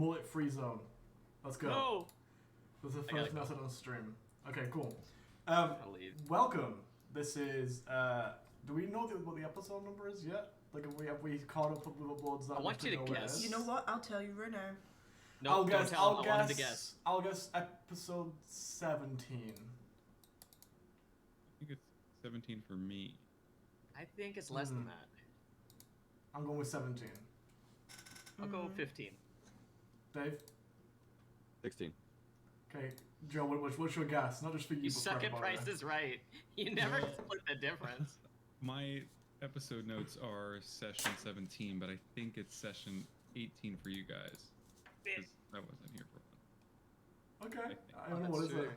mullet-free zone. Let's go. No. This is the first thing I said on stream. Okay, cool. I'll leave. Welcome. This is. Do we know what the episode number is yet? Like, have we caught up with uploads that I want you to guess. You know what? I'll tell you right now. No, I'll don't guess. tell him. I want him to guess. I'll guess episode 17. I think it's 17 for me. I think it's less than that. I'm going with 17. I'll go 15. Dave? 16. Okay, Joe, what's your guess? Not just for you, You but for suck at everybody. Price is Right. You never split the difference. My episode notes are session 17, but I think it's session 18 for you guys. 'Cause I wasn't here for one. Okay, I don't know what is true. it.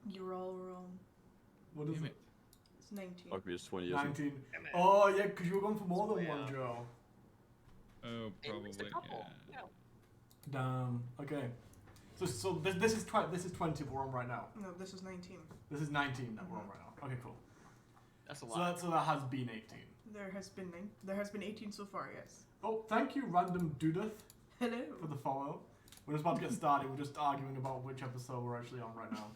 You're all wrong. What is Damn it? It's 19. Fuck me, it's 20 years. 19. Damn it. Oh yeah, because you were going for more than Yeah. one, Joe. Oh, At least a probably, couple. yeah. Damn. Okay. So this is 20 we're on right now. No, this is 19. This is 19 that we're on right now. Okay, cool. That's a So lot. that has been 18. There has been 18 so far, yes. Oh, thank you, Random Dudeth, Hello. for the follow. We're just about to get started. We're just arguing about which episode we're actually on right now.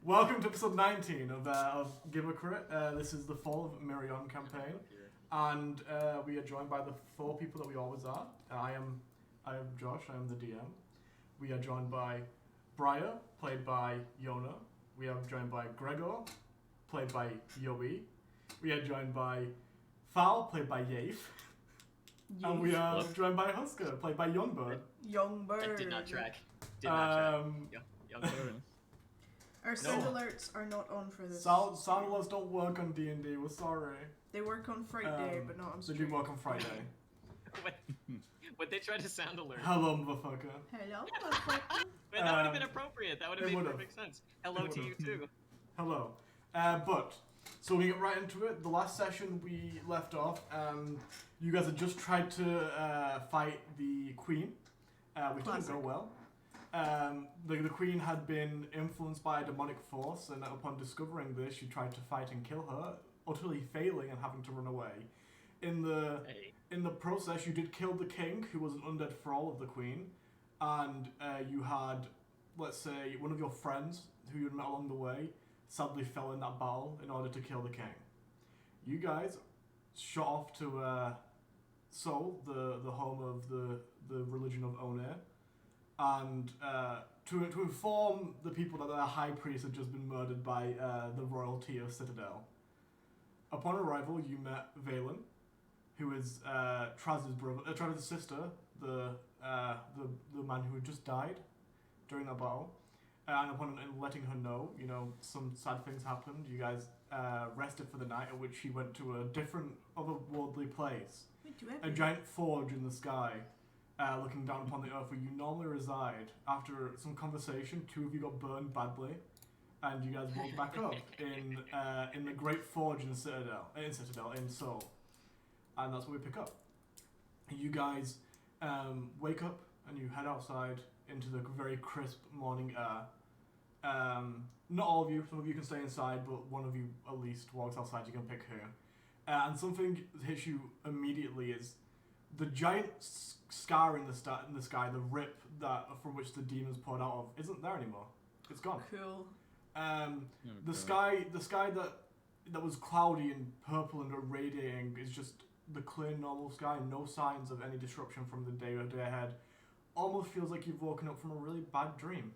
Welcome to episode 19 of Give a Crit. This is the Fall of Mireon campaign, and we are joined by the 4 people that we always are. I am Josh. I am the DM. We are joined by Briar, played by Yona. We are joined by Gregor, played by Yoe. We are joined by Fowl, played by Yafe. And we are joined by Husker, played by Youngbird. Young bird. That did not track. Did not track. Young bird. Our sound alerts are not on for this. Sound alerts don't work on D&D, we're sorry. They work on Friday, but not on They stream. do work on Friday. Would they try to sound alert? Hello, motherfucker. Hello. Wait, that would have been appropriate. That would have it made would've. perfect sense. Hello It to you would've. too. Hello. So we get right into it. The last session we left off, you guys had just tried to fight the queen, which didn't Classic. go well. The queen had been influenced by a demonic force, and upon discovering this, you tried to fight and kill her, utterly failing and having to run away. In the process, you did kill the king, who was an undead thrall of the queen, and you had, let's say, one of your friends who you'd met along the way sadly fell in that battle in order to kill the king. You guys shot off to Seoul, the home of the religion of Oner, and to inform the people that their high priest had just been murdered by the royalty of Citadel. Upon arrival, you met Valen, who is Traz's sister, the man who had just died during that battle. And upon letting her know, some sad things happened. You guys rested for the night, at which she went to a different, otherworldly place. A giant forge in the sky, looking down upon the earth where you normally reside. After some conversation, 2 of you got burned badly, and you guys woke back up in the great forge in Citadel, in Seoul. And that's where we pick up. You guys wake up and you head outside into the very crisp morning air. Not all of you, some of you can stay inside, but one of you at least walks outside. You can pick who. And something that hits you immediately is the giant scar in the sky, the rip from which the demons poured out of, isn't there anymore. It's gone. Cool. The sky that was cloudy and purple and irradiating is just the clear, normal sky. No signs of any disruption from the day ahead. Almost feels like you've woken up from a really bad dream.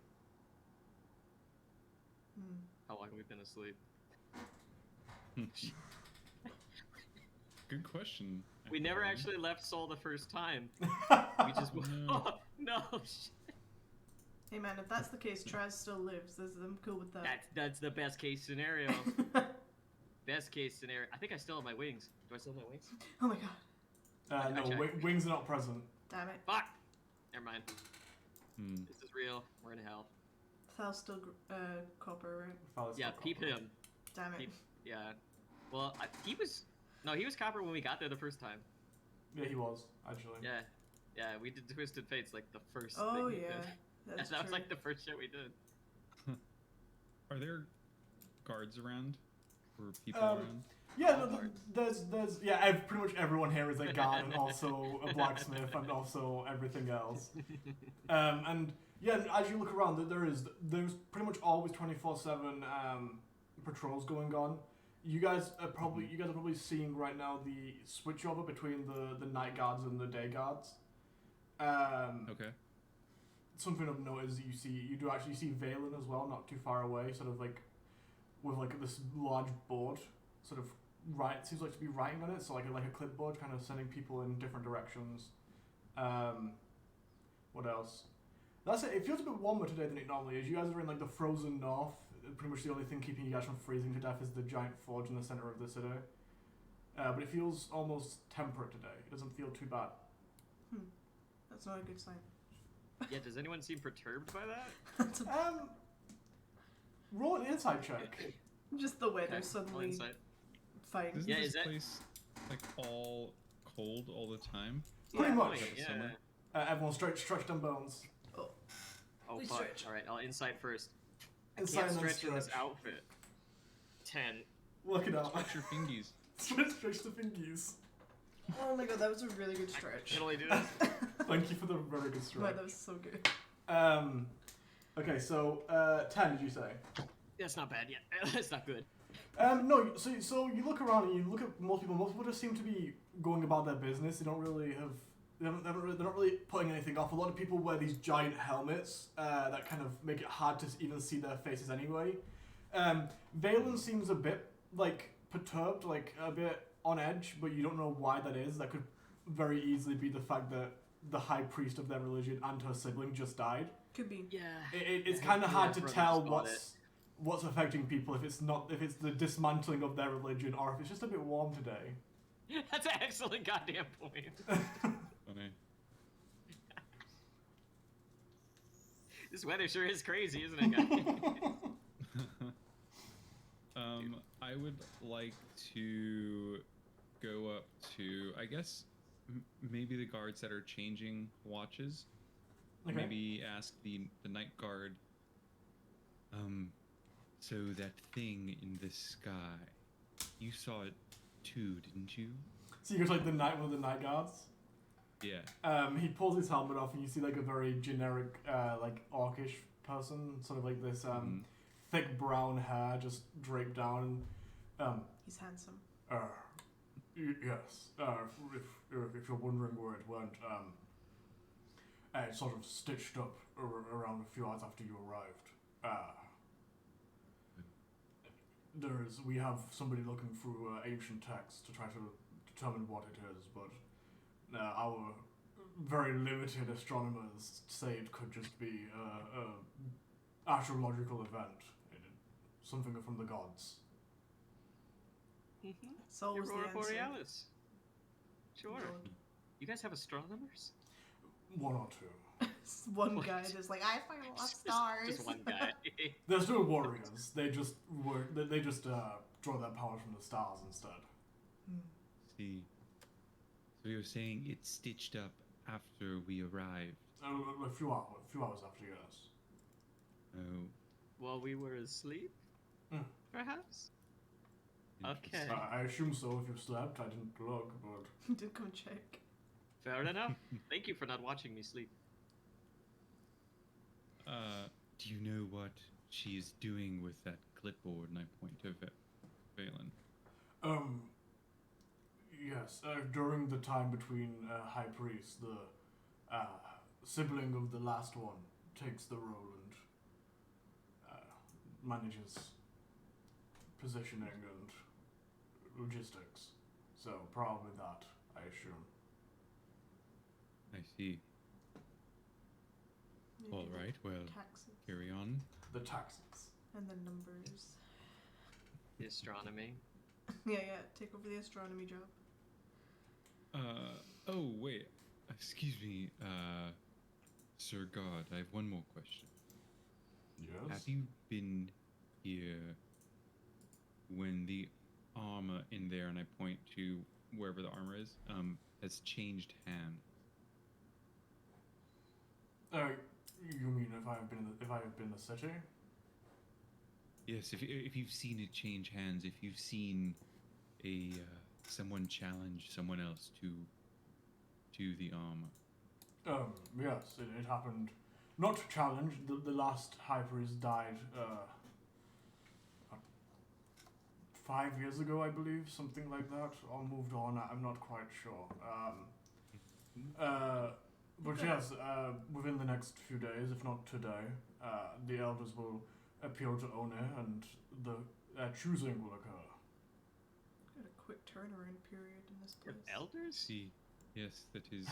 How long have we been asleep? Good question. We never actually left Seoul the first time. We just No. no. Shit. Hey man, if that's the case, Traz still lives. I'm cool with that. That's the best case scenario. Best case scenario. I think I still have my wings. Do I still have my wings? Oh my god. No, wings are not present. Damn it. Fuck. Never mind. Hmm. This is real. We're in hell. Thal's still copper, right? Father's Yeah, still peep copper. him. Damn it. Peep. Yeah. Well, he was copper when we got there the first time. Yeah, he was, actually. Yeah. Yeah, we did Twisted Fates like the first Oh thing we yeah. did. That's That was true. like the first shit we did. Are there guards around? Or people Um, around? Yeah, all no, parts. there's pretty much everyone here is a guard and also a blacksmith and also everything else. And yeah, as you look around, there's pretty much always 24/7 patrols going on. You guys are probably seeing right now the switchover between the night guards and the day guards. Okay. Something of note is you do actually see Valen as well, not too far away, sort of like with like this large board, sort of seems like to be writing on it, so like a clipboard, kind of sending people in different directions. What else? That's it. It feels a bit warmer today than it normally is. You guys are in like the frozen north. Pretty much the only thing keeping you guys from freezing to death is the giant forge in the center of the city. But it feels almost temperate today. It doesn't feel too bad. That's not a good sign. Yeah, does anyone seem perturbed by that? That's a, Roll an insight check. just the weather Okay, I'll suddenly insight. fine. Isn't Yeah, this is that- place like all cold all the time? Pretty much. Wait, Like yeah. summer? Everyone's stretched on bones. Oh We fuck! stretch. All right, I'll insight first. I Insight can't and then stretch in this stretch. outfit. 10. Work it out. Stretch your fingies. Stretch the fingies. Oh my god, that was a really good I stretch. can only do this. Thank you for the very good stretch. Wow, that was so good. Okay, so 10 did you say? That's not bad yet. That's not good. No. So you look around and you look at most people. Most people just seem to be going about their business. They don't really have. They're not really putting anything off. A lot of people wear these giant helmets that kind of make it hard to even see their faces anyway. Valen seems a bit like perturbed, like a bit on edge, but you don't know why that is. That could very easily be the fact that the high priest of their religion and her sibling just died. Could be. Yeah. It's Yeah, kind of yeah, hard to brother tell spot what's affecting people if it's the dismantling of their religion or if it's just a bit warm today. That's an excellent goddamn point. Funny. This weather sure is crazy, isn't it, guys? I would like to go up to, I guess, maybe the guards that are changing watches. Okay. Maybe ask the night guard. So that thing in the sky, you saw it too, didn't you? So you go to like one of the night guards. Yeah. He pulls his helmet off and you see like a very generic, like orcish person, sort of like this thick brown hair just draped down. He's handsome. Yes. If you're wondering where it went, it sort of stitched up around a few hours after you arrived. We have somebody looking through ancient texts to try to determine what it is, but our very limited astronomers say it could just be a astrological event, something from the gods. So was the Aurora answer. Borealis. Sure. God. You guys have astronomers? One or two. One What? guy just like, I find a lot of stars. Just one guy. They're still warriors. They just draw their power from the stars instead. See. So you're saying it's stitched up after we arrived? A few hours after, yes. Oh. While we were asleep? Hmm. Perhaps? interesting. Okay. I assume so. If you slept, I didn't look, but Did come check. Fair enough. Thank you for not watching me sleep. Do you know what she is doing with that clipboard? And I point to Valen. Yes. During the time between High Priest, the sibling of the last one takes the role and manages positioning and logistics. So probably that, I assume. I see. Maybe All the right, well, Taxes. carry on. The taxes. And the numbers. The astronomy. Yeah, take over the astronomy job. Oh, wait. Excuse me, Sir God, I have one more question. Yes. Have you been here when the armor in there, and I point to wherever the armor is, has changed hands? You mean if I have been in the city? Yes, if you've seen it change hands, if you've seen a someone challenge someone else to the armor? Yes, it happened. Not challenged. The last high priest died 5 years ago, I believe, something like that, or moved on. I'm not quite sure. But yes, within the next few days, if not today, the elders will appeal to One, and the choosing will occur. Got a quick turnaround period in this place. Elders? See, yes, that is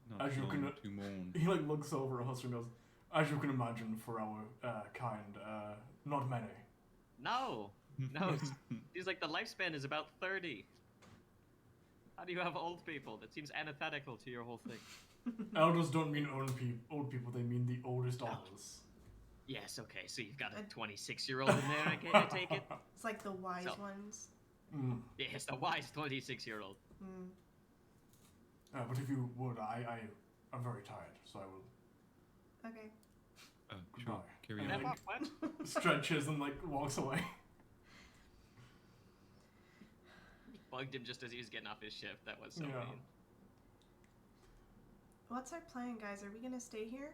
not As you long can- to mourn. He looks over at us and goes, "As you can imagine, for our kind, not many." No. No, he's like, the lifespan is about 30. How do you have old people? That seems antithetical to your whole thing. Elders don't mean old people. They mean the oldest No. others. Yes, okay, so you've got a 26-year-old in there, I take it? It's like the wise So- ones. Mm. Yes, the wise 26-year-old. Mm. But if you would, I'm very tired, so I will Okay. Sure, Try. carry Yeah. on. What? stretches and walks away. Bugged him just as he was getting off his shift. That was so Yeah. mean. What's our plan, guys? Are we gonna stay here?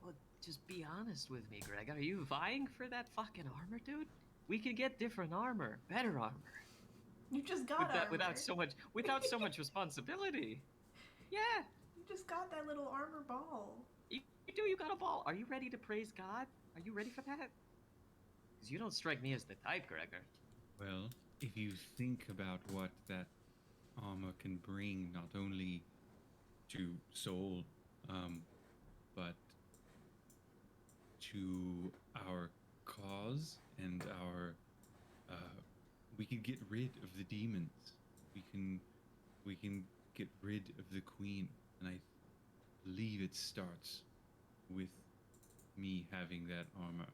Well, just be honest with me, Greg. Are you vying for that fucking armor, dude? We could get different armor, better armor, You just got armor. without so much responsibility. Yeah, You just got that little armor ball. you do. You got a ball. Are you ready to praise God? Are you ready for that? Because you don't strike me as the type, Gregor. Well, if you think about what that armor can bring, not only to soul, but to our cause and our, we can get rid of the demons. We can get rid of the queen, and I believe it starts with me having that armor.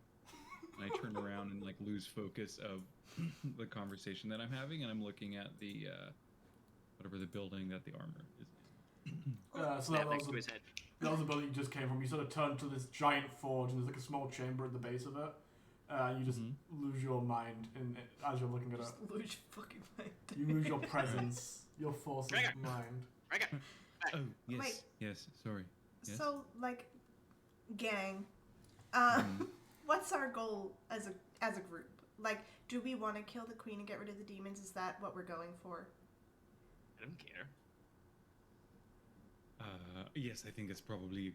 And I turn around and lose focus of the conversation that I'm having, and I'm looking at the whatever the building that the armor is in. So Snap that next was, to his head. that was the building you just came from. You sort of turn to this giant forge, and there's a small chamber at the base of it. You just lose your mind as you're looking at it. Just lose your fucking mind. You lose your presence, your forces Gregor. of mind. Gregor. Oh yes, Wait. yes. Sorry. Yes? So, gang, Mhm. what's our goal as a group? Do we want to kill the queen and get rid of the demons? Is that what we're going for? I don't care. Yes, I think it's probably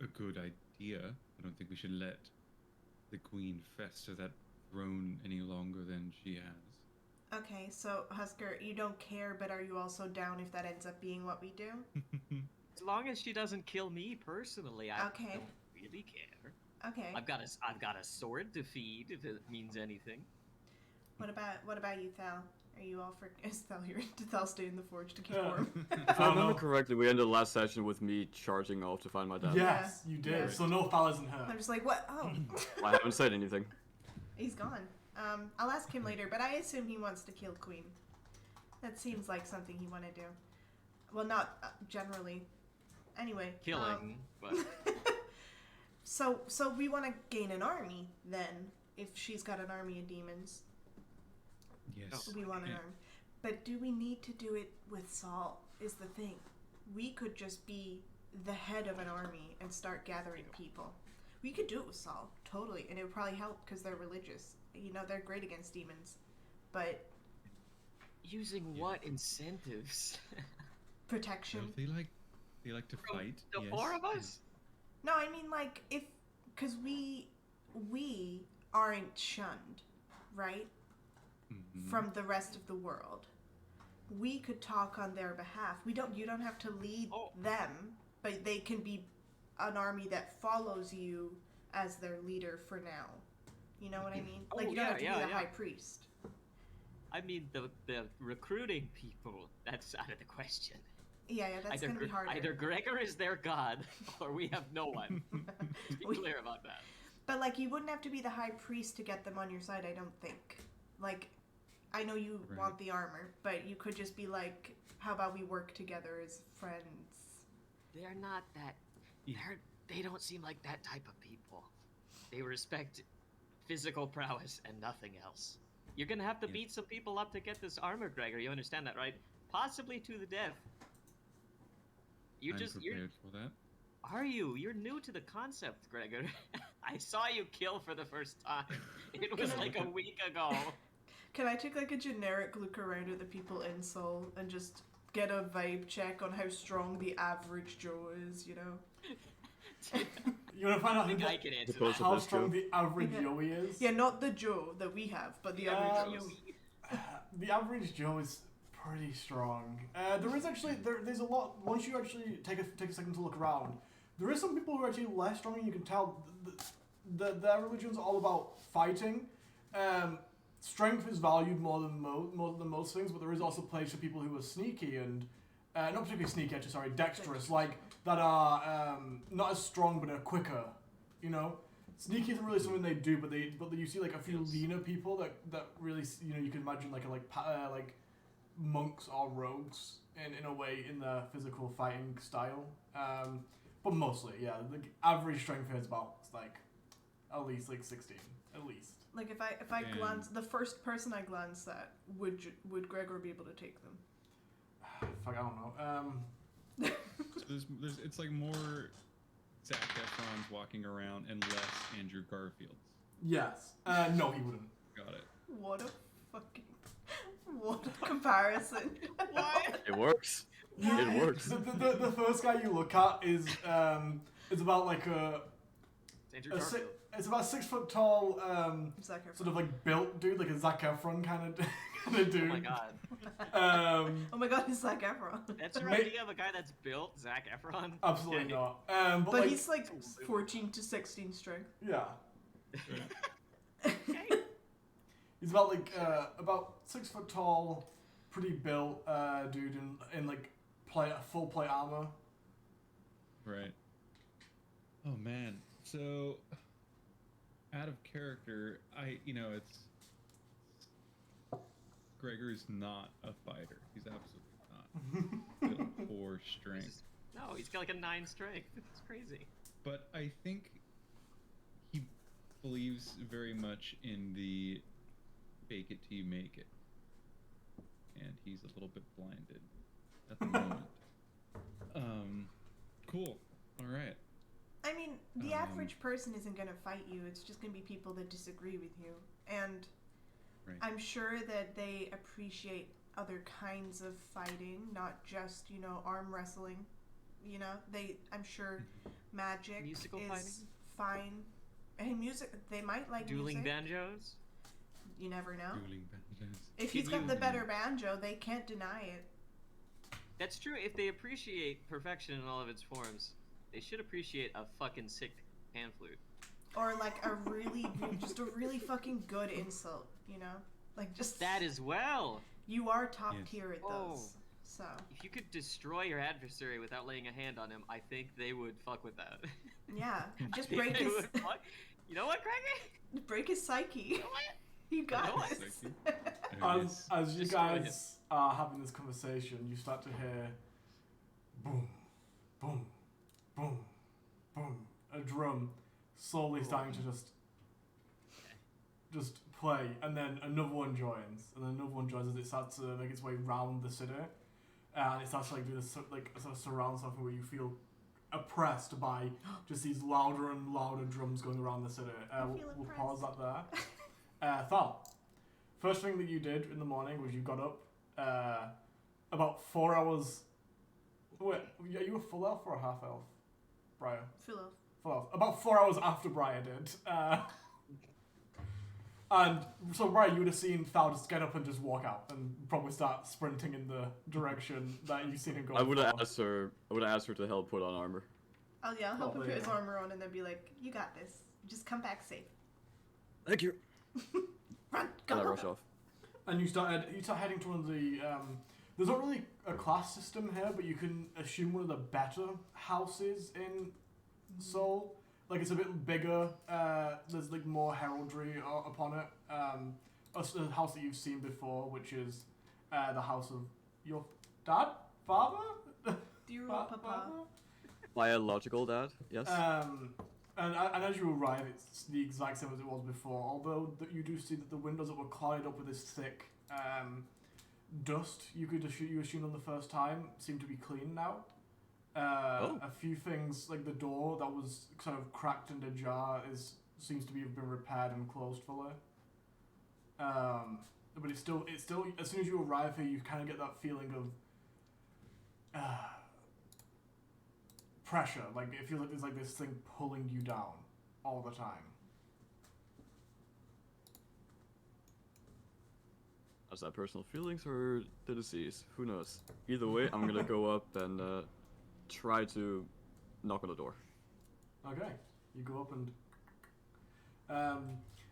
a good idea. I don't think we should let the queen fester that throne any longer than she has. Okay, so Husker, you don't care, but are you also down if that ends up being what we do? As long as she doesn't kill me personally, I Okay. don't really care. Okay. I've got a sword to feed if it means anything. What about you, Thal? Are you all for? Is Thal here? Did Thal stay in the forge to keep Yeah. warm? If I Oh, remember no. correctly, we ended the last session with me charging off to find my dad. Yes, you did. Yeah. So no foul isn't hurt. I'm just like, what? Oh, I haven't said anything. he's gone. I'll ask him later, but I assume he wants to kill Queen. That seems like something he want to do. Well, not generally. Anyway. Killing, but So we want to gain an army then. If she's got an army of demons, Yes. we want an Yeah. army. But do we need to do it with Saul? Is the thing. We could just be the head of an army and start gathering people. We could do it with Saul, totally, and it would probably help because they're religious. You know, they're great against demons. But using what incentives? Well, protection. they like to From fight. the yes. four of us? No, I mean because we aren't shunned, right? Mhm. From the rest of the world. We could talk on their behalf. You don't have to lead Oh. them, but they can be an army that follows you as their leader for now. You know what I mean? Oh, You don't yeah, have to be yeah, the yeah. high priest. I mean, the recruiting people, that's out of the question. Yeah, that's gonna be harder. Either Gregor is their god, or we have no one. Be We- clear about that. But you wouldn't have to be the high priest to get them on your side, I don't think. I know you Right. want the armor, but you could just be like, how about we work together as friends? They're not that. They don't seem like that type of people. They respect physical prowess and nothing else. You're gonna have to Yeah. beat some people up to get this armor, Gregor. You understand that, right? Possibly to the death. I'm prepared for that. Are you? You're new to the concept, Gregor. I saw you kill for the first time. It was like a week ago. Can I take like a generic look around at the people in Seoul and just get a vibe check on how strong the average Joe is, you know? You want to find out I think I can answer Suppose that. how That's strong true. the average Yeah. Yoey is? Yeah, not the Joe that we have, but the average Joe. The average Joe is pretty strong. There is actually there's a lot. Once you actually take a second to look around, there is some people who are actually less strong, and you can tell their religion's all about fighting. Strength is valued more than most things, but there is also place for people who are sneaky and not particularly sneaky, actually, sorry, dexterous, like that are not as strong but are quicker. You know, sneaky isn't really something they do, but you see like a few leaner people that really, you know, you can imagine like monks or rogues in a way in their physical fighting style. But mostly, yeah, the average strength is about like at least like 16, at least. Like if I glance, the first person I glance at, would Gregor be able to take them? Fuck, I don't know. So there's it's like more Zac Efron's walking around and less Andrew Garfield's. Yes. No, he wouldn't. Got it. What a comparison. What? It works. It works. The first guy you look at is about like Andrew Garfield. it's about 6 foot tall, Zac Efron. sort of like built dude, like a Zac Efron kind of dude. Oh my god. Oh my god, he's Zac Efron. That's your Ma- idea of a guy that's built, Zac Efron? Absolutely Okay. not. But like, he's like 14 to 16 strength. yeah. Okay. He's about like about 6 foot tall, pretty built dude in like full plate armor. Right. Oh man. So out of character, it's Gregor's not a fighter. He's absolutely not built for strength. No, he's got like a 9 strength. It's crazy. But I think he believes very much in the fake it till you make it. And he's a little bit blinded at the moment. Cool. All right. I mean, the average person isn't going to fight you. It's just going to be people that disagree with you. And Right. I'm sure that they appreciate other kinds of fighting, not just, arm wrestling. I'm sure magic Musical is fighting? fine. And music, they might like Dueling music. banjos? You never know. Dueling banjos. If Can he's got you- the better banjo, they can't deny it. That's true. If they appreciate perfection in all of its forms, they should appreciate a fucking sick pan flute. Or like just a really fucking good insult, Like just That as well. You are top Yes. tier at Oh. those. So If you could destroy your adversary without laying a hand on him, I think they would fuck with that. yeah, just I think break they his would fuck- You know what, Gregor? break his psyche. You know what? You got know what? this. As you Destroy guys are having this conversation, you start to hear boom, boom, boom, boom, a drum slowly starting to just play, and then another one joins, and then another one joins as it starts to make its way round the city, and it starts to do this like a sort of surround something where you feel oppressed by just these louder and louder drums going around the city. We'll pause that there. Thal, first thing that you did in the morning was you got up about 4 hours. Wait, are you a full elf or a half elf, Briar? Full of. Full elf. About 4 hours after Briar did. And so, Briar, you would have seen Thal just get up and just walk out and probably start sprinting in the direction that you've seen him go. I would have asked her to help put on armor. Oh yeah, I'll help him Probably, put his yeah. armor on and then be like, "You got this. Just come back safe. Thank you. Run, And go, I go, rush go." off. And you start heading to one of the. There's not really a class system here, but you can assume one of the better houses in Seoul. Like it's a bit bigger. There's like more heraldry upon it. A house that you've seen before, which is the house of your dad, father, Dear old papa. Biological dad, yes. And as you arrive, it's the exact same as it was before. Although you do see that the windows that were clouded up with this thick dust, you assumed on the first time, seem to be clean now. A few things like the door that was kind of cracked and ajar seems to have been repaired and closed fully. But it's still as soon as you arrive here, you kind of get that feeling of pressure. Like it feels like there's like this thing pulling you down all the time. Is that personal feelings or the disease? Who knows? Either way, I'm gonna go up and try to knock on the door. Okay, you go up and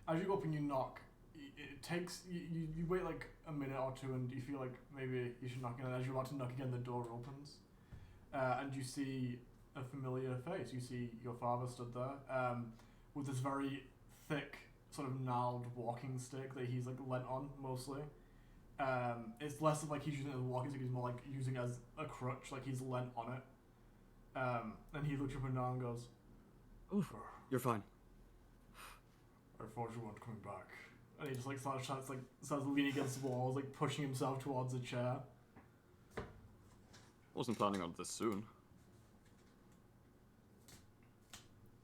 as you go up and you knock, it takes you wait like a minute or two, and you feel like maybe you should knock again. And as you're about to knock again, the door opens, and you see a familiar face. You see your father stood there with this very thick, sort of gnarled walking stick that he's like leant on mostly. It's less of like he's using it as a walking stick; he's more like using it as a crutch, like he's leant on it. And he looks up and down and goes, "Oof, you're fine." I thought you weren't coming back. And he just like starts leaning against the walls, like pushing himself towards a chair. Wasn't planning on this soon.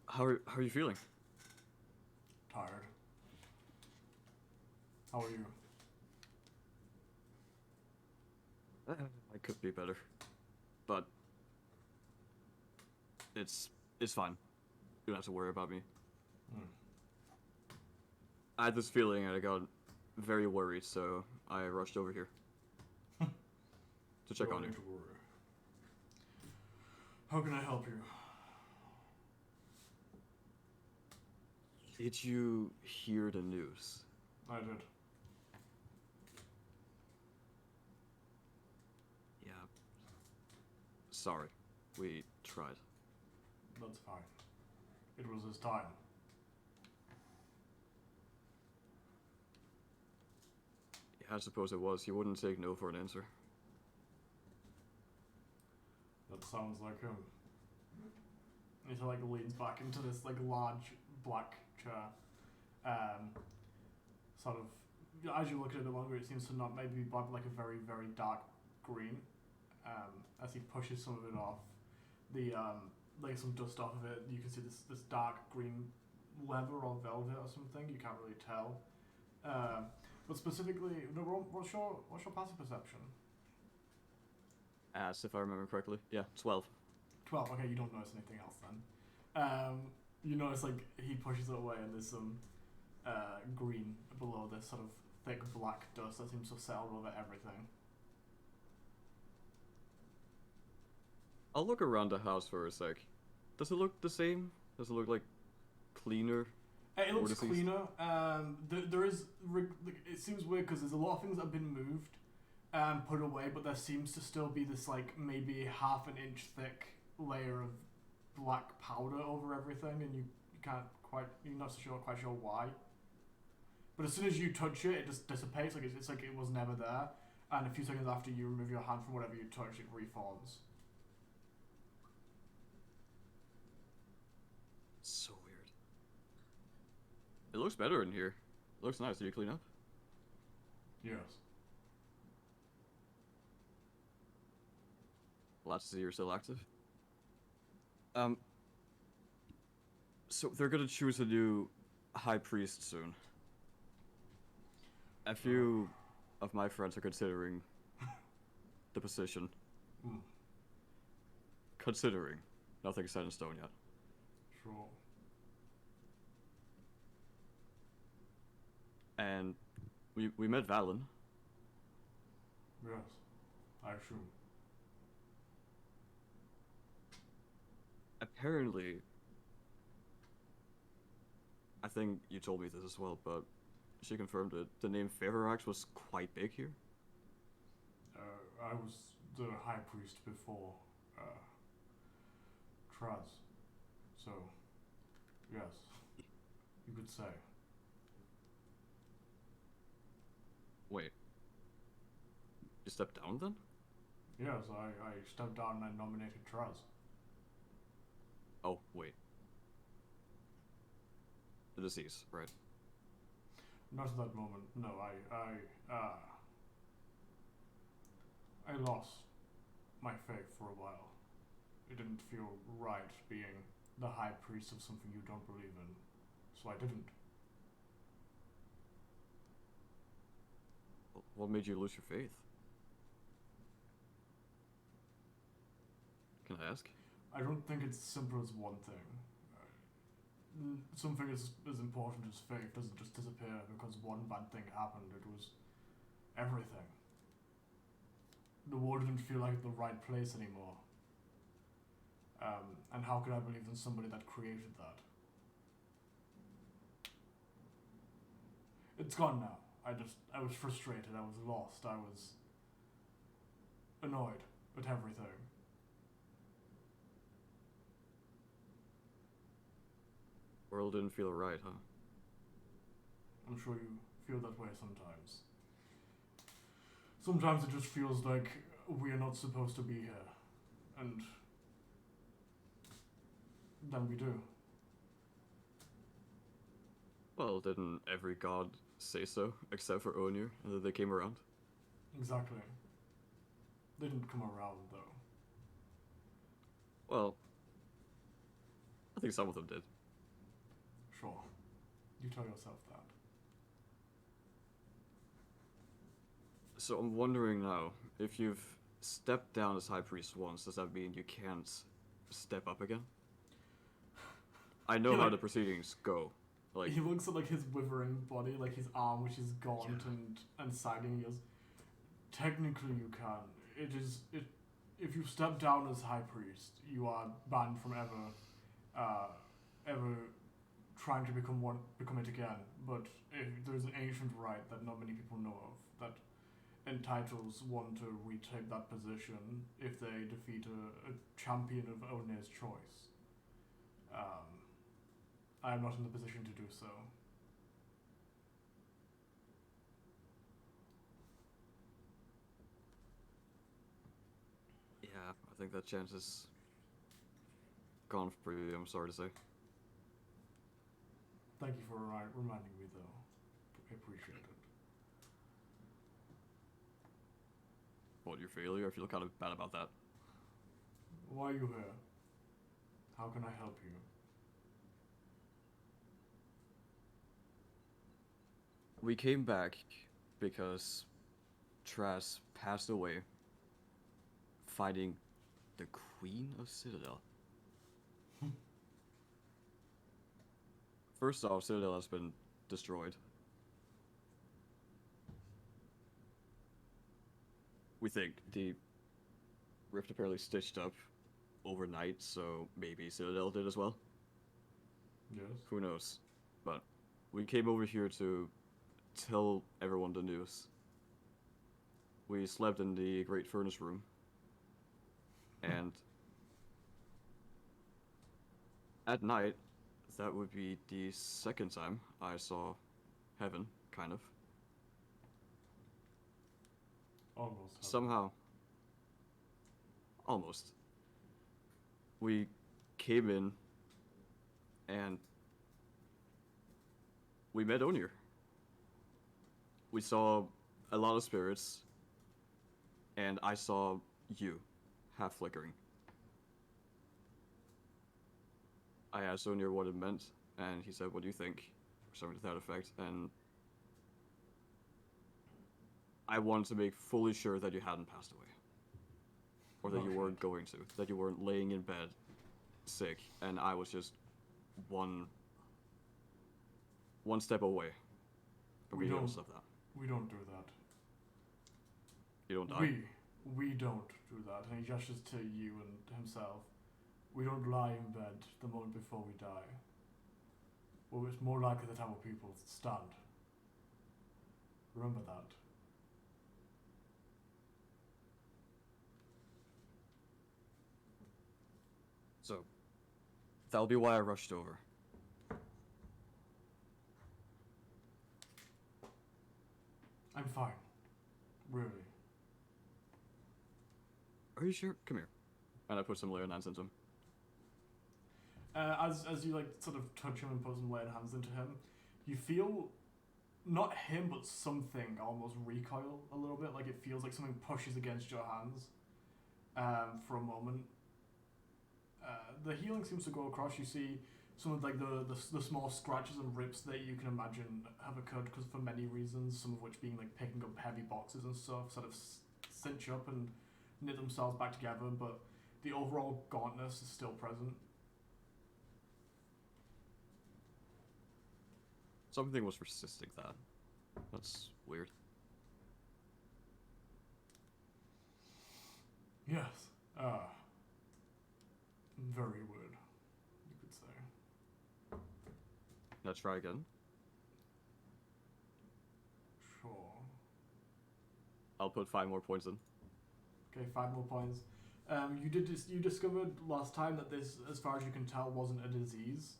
How are you feeling? Tired. How are you? I could be better, but it's fine. You don't have to worry about me. I had this feeling and I got very worried, so I rushed over here to check on you. Don't worry. How can I help you? Did you hear the news? I did. Yeah. Sorry. We tried. That's fine. It was his time. Yeah, I suppose it was. You wouldn't take no for an answer. That sounds like him. And he like leans back into this like large black chair. Sort of, as you look at it a bit longer, it seems to not maybe be black, but like a very, very dark green. As he pushes some of it off, the like some dust off of it, you can see this dark green leather or velvet or something. You can't really tell. But specifically, what's your passive perception? As if I remember correctly. Yeah, 12. 12. Okay, you don't notice anything else then. You notice like he pushes it away, and there's some green below this sort of thick black dust that seems to have settled over everything. I'll look around the house for a sec. Does it look the same? Does it look like cleaner? It looks cleaner. There is. It seems weird because there's a lot of things that have been moved and put away, but there seems to still be this like maybe half an inch thick layer of black powder over everything, and you can't quite. You're not quite sure why. But as soon as you touch it, it just dissipates. Like it's like it was never there. And a few seconds after you remove your hand from whatever you touch, it reforms. So weird. It looks better in here. It looks nice. Did you clean up? Yes. Glad to see you're still active. So they're gonna choose a new high priest soon. A few of my friends are considering the position. Considering. Nothing's set in stone yet. Sure. And we met Valen. Yes. I assume. Apparently, I think you told me this as well, but she confirmed it. The name Favarax was quite big here. I was the high priest before Traz. So, yes, you could say. Wait. You stepped down then? Yes, I stepped down and I nominated Traz. Oh, wait. the deceased, right? Not at that moment. No, I lost my faith for a while. It didn't feel right being the high priest of something you don't believe in, so I didn't. What made you lose your faith? Can I ask? I don't think it's simple as one thing. Something as important as faith doesn't just disappear because one bad thing happened. It was everything. The world didn't feel like the right place anymore. And how could I believe in somebody that created that? It's gone now. I was frustrated, I was lost, I was annoyed at everything. World didn't feel right, huh? I'm sure you feel that way sometimes. Sometimes it just feels like we are not supposed to be here. And then we do. Well, didn't every god say so, except for Onir, and then they came around? Exactly. They didn't come around though. Well, I think some of them did. Sure. You tell yourself that. So I'm wondering now, if you've stepped down as High Priest once, does that mean you can't step up again? I know how the proceedings go. Like, He looks at like his withering body, like his arm which is gaunt and sagging. He goes, technically you can. If you step down as High Priest, you are banned from ever trying to become it again. But if there's an ancient right that not many people know of that entitles one to retake that position if they defeat a champion of Onir's choice. I am not in the position to do so. yeah, I think that chance is gone for you, I'm sorry to say. Thank you for reminding me, though. I appreciate it. What, your failure? I feel kind of bad about that. Why are you here? How can I help you? We came back because Trass passed away fighting the Queen of Citadel. First off, Citadel has been destroyed. We think the rift apparently stitched up overnight, so maybe Citadel did as well. Yes? Who knows? But we came over here to tell everyone the news. We slept in the Great Furnace Room. And at night, that would be the second time I saw heaven, kind of. Almost. Somehow. Almost. We came in and we met Onir. We saw a lot of spirits, and I saw you, half flickering. I asked Onir what it meant, and he said, "What do you think?" or something to that effect, and I wanted to make fully sure that you hadn't passed away. Or that you weren't going to. That you weren't laying in bed, sick, and I was just one step away from being able to stop that. We don't do that. You don't die? We don't do that. And he gestures to you and himself. We don't lie in bed the moment before we die. Well, it's more likely that our people stand. Remember that. So, that'll be why I rushed over. I'm fine. Really. Are you sure? Come here. And I put some Leonines into him. As you like sort of touch him and put some laid hands into him, you feel not him but something almost recoil a little bit. Like it feels like something pushes against your hands for a moment. The healing seems to go across. You see some of like the small scratches and rips that you can imagine have occurred because for many reasons, some of which being like picking up heavy boxes and stuff, sort of cinch up and knit themselves back together, but the overall gauntness is still present. Something was resisting that. That's weird. Yes. Very weird, you could say. Let's try again. Sure. I'll put 5 more points in. Okay, 5 more points. You discovered last time that this, as far as you can tell, wasn't a disease.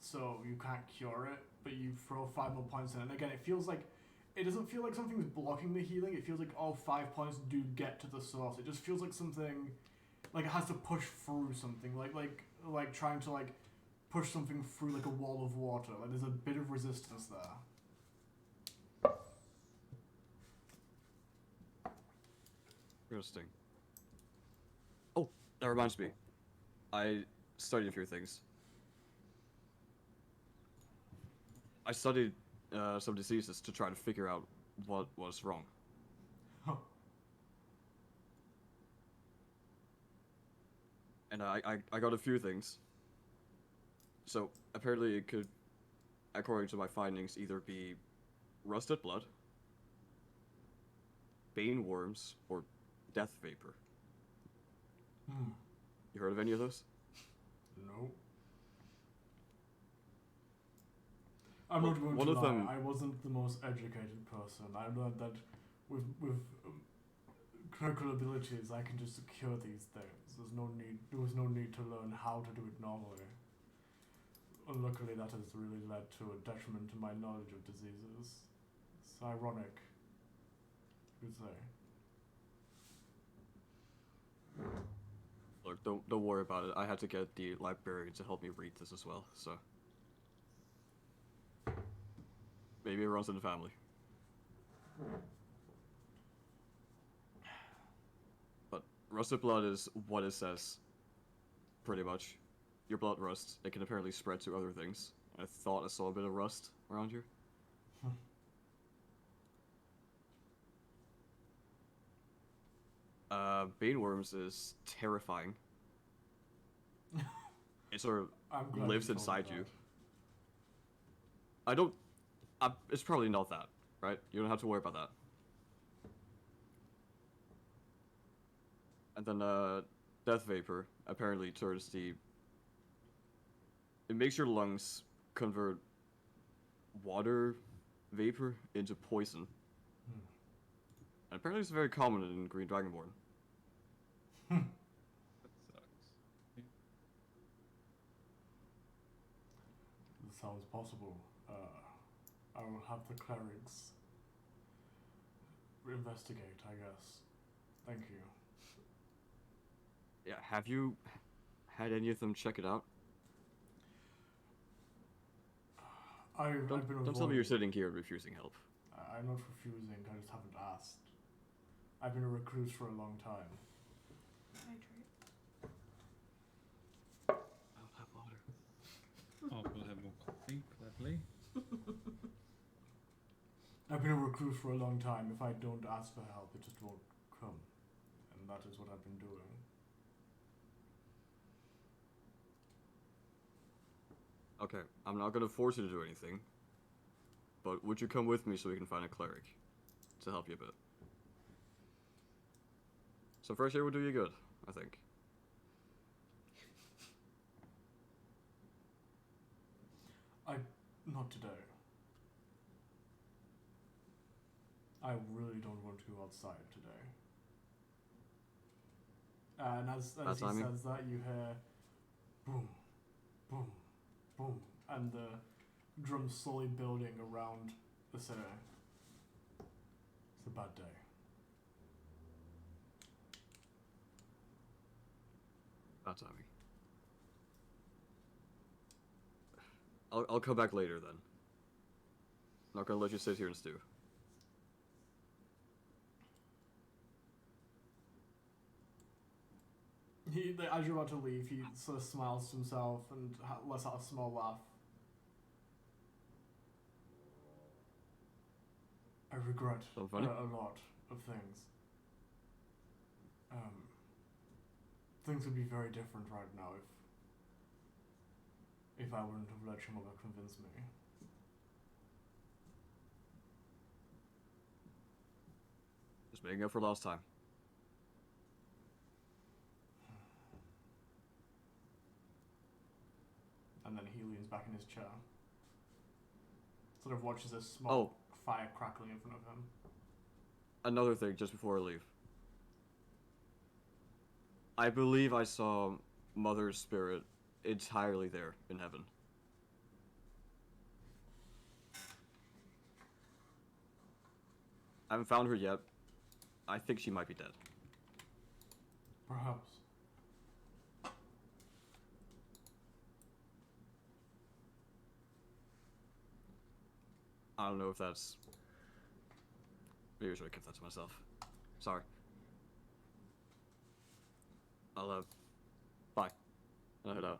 So you can't cure it, but you throw 5 more points in. And again, it doesn't feel like something's blocking the healing. It feels like all 5 points do get to the source. It just feels like something, like it has to push through something, like trying to like push something through like a wall of water. Like there's a bit of resistance there. Interesting. Oh, that reminds me. I studied a few things. I studied some diseases to try to figure out what was wrong. Huh. And I got a few things. So apparently it could, according to my findings, either be rusted blood, bane worms, or death vapor. You heard of any of those? Nope. I'm not going One to of lie, them- I wasn't the most educated person. I learned that with critical abilities, I can just cure these things. There was no need to learn how to do it normally. Unluckily, that has really led to a detriment to my knowledge of diseases. It's ironic, you could say. Look, don't worry about it. I had to get the librarian to help me read this as well, so maybe it runs in the family. But rusted blood is what it says, pretty much. Your blood rusts. It can apparently spread to other things. I thought I saw a bit of rust around here. Bane worms is terrifying. It sort I'm of glad lives you told me inside you. that. It's probably not that, right? You don't have to worry about that. And then, death vapor apparently turns it makes your lungs convert water vapor into poison. And apparently it's very common in Green Dragonborn. That sucks. This sounds possible. I will have the clerics investigate, I guess. Thank you. Yeah, have you had any of them check it out? I've been Don't tell me you're avoiding- sitting here refusing help. I'm not refusing, I just haven't asked. I've been a recluse for a long time. Hydrate. I'll have water. Oh, we'll have more coffee, gladly. I've been a recluse for a long time. If I don't ask for help, it just won't come. And that is what I've been doing. Okay, I'm not gonna force you to do anything. But would you come with me so we can find a cleric to help you a bit? So fresh air would do you good, I think. Not today. I really don't want to go outside today. And as he says that, you hear boom, boom, boom, and the drums slowly building around the city. It's a bad day. Bad timing. I'll come back later then. I'm not gonna let you sit here and stew. As you're about to leave, he sort of smiles to himself and lets out a small laugh. I regret a So funny? lot of things. Things would be very different right now if I wouldn't have let your mother convince me. Just making up for lost time. And then he leans back in his chair. Sort of watches a small fire crackling in front of him. Another thing, just before I leave. I believe I saw Mother's spirit entirely there in heaven. I haven't found her yet. I think she might be dead. Perhaps. I don't know if that's... Maybe I should have kept that to myself. Sorry. I'll, bye. I'll head out.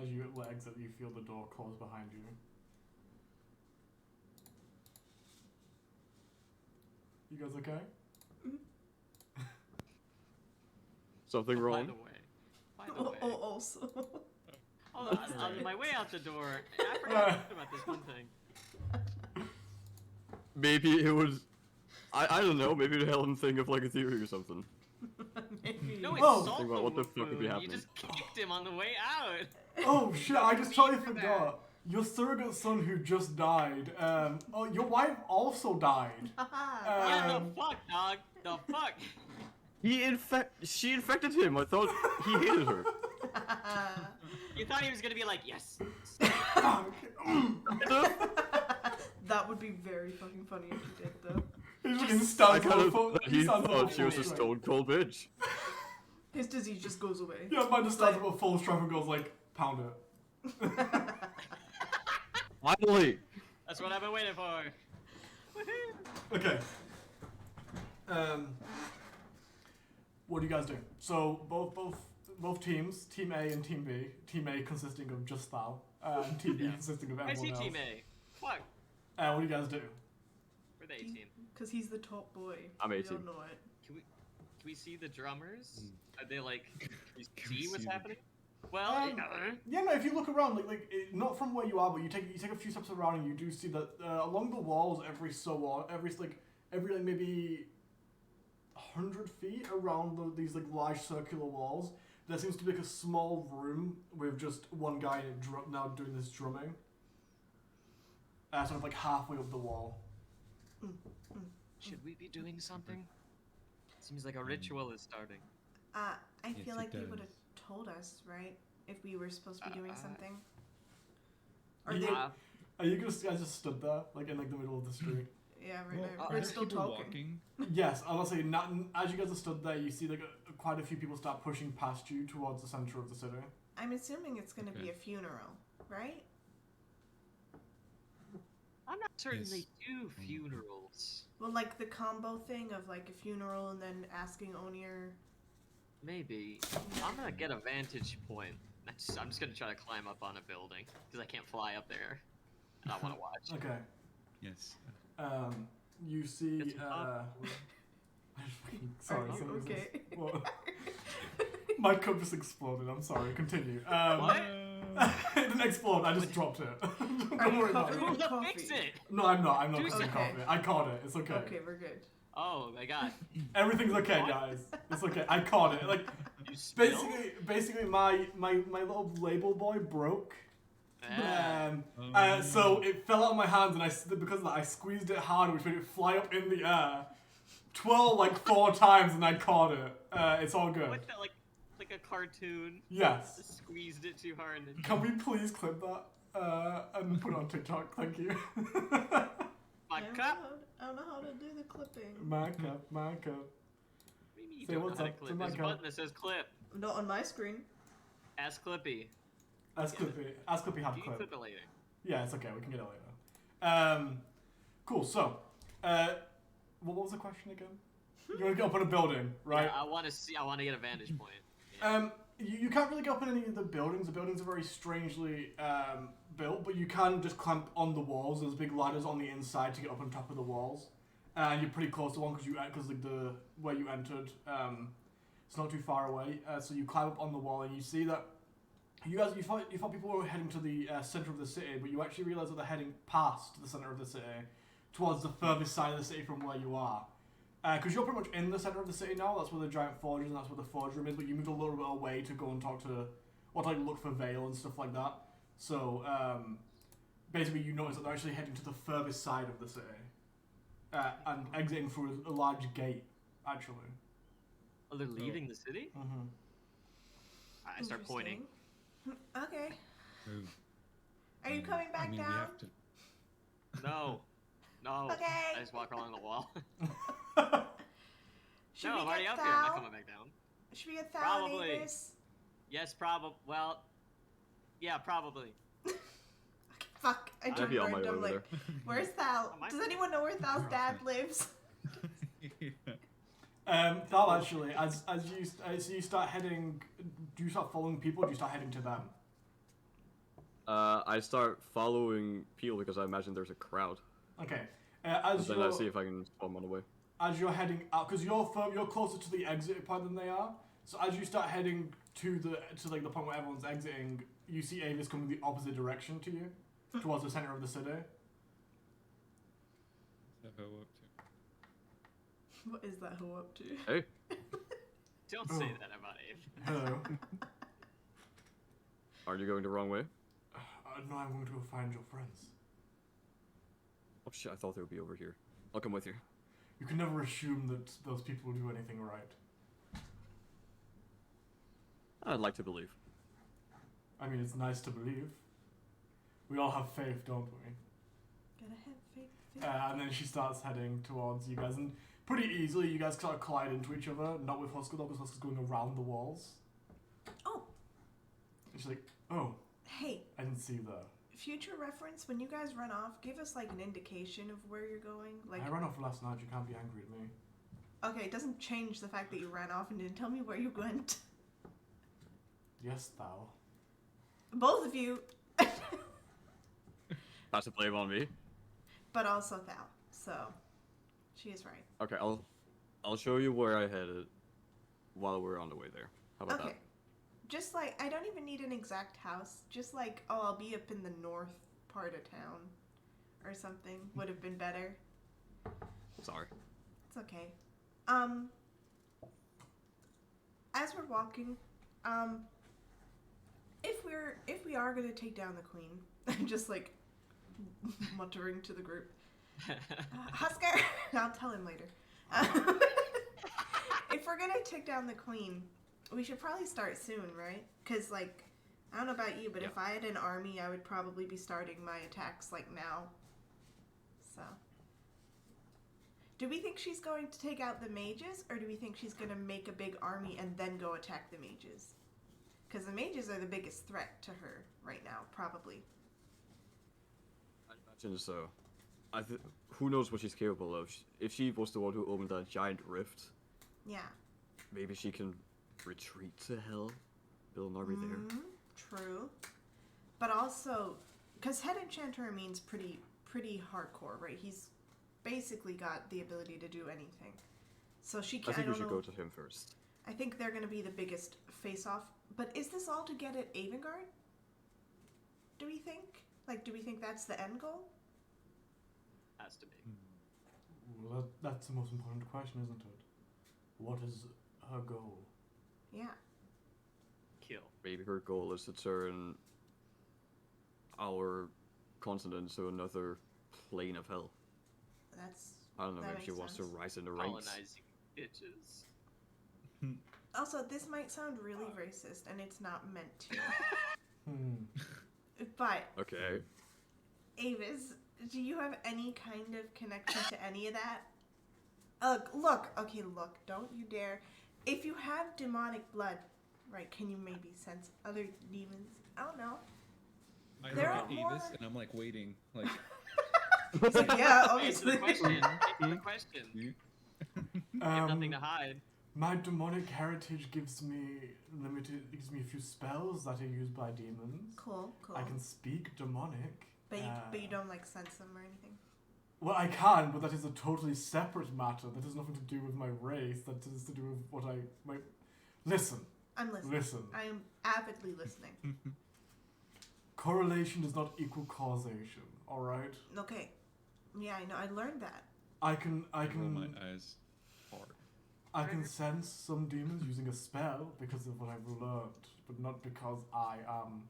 As you exit, you feel the door close behind you. You guys okay? Something By wrong? the way. Also. On my way out the door, I forgot about this one thing. Maybe it was... I don't know, maybe it'd help him think of like a theory or something. Maybe. No, it's Oh. salt Think about what the fuck could be You happening. just kicked him on the way out. Oh shit, I just totally for that. forgot. Your surrogate son who just died, your wife also died. Yeah, the fuck, dog. The fuck. She infected him. I thought he hated her. You thought he was gonna be like, yes. That would be very fucking funny if you did, though. He fucking I stands kind on the of phone. thought he stands thought she was a straight. stone cold bitch. His disease just goes away. Yeah, mine just stands up at full strength and goes like, pound it. Finally! That's what I've been waiting for. Woohoo. Okay. What do you guys do? So both teams, Team A and Team B. Team A consisting of just thou, and Team B Yeah. consisting of I everyone see else. Team A. Fuck. What do you guys do? We're the 18. Because he's the top boy. I'm We 18. don't know it. Can we see the drummers? Are they like, can we Can we see what's see the- happening? Well, Yeah, no. If you look around, not from where you are, but you take a few steps around, and you do see that along the walls, every maybe 100 feet around these like large circular walls, there seems to be like a small room with just one guy in it now doing this drumming. Sort of like halfway up the wall. should we be doing something? Seems like a ritual is starting. I Yes, feel it like he does. would have told us, right? If we were supposed to be doing something. Or Yeah. they, Are you guys just stood there, like in like the middle of the street? yeah, right Well, now. are We're there still people talking. walking? Yes, I will say. As you guys are stood there, you see like quite a few people start pushing past you towards the center of the city. I'm assuming it's going to be Okay. a funeral, right? I'm not certain Yes. they do funerals. Well, like the combo thing of like a funeral and then asking Onir. Maybe. I'm gonna get a vantage point. I'm just gonna try to climb up on a building because I can't fly up there, and I want to watch. Okay. Yes. You see. It's Sorry. Are you something was okay? just- what? My cup just exploded. I'm sorry. Continue. What? It didn't explode. I just dropped it. Don't Are you worry about covered it. Who's the Coffee. fix it? No, I'm not. I'm not Do cooking something. coffee. I caught it. It's okay. Okay, we're good. Oh my god. Everything's okay, guys. It's okay. I caught it. Like You spilled? basically, my little label boy broke. Ah. So it fell out of my hands, and because of that, I squeezed it hard, which made it fly up in the air, twirl like 4 times, and I caught it. It's all good. What the, like a cartoon? Yes. Just squeezed it too hard and Can we please clip that and put it on TikTok? Thank you. my I don't cup. know- I don't know how to do the clipping. My cup, my cup. What do you mean you Say don't know what's how to up to clip? my There's a cup. button that says clip. Not on my screen. Ask Clippy. Ask Clippy had Can you clip. clip it later? Yeah, it's okay. We can get it later. Cool. So, what was the question again? You want to get up on a building, right? Yeah, I want to get a vantage point. Yeah. You can't really go up in any of the buildings. The buildings are very strangely built, but you can just clamp on the walls. There's big ladders on the inside to get up on top of the walls, and you're pretty close to one because like the where you entered, it's not too far away. So you climb up on the wall and you see that you thought people were heading to the center of the city, but you actually realize that they're heading past the center of the city, towards the furthest side of the city from where you are. Because you're pretty much in the center of the city now. That's where the giant forge is, and that's where the forge room is. But you moved a little bit away to go and talk to, or to like look for Vale and stuff like that. So basically, you notice that they're actually heading to the furthest side of the city, and exiting through a large gate. Actually. Oh, they're leaving the city? Mm-hmm. I start pointing. Okay. Move. Are you coming back we down? have to. No. No. Okay. I just walk along the wall. Should No, we I'm already get up here. I'm not Thal? coming back down. Should we get Thal Probably. and Avis? Yes, probably. Well, yeah, probably. Okay, fuck. I I'd just be on my burned way him over like, where's Thal? Oh, my Does bad. anyone know where Thal's dad lives? Thal, actually, as you start heading, do you start following people, or do you start heading to them? I start following Peel because I imagine there's a crowd. Okay. And then I see if I can spot them on the way. As you're heading out, because you're closer to the exit point than they are. So as you start heading to the point where everyone's exiting, you see Avis coming the opposite direction to you, towards the center of the city. What's that hoe up to? What is that hoe up to? Hey, Don't Oh. say that about Abe. Hello. aren't you going the wrong way? No, I'm going to go find your friends. Oh shit, I thought they would be over here. I'll come with you. You can never assume that those people do anything right. I'd like to believe. I mean, it's nice to believe. We all have faith, don't we? Gotta have faith. And then she starts heading towards you guys, and pretty easily you guys sort of collide into each other. Not with Husker, though, because Husker's going around the walls. Oh, And she's like, "Oh, hey, I didn't see that. future reference, when you guys run off, give us like an indication of where you're going. Like, I ran off last night. You can't be angry at me." okay, it doesn't change the fact that you ran off and didn't tell me where you went. Yes, thou. Both of you, Pass the blame on me. but also Thal. So, she is right. Okay, I'll show you where I headed while we're on the way there. How about Okay. Just like, I don't even need an exact house. Just like, oh, I'll be up in the north part of town or something would have been better. that? Sorry. It's okay. As we're walking, if we are gonna take down the queen, I'm just like muttering to the group. Husker, I'll tell him later. If we're gonna take down the queen, we should probably start soon, right? Because like, I don't know about you, but Yeah. if I had an army, I would probably be starting my attacks like now. So. Do we think she's going to take out the mages, or do we think she's going to make a big army and then go attack the mages? Because the mages are the biggest threat to her right now, probably. I imagine so. Who knows what she's capable of? If she was the one who opened that giant rift, Yeah. maybe she can retreat to hell, build an army there. Mhm, true. But also, because head enchanter means pretty hardcore, right? He's basically got the ability to do anything. So she can. I think we don't should know. go to him first. I think they're going to be the biggest face-off. But is this all to get at Avangard? Do we think? Like, do we think that's the end goal? Has to be. Well, that's the most important question, isn't it? What is her goal? Yeah. Kill. Maybe her goal is to turn our continent to another plane of hell. That's. I don't know, That maybe she makes wants to sense. rise in the ranks. Colonizing bitches. Also, this might sound really racist, and it's not meant to. Hmm. But, Okay. Avis, do you have any kind of connection to any of that? Look, don't you dare. If you have demonic blood, Right? Can you maybe sense other demons? I don't know. I There look are at more- Avis and I'm like waiting, like. He's like, yeah, Answer the obviously. question. Answer the question. You have nothing to hide. My demonic heritage gives me a few spells that are used by demons. Cool, cool. I can speak demonic. But you don't like sense them or anything. Well, I can, but that is a totally separate matter. That has nothing to do with my race. That is to do with what my. Listen. I'm listening. Listen. I am avidly listening. Correlation does not equal causation. All right. Okay. Yeah, I know. I learned that. I can. Roll my eyes hard. I can sense some demons using a spell because of what I've learned, but not because I am.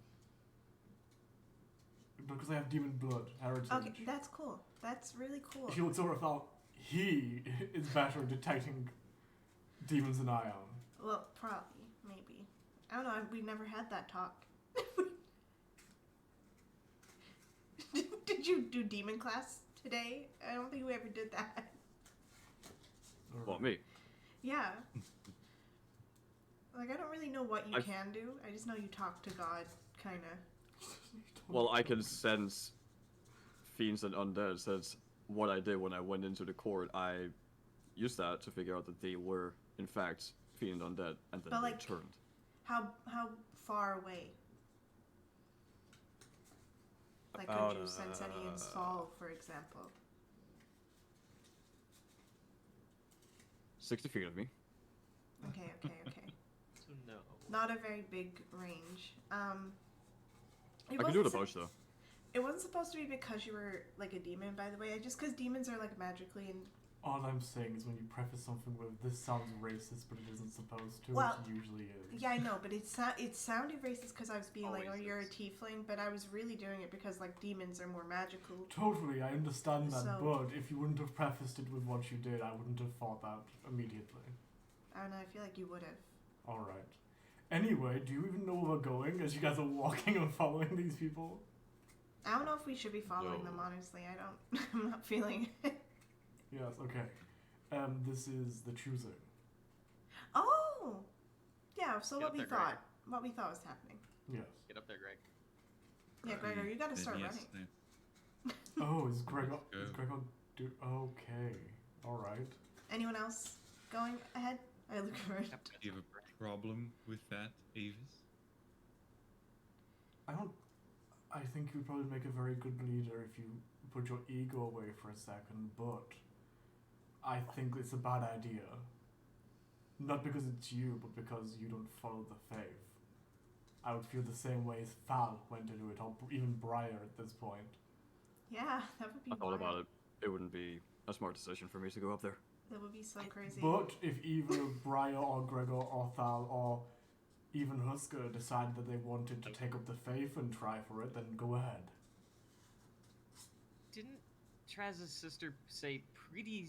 Because I have demon blood heritage. Okay, that's cool. That's really cool. He would sort of thought he is better at detecting demons than I am. Well, probably, maybe. I don't know. We've never had that talk. Did you do demon class today? I don't think we ever did that. Well, me. Yeah. Like, I don't really know what you can do. I just know you talk to God, kind of. Well, I can sense fiends and undead. Since what I did when I went into the court, I used that to figure out that they were, in fact, fiend and undead, and then But, they like, turned. How far away? Like, About, could you sense any in Saul, for example? 60 feet of me. Okay. So no. Not a very big range. I can do it a bunch though. It wasn't supposed to be because you were like a demon, by the way. Just because demons are like magically and. All I'm saying is when you preface something with "this sounds racist," but it isn't supposed to. Well, it usually is. Yeah, I know, but it sounded racist because I was being like, Always "Oh, you're a is. tiefling," but I was really doing it because like demons are more magical. Totally, I understand that, So- but if you wouldn't have prefaced it with what you did, I wouldn't have thought that immediately. I don't know. I feel like you would have. All right. Anyway, do you even know where we're going as you guys are walking and following these people? I don't know if we should be following them. Honestly, I don't. I'm not feeling it. Yes. Okay. This is the choosing. Oh, yeah. So Get what up we there, thought, was happening. Yes. Get up there, Greg. Yeah, Gregor, you gotta Then start yes, running. Oh, is Gregor? Go. Is Gregor do? Okay. All right. Anyone else going ahead? I look around. Yep. Do you have a problem with that, Avis? I think you'd probably make a very good leader if you put your ego away for a second, but I think it's a bad idea. Not because it's you, but because you don't follow the faith. I would feel the same way as Fal went to do it, or even Briar at this point. Yeah, that would be. I thought wild. about it. It wouldn't be a smart decision for me to go up there. That would be so crazy. But if either Briar or Gregor or Thal or even Husker decided that they wanted to take up the faith and try for it, then go ahead. Didn't Traz's sister say pretty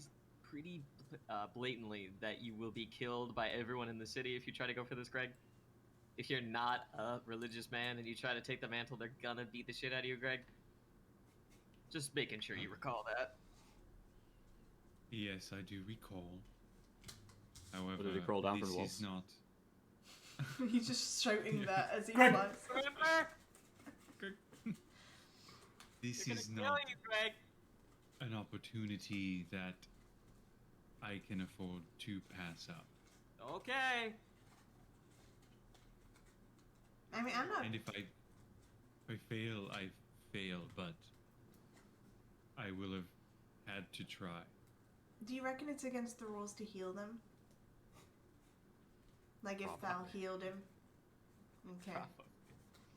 blatantly that you will be killed by everyone in the city if you try to go for this, Greg? If you're not a religious man and you try to take the mantle, they're gonna beat the shit out of you, Greg. Just making sure you recall that. Yes, I do recall. However, did he crawl down from this the is not. He's just shouting that as he Greg! flies. Remember? This They're is gonna not kill you, Greg. an opportunity that I can afford to pass up. Okay. I mean, I'm not. And if I fail, I fail, but I will have had to try. Do you reckon it's against the rules to heal them? Like if Val Probably. healed him? Okay.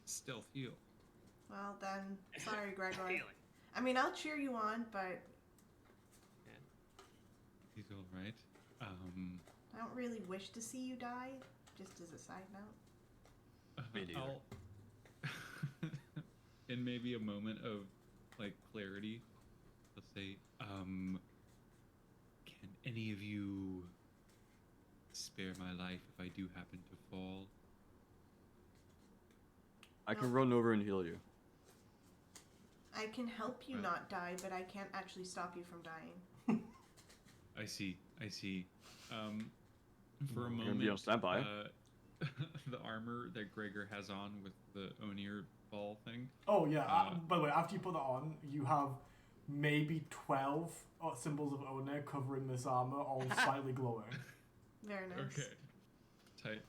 Stealth heal. Well then, sorry, Gregor. Healing. I mean, I'll cheer you on, but He's all right. I don't really wish to see you die. Just as a side note. Me neither. I'll in maybe a moment of like clarity, I'll say, can any of you spare my life if I do happen to fall? I can run over and heal you. I can help you not die, but I can't actually stop you from dying. I see. For a You're moment, gonna be on standby. the armor that Gregor has on with the Onir ball thing. Oh yeah. Uh, By the way, after you put that on, you have maybe 12 symbols of One covering this armor, all slightly glowing. Very nice. Okay. Tight.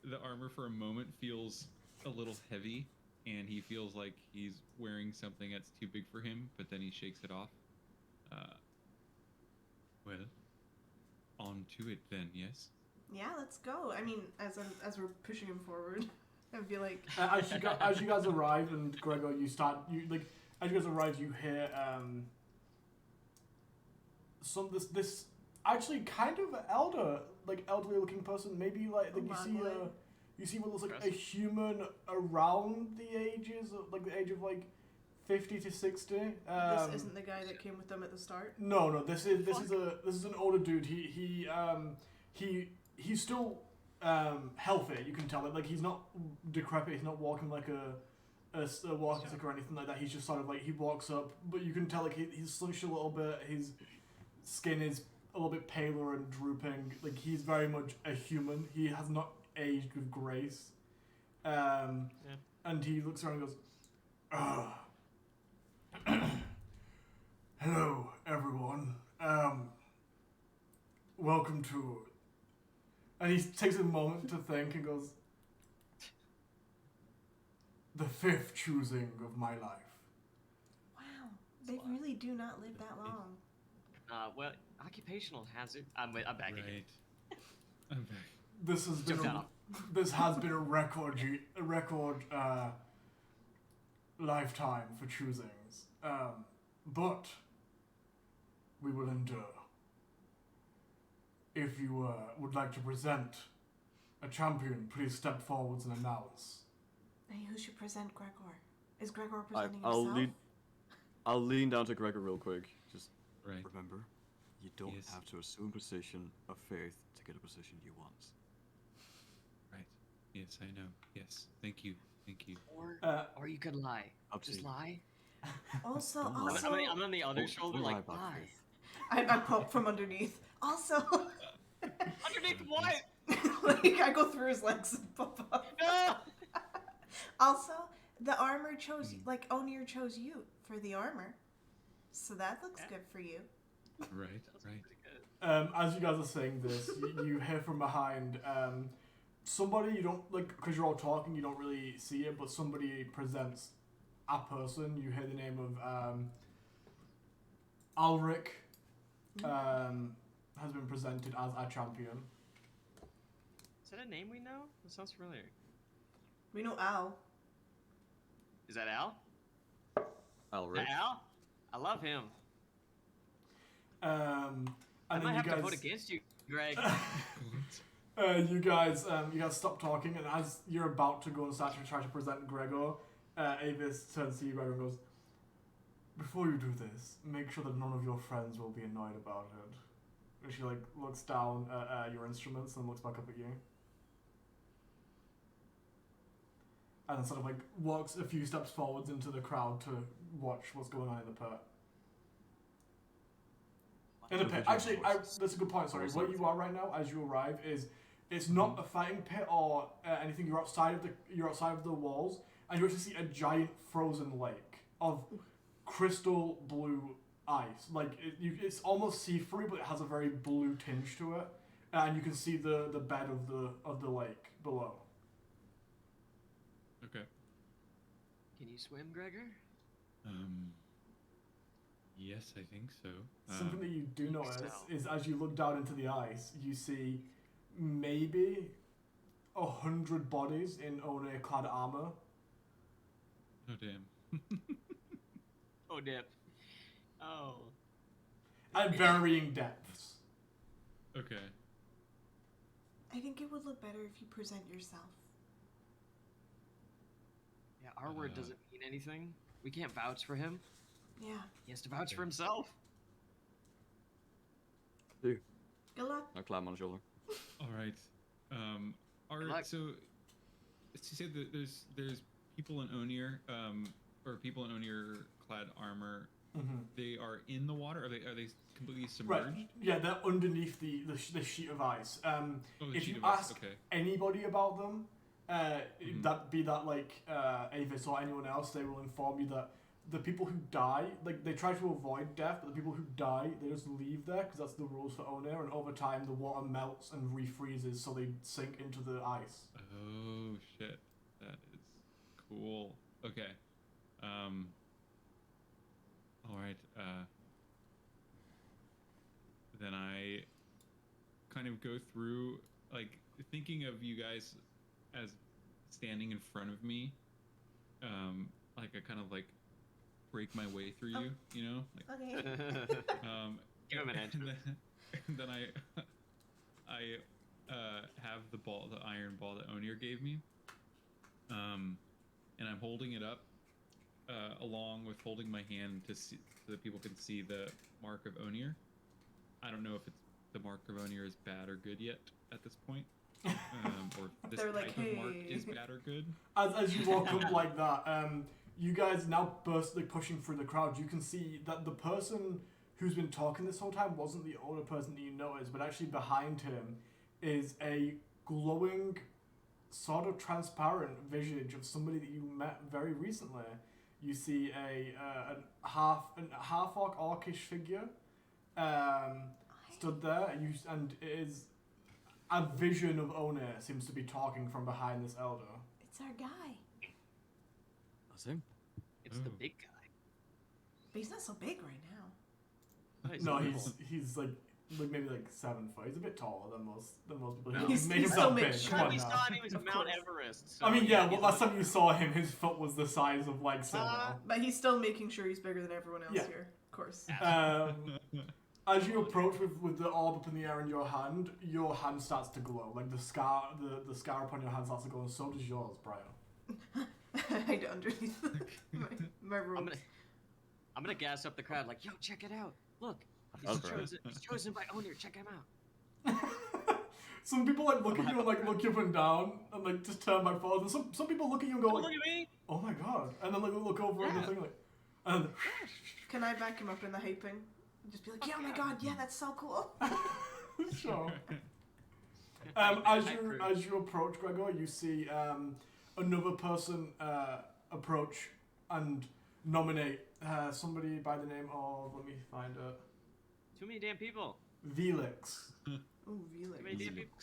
The armor for a moment feels a little heavy, and he feels like he's wearing something that's too big for him, but then he shakes it off. Well, on to it then, yes? Yeah, let's go. I mean, as we're pushing him forward, I feel like As you guys arrive and Gregor, as you guys arrive, you hear this actually kind of elderly looking person. Maybe you see what looks like a human around the ages, like the age of 50 to 60. this isn't the guy that came with them at the start. No. This is an older dude. He's still healthy. You can tell that. Like, he's not decrepit. He's not walking like a walking stick or anything like that. He's just sort of he walks up, but you can tell he's slunched a little bit. His skin is a little bit paler and drooping. Like, he's very much a human. He has not aged with grace. And he looks around and goes, hello, everyone. Welcome to... And he takes a moment to think and goes, the 5th choosing of my life. Wow, they really do not live that long. Well, occupational hazard. I'm back again. Right. I'm back. This has been a record lifetime for choosings. But we will endure. If you would like to present a champion, please step forwards and announce. Hey, who should present Gregor? Is Gregor presenting himself? I'll lean down to Gregor real quick. Just remember, you don't have to assume position of faith to get a position you want. Right. Yes, I know. Yes. Thank you. Or you could lie. Just lie. Also, I'm on the other shoulder, lie. I pop from underneath. Also, underneath what? I go through his legs and pop up. No! Also, the armor chose Onir chose you for the armor, so that looks good for you. Right. As you guys are saying this, you hear from behind somebody you don't because you're all talking, you don't really see it, but somebody presents a person. You hear the name of Alric. Has been presented as a champion. Is that a name we know? That sounds familiar. We know Al. Is that Al? Alric. Al? I love him. And I then might you have guys, to vote against you, Greg. you guys stop talking, and as you're about to go and start to try to present Gregor, Avis turns to you, Gregor, and goes, before you do this, make sure that none of your friends will be annoyed about it. And she looks down at your instruments and looks back up at you. And then sort of walks a few steps forwards into the crowd to watch what's going on in the pit. In the pit. Actually, that's a good point, sorry. Where you are right now, as you arrive, is it's not a fighting pit or anything. You're outside of the walls, and you actually see a giant frozen lake of crystal blue ice. It's almost see-through, but it has a very blue tinge to it, and you can see the bed of the lake below. Okay. Can you swim, Gregor? Yes, I think so. Something that you do notice is as you look down into the ice, you see maybe 100 bodies in One-clad armor. Oh damn. Oh, dip. Oh. At varying depths. Okay. I think it would look better if you present yourself. Yeah, our word doesn't mean anything. We can't vouch for him. Yeah. He has to vouch for himself. Dude. Good luck. I'll climb on the shoulder. All right. So she said that there's people in Onir, or people in Onir clad armor they are in the water? Are they completely submerged? Right. Yeah, they're underneath the sheet of ice. Oh, the If sheet you of ice, ask okay. anybody about them, that like Avis or anyone else, they will inform you that the people who die, like they try to avoid death, but the people who die, they just leave there because that's the rules for Onair, and over time the water melts and refreezes, so they sink into the ice. Oh shit, that is cool. Okay, all right. Then I kind of go through, like, thinking of you guys as standing in front of me. Like I kind of like break my way through you, you know? Like, Okay. Give him an answer. and then I have the ball, the iron ball that Onir gave me. And I'm holding it up, along with holding my hand to see, so that people can see the mark of Onir. I don't know if it's the mark of Onir is bad or good yet at this point, or this They're type like, of mark "Hey." is bad or good. As you walk up like that, you guys now burst, like pushing through the crowd. You can see that the person who's been talking this whole time wasn't the older person that you noticed, but actually behind him is a glowing, sort of transparent visage of somebody that you met very recently. You see a half orcish figure stood there, and it is a vision of Onair seems to be talking from behind this elder. It's our guy. That's him. It's the big guy. But he's not so big right now. Nice. No, Cool. he's like maybe like 7 foot. He's a bit taller than most people. No. He's made He's himself still big. mid-short. Come on We now. saw him. He was Of Mount course. Everest. So I mean, yeah. Well, he's last like- time you saw him, his foot was the size of like Silver. But he's still making sure he's bigger than everyone else Yeah. here. Of course. As you approach with the orb up in the air in your hand starts to glow. Like the scar upon your hand starts to glow, and so does yours, Brian. Hide underneath my robe. I'm gonna gas up the crowd like, yo, check it out. Look, That's right. he's chosen by Onir. Check him out. Some people like look at you and like look you up and down and like just turn back forward. And some people look at you and go Don't like, look at me. "Oh my god!" And then like look over at the Yeah. thing like, and Can I back him up in the hyping? Just be like, yeah, oh my god, yeah, that's so cool. sure. I As you approach Gregor, you see another person approach and nominate somebody by the name of, let me find it, Too many damn people. Velix. Ooh, Too really? many damn people.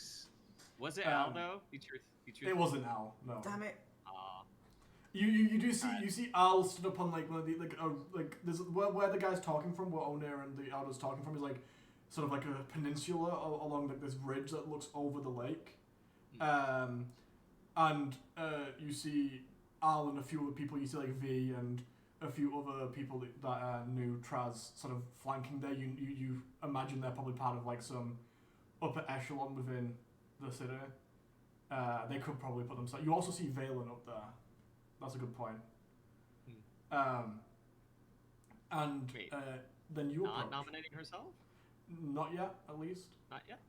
Was it Al though? Be truth. It wasn't Al, no. Damn it. Aw. You do see you see Al stood up on like one of the like there's where the guy's talking from, where Onair and the elder's talking from is like sort of like a peninsula along like this ridge that looks over the lake, and you see Al and a few other people. You see like V and a few other people that knew Traz sort of flanking there. You imagine they're probably part of like some upper echelon within the city. They could probably put themselves. You also see Valen up there. That's a good point. And Wait. then you Not approach. nominating herself? Not yet, at least. Not yet.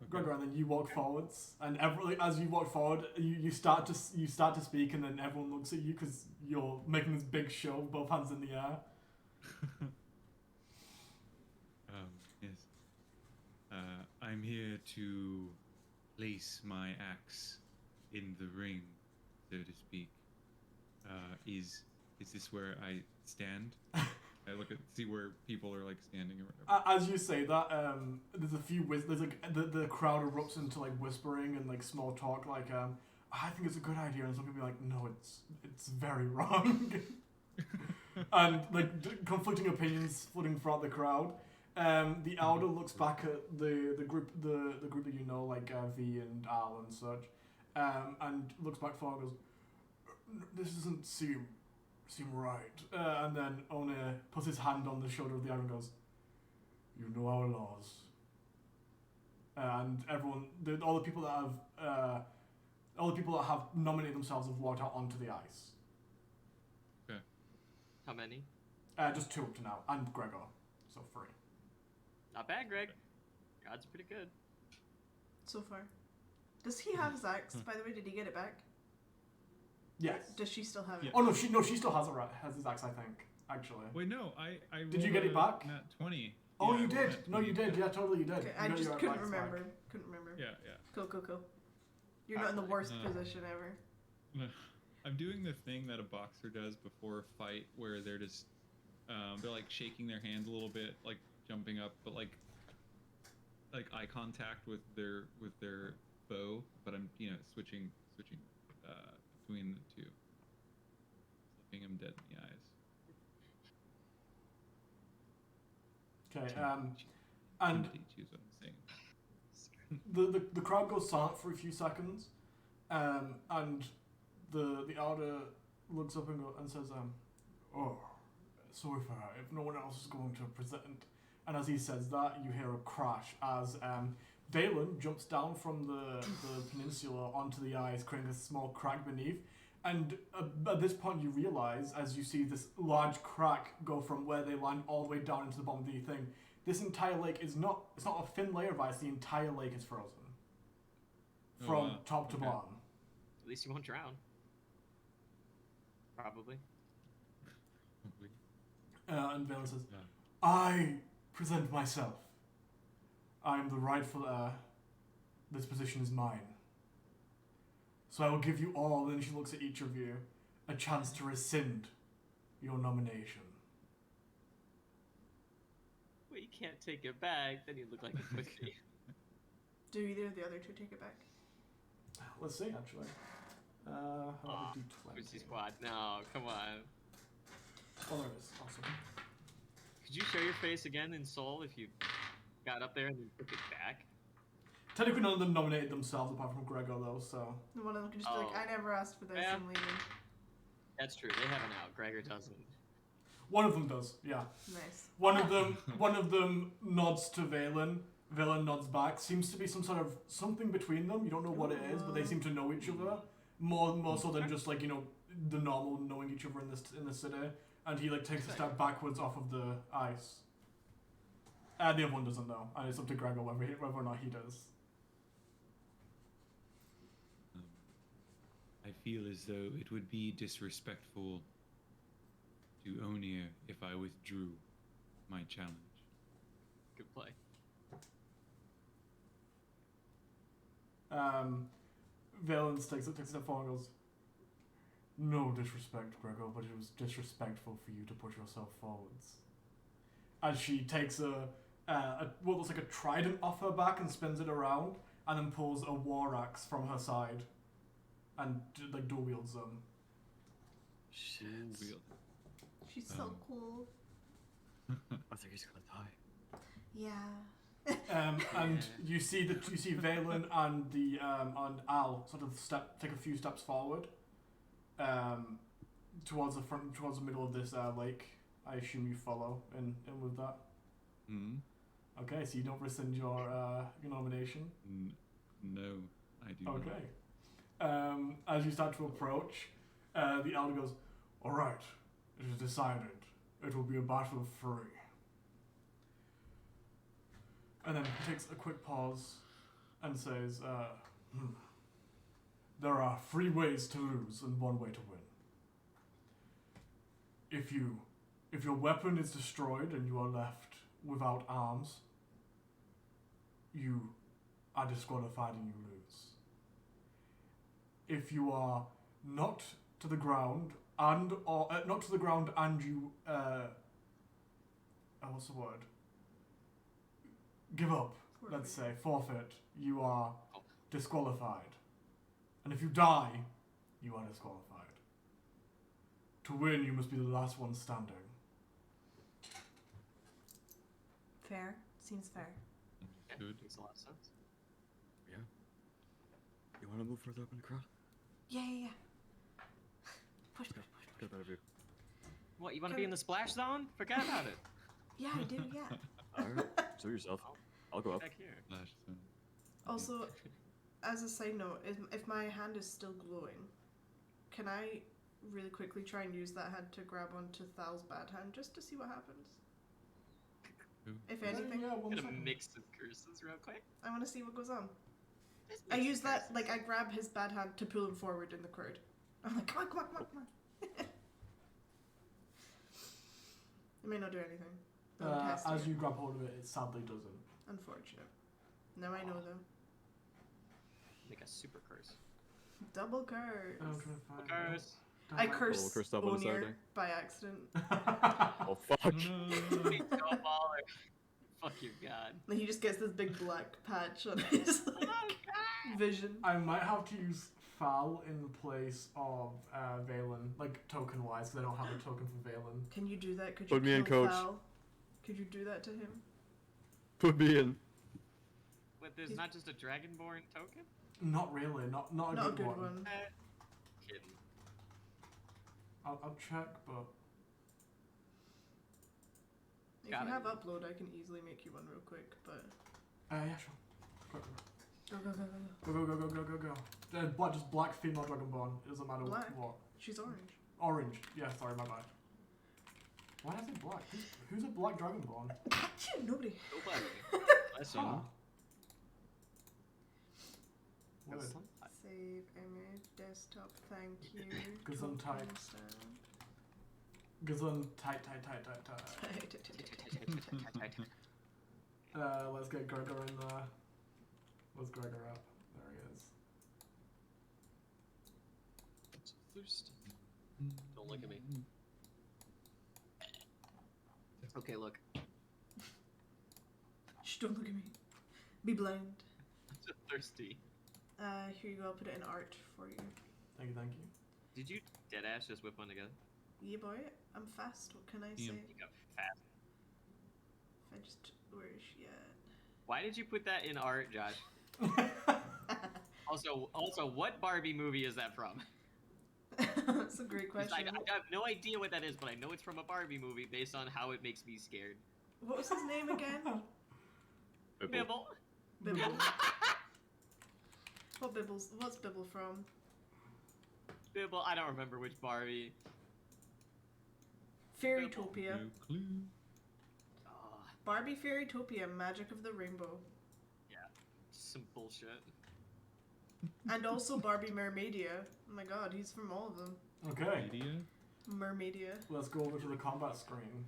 Gregor, and then you walk forwards, and as you walk forward, you start to speak, and then everyone looks at you because you're making this big show, both hands in the air. Yes. I'm here to place my axe in the ring, so to speak. Is this where I stand? I look at see where people are like standing or whatever. As you say that, there's a few there's like the crowd erupts into like whispering and like small talk, like I think it's a good idea, and some people are like, no, it's very wrong, and like conflicting opinions floating throughout the crowd. The elder looks back at the group that you know, like V and Al and such, and looks back forward and goes, this doesn't seem right. And then Onair puts his hand on the shoulder of the elder and goes, you know our laws. And everyone, all the people that have nominated themselves have walked out onto the ice. Okay. How many? Just 2 up to now, and Gregor, so 3. Not bad, Greg. God's pretty good. So far. Does he have his axe? By the way, did he get it back? Yes. Does she still have it? Oh no, she still has his axe, I think. actually. Wait, no, I Did you rolled get it a back? Nat 20. Oh, Yeah, you I rolled a did. nat No, you 20. did. Yeah, totally, you did. Okay, You I got just your couldn't advice remember. back. Couldn't remember. Yeah. Cool. You're not in the worst position ever. I'm doing the thing that a boxer does before a fight, where they're just they're like shaking their hands a little bit, like jumping up, but like eye contact with their foe. But I'm switching between the two, looking him dead in the eyes. Okay. And Intimidate you is what I'm saying. the crowd goes silent for a few seconds, and the elder looks up and says, "Oh, sorry for her. If no one else is going to present." And as he says that, you hear a crash as Valen jumps down from the peninsula onto the ice, creating a small crack beneath. And at this point, you realize, as you see this large crack go from where they land all the way down into the bottom of the thing, this entire lake is not, it's not a thin layer of ice, the entire lake is frozen. Oh, From wow. top to Okay. bottom. At least you won't drown. Probably. And Valen says, Yeah. I present myself. I am the rightful heir. This position is mine. So I will give you all, and she looks at each of you, a chance to rescind your nomination. Well, you can't take it back. Then you look like a pussy. Do either of the other two take it back? Let's see, actually. How Aw, do D20? Pussy squad. No, come on. Oh, there it is. Awesome. Could you show your face again in Soul if you got up there and then took it back? Technically, none of them nominated themselves apart from Gregor, though, so. One of them can just be like, Oh. I never asked for this, Yeah. I'm leaving. That's true. They have an out. Gregor doesn't. One of them does, yeah. Nice. One of them nods to Valen. Valen nods back. Seems to be some sort of something between them. You don't know what it is, but they seem to know each other more so than just like the normal knowing each other in the city. And he like takes a step backwards off of the ice. The other one doesn't know, and it's up to Gregor whether or not he does. I feel as though it would be disrespectful to Onir if I withdrew my challenge. Good play. Valence takes a step forward and goes, no disrespect, Gregor, but it was disrespectful for you to push yourself forwards. As she takes what looks like a trident off her back and spins it around, and then pulls a war axe from her side, and like dual wields them. Shit. She's so cool. I think he's gonna die. Yeah. And you see Valen and the and Al sort of take a few steps forward, towards the middle of this lake. I assume you follow in with that. Hmm? Okay, so you don't rescind your nomination. No, I do not. Okay. As you start to approach, the elder goes, "All right, it is decided. It will be a battle of three." And then he takes a quick pause and says, there are 3 ways to lose and 1 way to win. If your weapon is destroyed and you are left without arms, you are disqualified and you lose. If you are knocked to the ground and you what's the word? Give up, let's say, forfeit, you are disqualified. And if you die, you are disqualified. To win, you must be the last one standing. Fair. Seems fair. Good. Makes a lot of sense. Yeah. You wanna move further up in the crowd? Yeah. Push. Get a better view. What, you want to be in the splash zone? Forget about it. Yeah, I do, yeah. Alright, suit yourself. I'll go up. Back here. Flash zone. Also, as a side note, if my hand is still glowing, can I really quickly try and use that hand to grab onto Thal's bad hand just to see what happens? Who? If anything, Yeah, one Gonna second. mix the curses real quick. I want to see what goes on. Just I mix use the that, curses. like, I grab his bad hand to pull him forward in the crowd. I'm like, come on. may not do anything. Don't test As it. you grab hold of it, it sadly doesn't. Unfortunate. Now I know though. Make a super curse. Double curse. I'm trying to find Curse. I Don't- cursed curse double Onir deciding. by accident. Oh fuck. No. He's so baller. Fuck your god. And he just gets this big black patch on his Oh god. vision. I might have to use Fal in place of Valen, like token wise, because I don't have a token for Valen. Can you do that? Could you Put me in, kill coach. Fal? Could you do that to him? Put me in. Wait, there's He's- not just a Dragonborn token? Not really, not a Not good, a good one. one. Kidding. I'll check, but If Got you it. have upload, I can easily make you one real quick, but... yeah, sure. Quick. Go, go, go, go, go. Go. Just black female dragonborn. It doesn't matter Black? what. She's orange. Orange. Yeah, sorry, my bad. Why is it black? Who's a black dragonborn? Nobody. Nobody. That's Huh. all. Weird. Save image, desktop, thank you. Gesundheit. token sound. Gesund, tight. Let's get Gregor in there. Where's Gregor at? There he is. Thirsty. Don't look at me. Okay, look. Shh, don't look at me. Be blind. I'm so thirsty. Here you go, I'll put it in art for you. Thank you. Did you deadass just whip one together? Yeah, boy, I'm fast, what can I Yeah. say? You got fast. If I just... Where is she Why did you put that in art, Josh? at? Also, what Barbie movie is that from? That's a great 'Cause question. I have no idea what that is, but I know it's from a Barbie movie based on how it makes me scared. What was his name again? Bibble. Bibble. What Bibbles? What's Bibble from? Bibble. I don't remember which Barbie. Fairytopia. No clue. Oh, Barbie Fairytopia, Magic of the Rainbow. some bullshit. And also Barbie Mermaidia. Oh my god, he's from all of them. Okay, Media? Mermaidia. let's go over to the combat screen.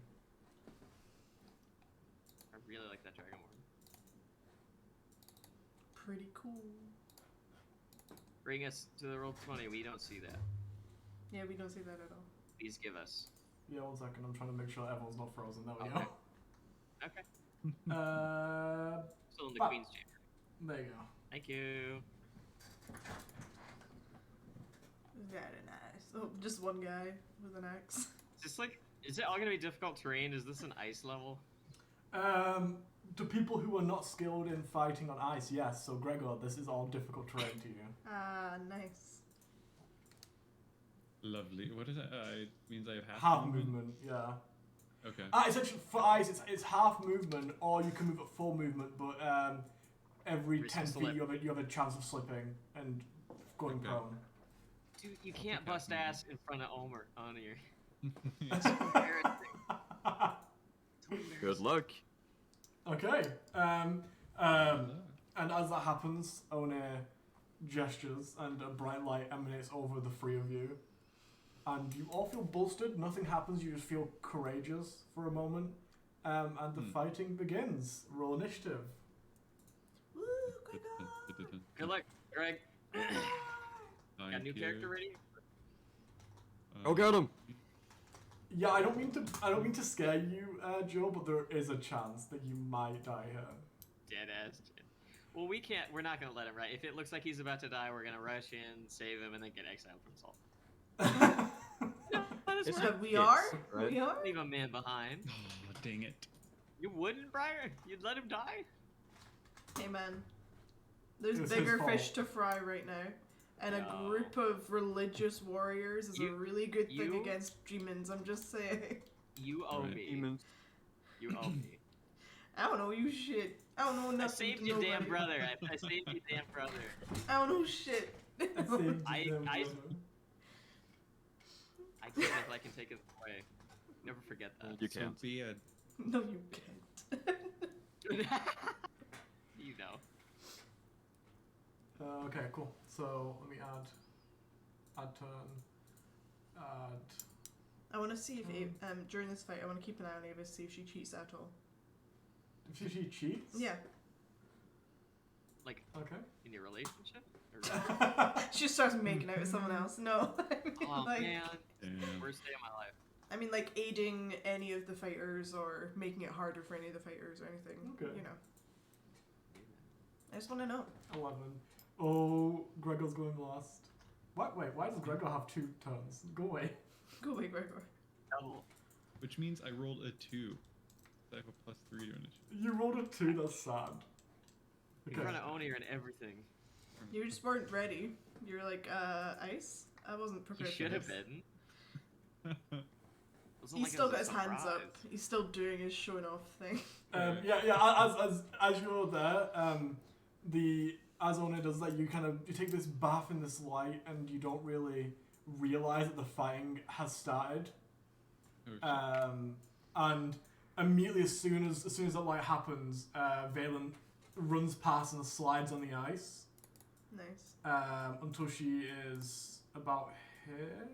I really like that Dragonborn. Pretty cool. Bring us to the roll 20. We don't see that. Yeah, we don't see that at all. Please give us. Yeah, 1 second. I'm trying to make sure everyone's not frozen. There we Okay. go. Still in the Fuck. Queen's Chamber. There you go. Thank you. Very nice. Oh, just one guy with an axe. Is this like? Is it all gonna be difficult terrain? Is this an ice level? To people who are not skilled in fighting on ice, yes. So Gregor, this is all difficult terrain to you. Ah, nice. Lovely. What is it? It means I have Half movement, yeah. Okay. It's actually for ice. It's half movement, or you can move at full movement, but every Risk 10 of feet slip. you have a chance of slipping and going Okay. prone. Dude, you can't Okay. bust ass in front of Omer on here. It's It's embarrassing. It's so Good embarrassing. luck. Okay. And as that happens, One gestures and a bright light emanates over the three of you. And you all feel bolstered, nothing happens, you just feel courageous for a moment. And the fighting begins. Roll initiative. Woo, Gregor! Good luck, Greg. Got a Thank new you. character ready? Go get him. Yeah, I don't mean to scare you, Joe, but there is a chance that you might die here. Dead ass. Well, we're not gonna let him, right? If it looks like he's about to die, we're gonna rush in, save him, and then get exiled from Salt. It's So like we kids, are? right? We are? Leave a man behind. Oh, dang it. You wouldn't, Briar? You'd let him die? Hey man. There's It's bigger his fish fault. to fry right now. And a No. group of religious warriors is a You- really good thing you- against demons, I'm just saying. You owe Right. me. Demons. You owe me. I don't know you shit. I don't know I nothing saved to your damn nobody. brother. I saved your damn brother. I don't know shit. Saved I- them, I- brother. I can't if I can take it away. Never forget that. You So can't. be a No, you can't. You know. Okay, cool. So let me add turn, add I want to see if during this fight, I want to keep an eye on Ava, see if she cheats at all. If she cheats? Yeah. Like, Okay. in your relationship? Or... She just starts making out with someone else. No. I mean, Oh, like, man. Damn. Worst day of my life. I mean, like, aiding any of the fighters or making it harder for any of the fighters or anything. Okay. You know. I just want to know. 11. Oh, Gregor's going last. What? Wait, why does Gregor have 2 turns? Go away. Go away, Gregor. Double. Which means I rolled a 2. I have a +3 to initiative. You rolled a 2, that's sad. You're trying to own here and everything. You just weren't ready. You were like, ice? I wasn't You prepared for should have this. been. Wasn't He's like it still was got a his hands up. surprise. He's still doing his showing off thing. As you're there, as Ona does that, you take this bath in this light, and you don't really realize that the fighting has started. Oh, shit. And immediately, as soon as that light happens, Valen runs past and slides on the ice. Nice. Until she is about here.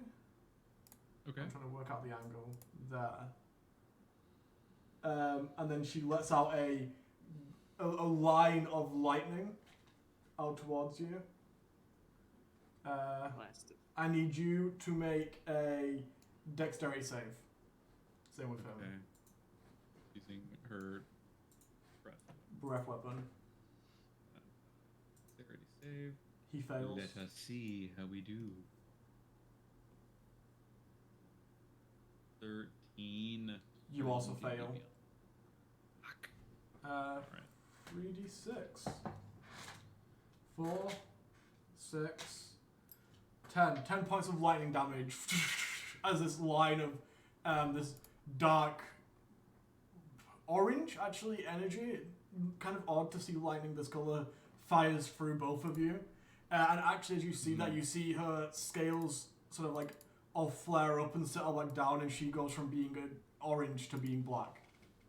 Okay. I'm trying to work out the angle there. And then she lets out a line of lightning out towards you. Blasted. I need you to make a dexterity save. Same with him. Okay. Using her Breath weapon. dexterity save. He fails. Let us see how we do. 13. You also Fuck. fail. Alright. 3d6. 4, 6, 10. 10 points of lightning damage as this line of this dark orange, actually, energy. Kind of odd to see lightning this color fires through both of you. And actually, as you see that, you see her scales sort of like all flare up and settle back down, and she goes from being orange to being black.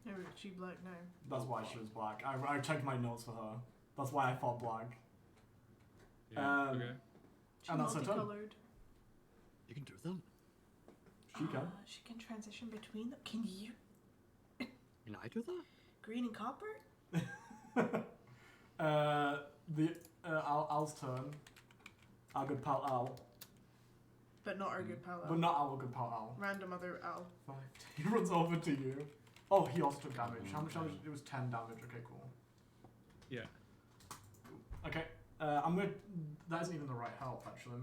Oh, she black now. That's why she was black. I checked my notes for her. That's why I thought black. Yeah, Um, okay. She's And that's her turn. multicolored. You can do them. She can. She can transition between them. Can you? Can I do that? Green and copper? Al's turn. Our good pal Al. But not our good pal. But not our good pal Al. Random other Al. 5. He runs over to you. Oh, he also took damage. How much damage? It was 10 damage. Okay, cool. Yeah. Okay. I'm gonna. That isn't even the right help, actually.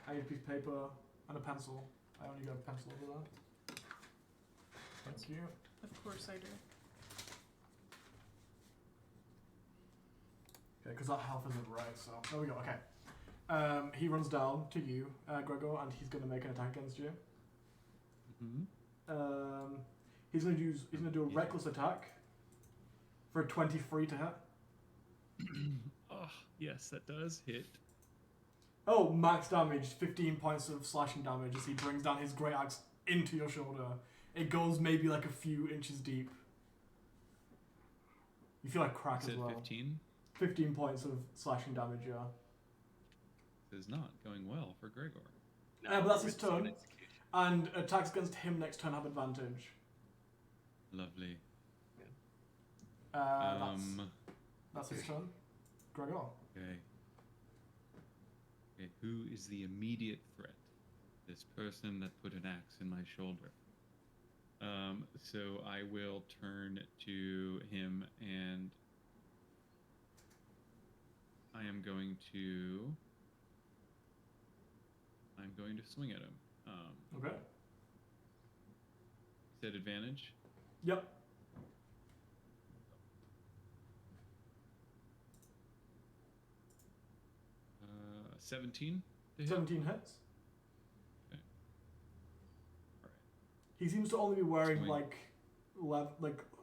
I need a piece of paper and a pencil. I only got a pencil over there. Thank you. Of course I do. Okay, because that health isn't right, so there we go. Okay. He runs down to you, Gregor, and he's gonna make an attack against you. Mm-hmm. He's gonna do a reckless attack for a 23 to hit. Oh, yes, that does hit. Oh, max damage, 15 points of slashing damage as he brings down his great axe into your shoulder. It goes maybe like a few inches deep. You feel like crack You as said well. 15? 15 points of slashing damage, yeah. This is not going well for Gregor. Yeah, but that's his it's an turn. execution. And attacks against him next turn have advantage. Lovely. That's his turn. Gregor. Okay. Okay, who is the immediate threat? This person that put an axe in my shoulder. So I will turn to him and I'm going to swing at him. Okay. Set advantage. Yep. 17 to hit? 17 hits. Okay. Alright. He seems to only be wearing Swing. like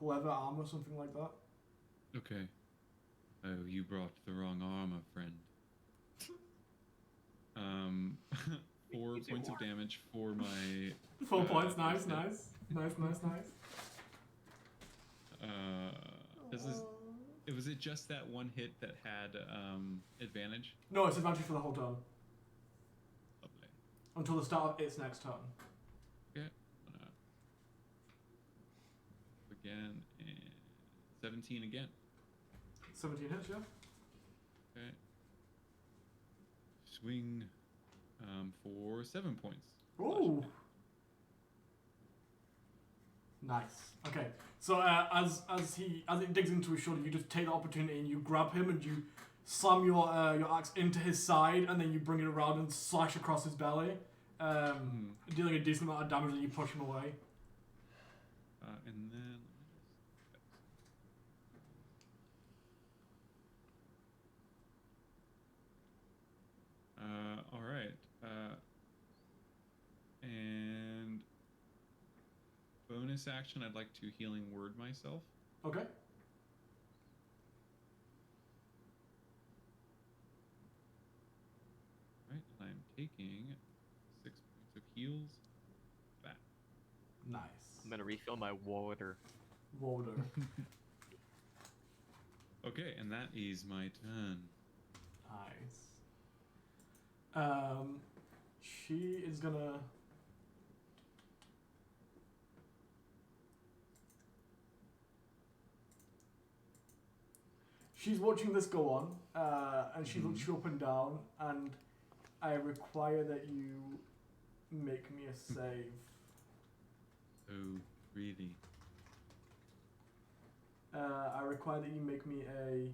leather armor, something like that. Okay. Oh, you brought the wrong armor, friend. 4 Use it points of more. damage for my 4 points. Nice, first hit. nice. This is. Was it just that one hit that had advantage? No, it's advantage for the whole turn Lovely. until the start of its next turn. Okay. again, and 17 again. 17 hits, yeah. Okay. Swing for 7 points. Ooh. Nice. Okay. So as it digs into his shoulder, you just take the opportunity and you grab him and you slam your axe into his side, and then you bring it around and slash across his belly, dealing a decent amount of damage, and you push him away. And then all right. And bonus action, I'd like to healing word myself. Okay. Right, and I'm taking 6 points of heals back. Nice. I'm gonna refill my water. Water. Okay, and that is my turn. Nice. She is gonna. She's watching this go on, and she looks you up and down, and I require that you make me a save. Oh, really? I require that you make me a.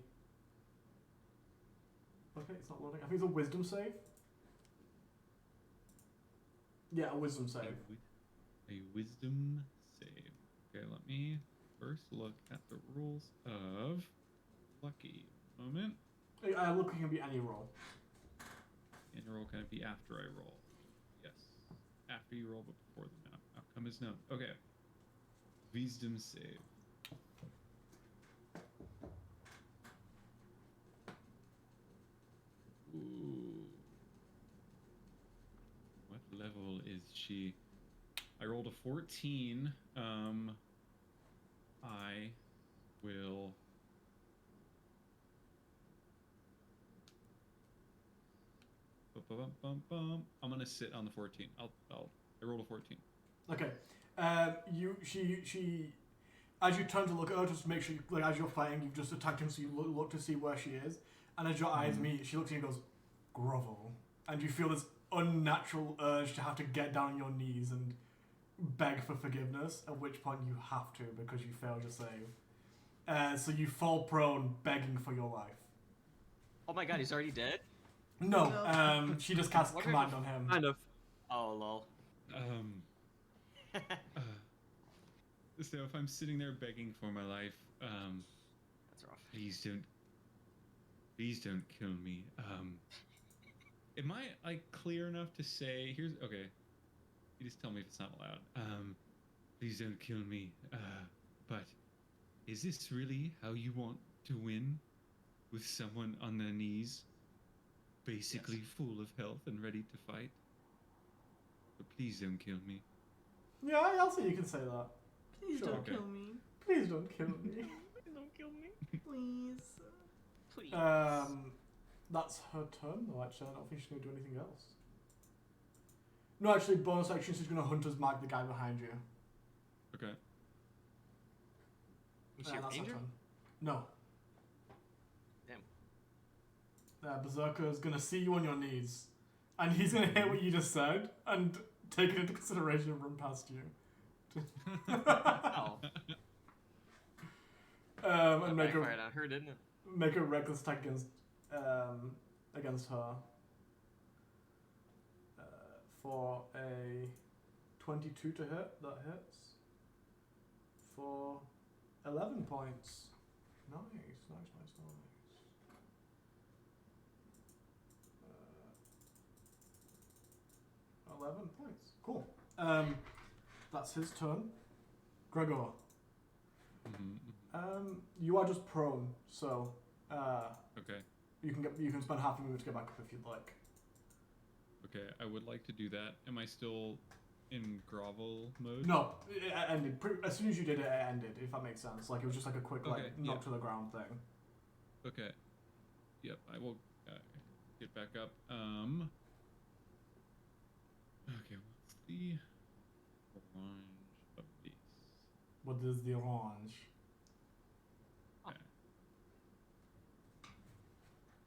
Okay, it's not loading. I think it's a wisdom save. Yeah, a wisdom save. A wisdom save. Okay, let me first look at the rules of lucky. Moment. Lucky can be any roll. And roll can it be after I roll? Yes. After you roll, but before the outcome is known. Okay. Wisdom save. Ooh. What level is she? I rolled a 14. I will. I'm gonna sit on the 14. I rolled a 14. Okay. She, as you turn to look at her, just to make sure, like, as you're fighting, you've just attacked him, so you look to see where she is, and as your eyes meet, she looks at you and goes, grovel, and you feel this unnatural urge to have to get down on your knees and beg for forgiveness, at which point you have to, because you failed your save. So you fall prone, begging for your life. Oh my god, he's already dead? No, she just casts What command if- on him. Kind of. Oh, lol. So if I'm sitting there begging for my life, That's rough. please don't kill me. Am I like clear enough to say? Okay. You just tell me if it's not allowed. Please don't kill me. But is this really how you want to win? With someone on their knees, basically full of health and ready to fight? But please don't kill me. Yeah, I'll say you can say that. Please Sure. don't Okay. kill me. Please don't kill me. Don't kill me. Please. Please. That's her turn, though, actually. I don't think she's going to do anything else. No, actually, bonus action, she's going to Hunter's Mark the guy behind you. Okay. Is she a That's her ranger? turn. No. Damn. Berserker's going to see you on your knees, and he's going to hear what you just said, and take it into consideration and run past you. Oh. And make Backfired on her, didn't it? a reckless attack against her. For a 22 to hit, that hits. For 11 points. Nice. 11 points. Cool. That's his turn. Gregor. You are just prone, so Okay. you can spend half a minute to get back up if you'd like. Okay, I would like to do that. Am I still in grovel mode? No, it ended. As soon as you did it, it ended, if that makes sense. Like, it was just like a quick, Okay, knock yeah. to the ground thing. Okay. Yep, I will get back up. Okay, what's the range of this? What is the orange?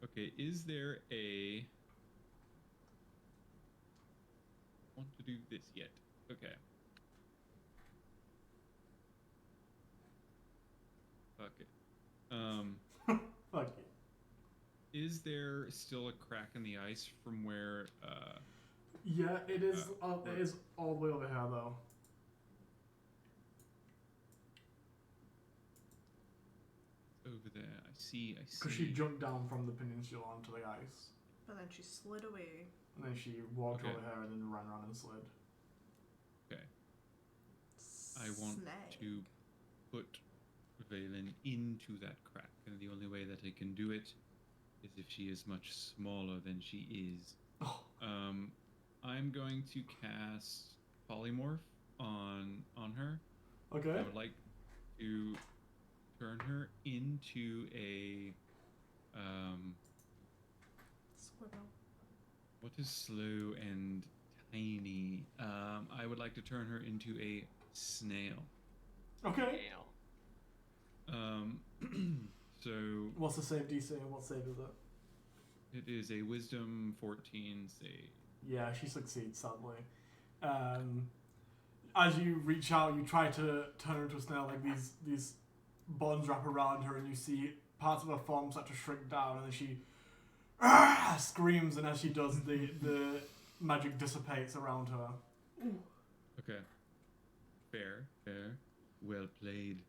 Okay, is there a... want to do this yet? Okay. Fuck it. Fuck it. Is there still a crack in the ice from where, Yeah, it is. It is all the way over here, though. over there? I see. Because she jumped down from the peninsula onto the ice, But then she slid away. and then she walked Okay. over here and then ran around and slid. Okay. I want Snag. to put Valen into that crack, and the only way that I can do it is if she is much smaller than she is. Oh, I'm going to cast Polymorph on her. okay. I would like to turn her into a Squirrel. what is slow and tiny? I would like to turn her into a snail. Okay. Damn. So What's the save DC and what save is it? it is a Wisdom 14 save. Yeah, she succeeds, sadly. As you reach out, you try to turn her into a snail, like these bonds wrap around her, and you see parts of her form start to shrink down, and then she screams, and as she does, the magic dissipates around her. Okay. Fair. Well played.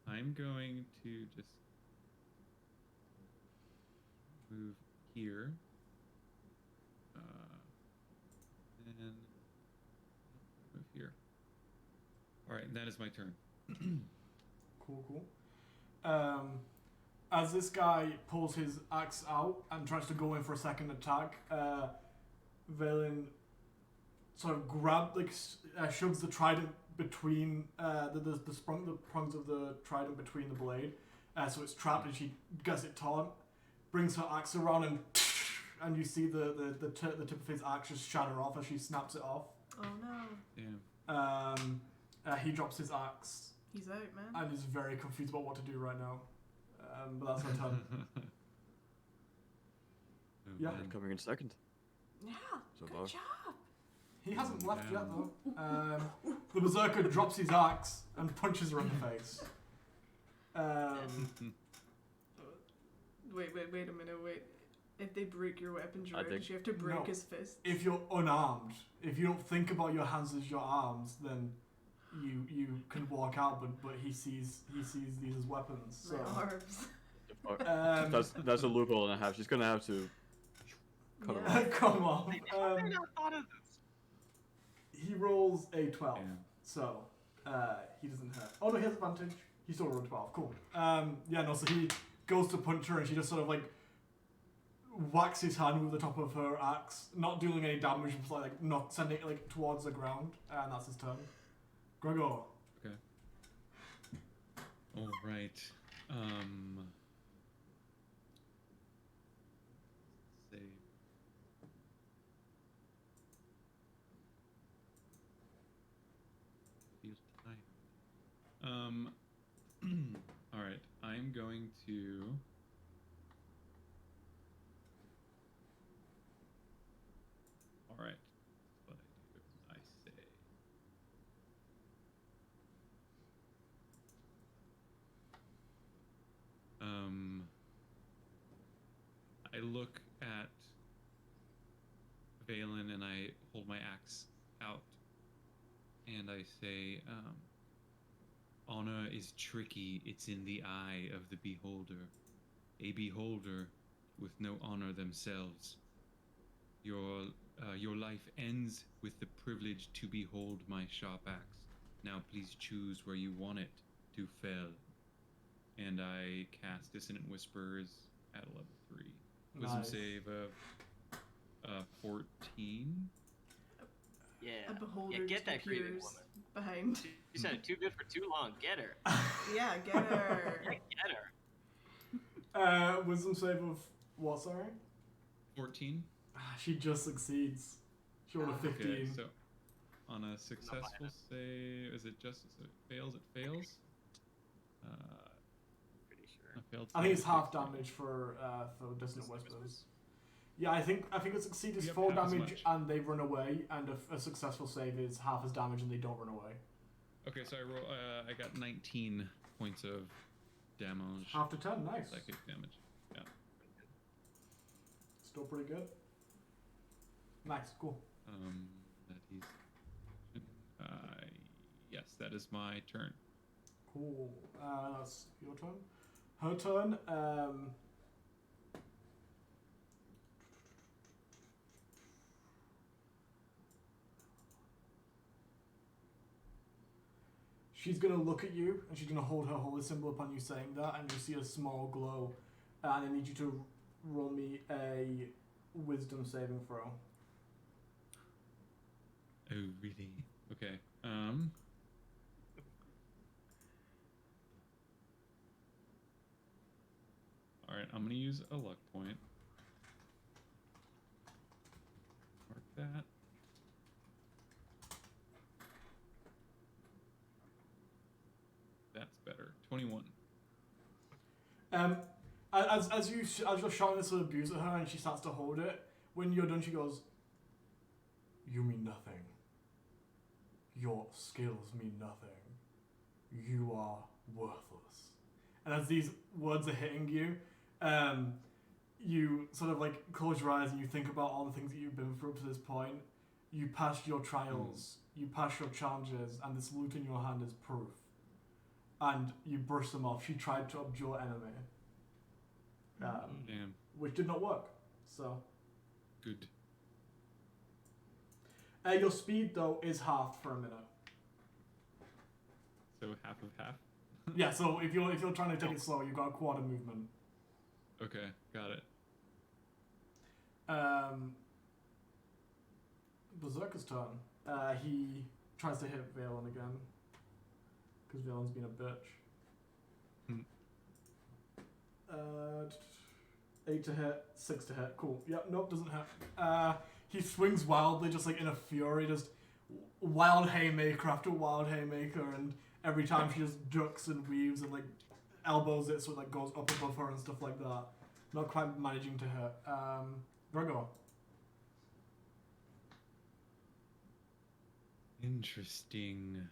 I'm going to just move here. And move here. Alright, that is my turn. Cool. As this guy pulls his axe out and tries to go in for a second attack, Valen sort of shoves the trident between the prongs of the trident between the blade, so it's trapped, and she gets it torn, brings her axe around, and you see the tip of his axe just shatter off as she snaps it off. Oh no. Yeah. He drops his axe He's out, man. and is very confused about what to do right now. But that's her turn. Oh, Yeah. man. Coming in second. Yeah. So Good far. job. He hasn't left yet, though. The berserker drops his axe and punches her in the face. Wait a minute. Wait. If they break your weapon, I think- you have to break No. his fist. If you're unarmed, if you don't think about your hands as your arms, then you can walk out. But he sees these as weapons. So My arms. That's a loophole and a half. She's gonna have to cut her Yeah. off. come on. How did I not thought of this? He rolls a 12, Yeah. so he doesn't hurt. Oh no, he has advantage. He still rolled 12. Cool. So he goes to punch her, and she just sort of like whacks his hand with the top of her axe, not doing any damage, just like not sending it like towards the ground, and that's his turn. Gregor. All right. Save. Feels tight. All right. I'm going to. All right. What I do, I say. I look at Valen and I hold my axe out and I say, honor is tricky, it's in the eye of the beholder. A beholder with no honor themselves. Your life ends with the privilege to behold my sharp axe. Now please choose where you want it to fell. And I cast Dissonant Whispers at level 3. Wisdom Nice. save of 14. Yeah. A beholder Yeah, get that creepy appears woman. behind. You said it too good for too long. Get her. Yeah, get her. Get her. Wisdom save of what? Sorry. 14. She just succeeds. She rolled a 15. Okay, so on a successful save. Is it just it fails? It fails. Pretty sure. A failed I think save it's half takes damage for Dissonant Dissonant Whispers. Yeah, I think it succeeds Yep, 4 half as damage much. and they run away, and a successful save is half as damage and they don't run away. Okay, so I got 19 points of damage. Half to 10, nice. Psychic damage. Yeah. Still pretty good. Nice, cool. That is. Yes, that is my turn. Cool. That's your turn. Her turn. She's gonna look at you and she's gonna hold her holy symbol upon you saying that, and you see a small glow. And I need you to roll me a wisdom saving throw. Oh, really? Okay. All right, I'm gonna use a luck point. Mark that. That's better. 21. As you're shouting this little abuse at her and she starts to hold it, when you're done, she goes, "You mean nothing. Your skills mean nothing. You are worthless." And as these words are hitting you, you sort of like close your eyes and you think about all the things that you've been through up to this point. You passed your trials, you passed your challenges, and this loot in your hand is proof. And you brush them off. She tried to abjure enemy, Damn. which did not work. So Good. your speed though is halved for a minute. So half of half. Yeah. So if you're trying to take it slow, you've got a quarter movement. Okay, got it. Berserker's turn. He tries to hit Valen again. Because Valen's been a bitch. 8 to hit, 6 to hit. Cool. Yep, nope, doesn't hit. He swings wildly, just like in a fury, just wild haymaker after wild haymaker, and every time she just ducks and weaves and like elbows it so it like goes up above her and stuff like that. Not quite managing to hit. Gregor. Interesting.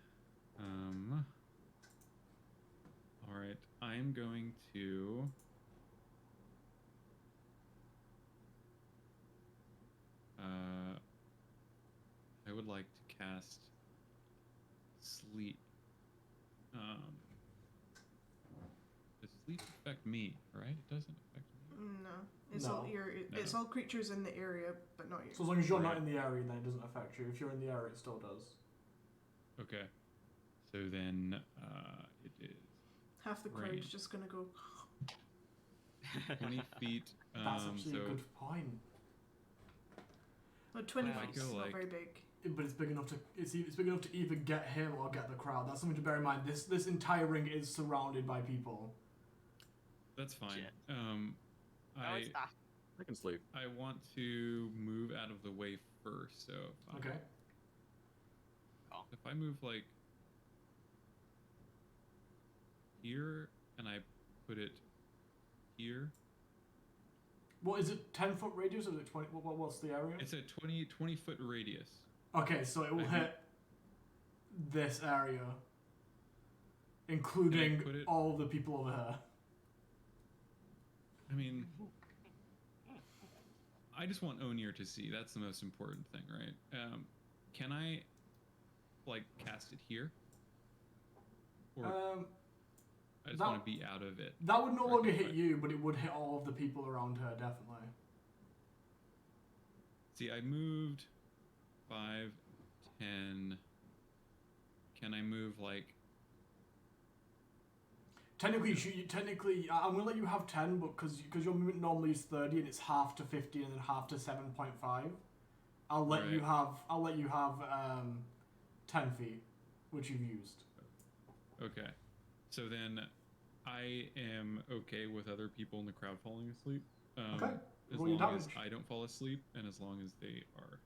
All right, I'm going to. I would like to cast sleep. Does sleep affect me? Right? It doesn't affect me. No, it's No. all it's all creatures in the area, but not you. So as long as you're not Right. in the area, then it doesn't affect you. If you're in the area, it still does. Okay. So then it is Half the crowd's range. just gonna go. 20 feet. That's actually so a good point. Well, 20 Wow. feet I is go not like- very big. But it's big enough to it's big enough to either get him or get the crowd. That's something to bear in mind. This entire ring is surrounded by people. that's fine. Shit. Um, No, it's not. I can sleep. I want to move out of the way first. So Okay. if I move like here and I put it here, What is it? 10-foot radius or is it 20? What's the area? it's a 20 foot radius. Okay, so it will I hit this area, including put it- all the people over here. I mean, I just want Onir to see. That's the most important thing, right? Can I like cast it here? Or I just that- want to be out of it. That would no Right, longer hit right. you, but it would hit all of the people around her, definitely. See, I moved 5, 10. Can I move like? Technically, I'm gonna let you have 10, but because your movement normally is 30 and it's half to 50 and then half to 7.5, I'll let you have 10 feet, which you've used. Okay, so then I am okay with other people in the crowd falling asleep. Okay, As roll your long as damage. I don't fall asleep, and as long as they are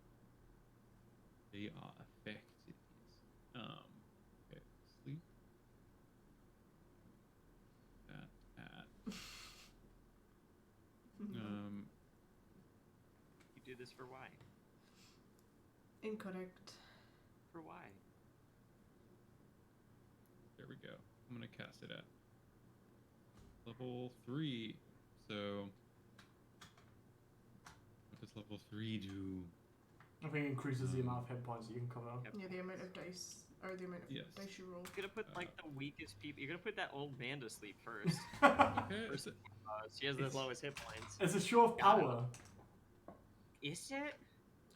affected. this for why? Incorrect. For why? There we go. I'm gonna cast it at level 3. So what does level 3 do? I think it increases the amount of hit points that you can cover. Yep. Yeah, the amount of dice, or the amount of Yes. dice you roll. You're gonna put like the weakest people. You're gonna put that old man to sleep first. Okay, First, she has the lowest hit points. It's a show of Got it. power. Is it?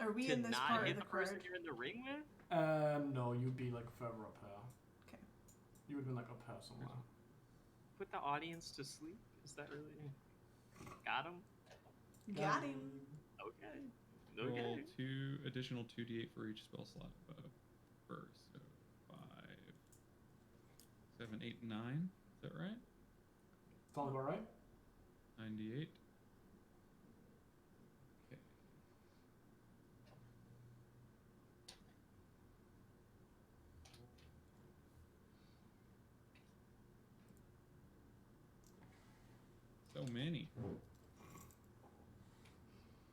Are we To in this not part hit of the the person crowd? you're in the ring with? No, you'd be like further up here. Okay. You would have been like up here somewhere. Put the audience to sleep? Is that really? Got him. Got him. Okay. roll Okay. 2 additional 2d8 for each spell slot above first. So 5, 7, 8, 9. Is that right? Sounds about right. 98. Okay. So many.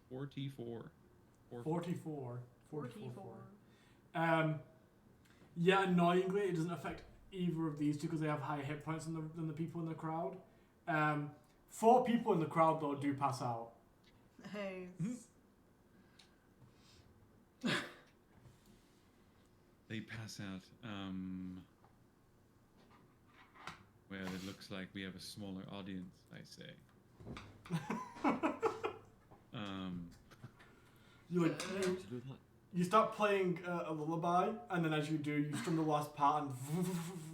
44. 44. 44. Yeah, annoyingly, it doesn't affect either of these two because they have higher hit points than the people in the crowd. 4 people in the crowd, though, do pass out. Hey. They pass out. Well, it looks like we have a smaller audience, I say. You like you start playing a lullaby, and then as you do, you strum the last part, and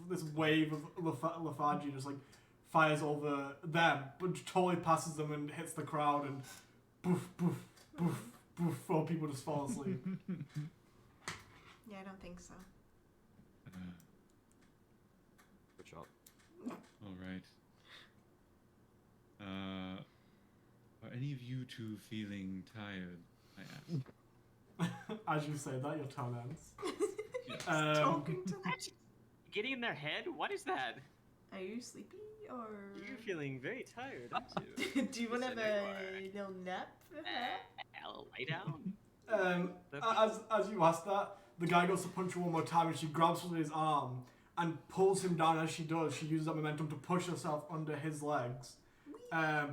this wave of lethargy just like fires over them, but totally passes them and hits the crowd, and boof, boof, boof, boof. 4 people just fall asleep. Yeah, I don't think so. Good job. All right. Are any of you two feeling tired? I asked. As you say that, your tongue ends. Yes. Talking to them. Getting in their head? What is that? Are you sleepy or? You're feeling very tired, aren't you? Do you want to have a little nap? I'll lay down. As you ask that, the guy goes to punch her one more time, and she grabs his arm and pulls him down. As she does, she uses that momentum to push herself under his legs,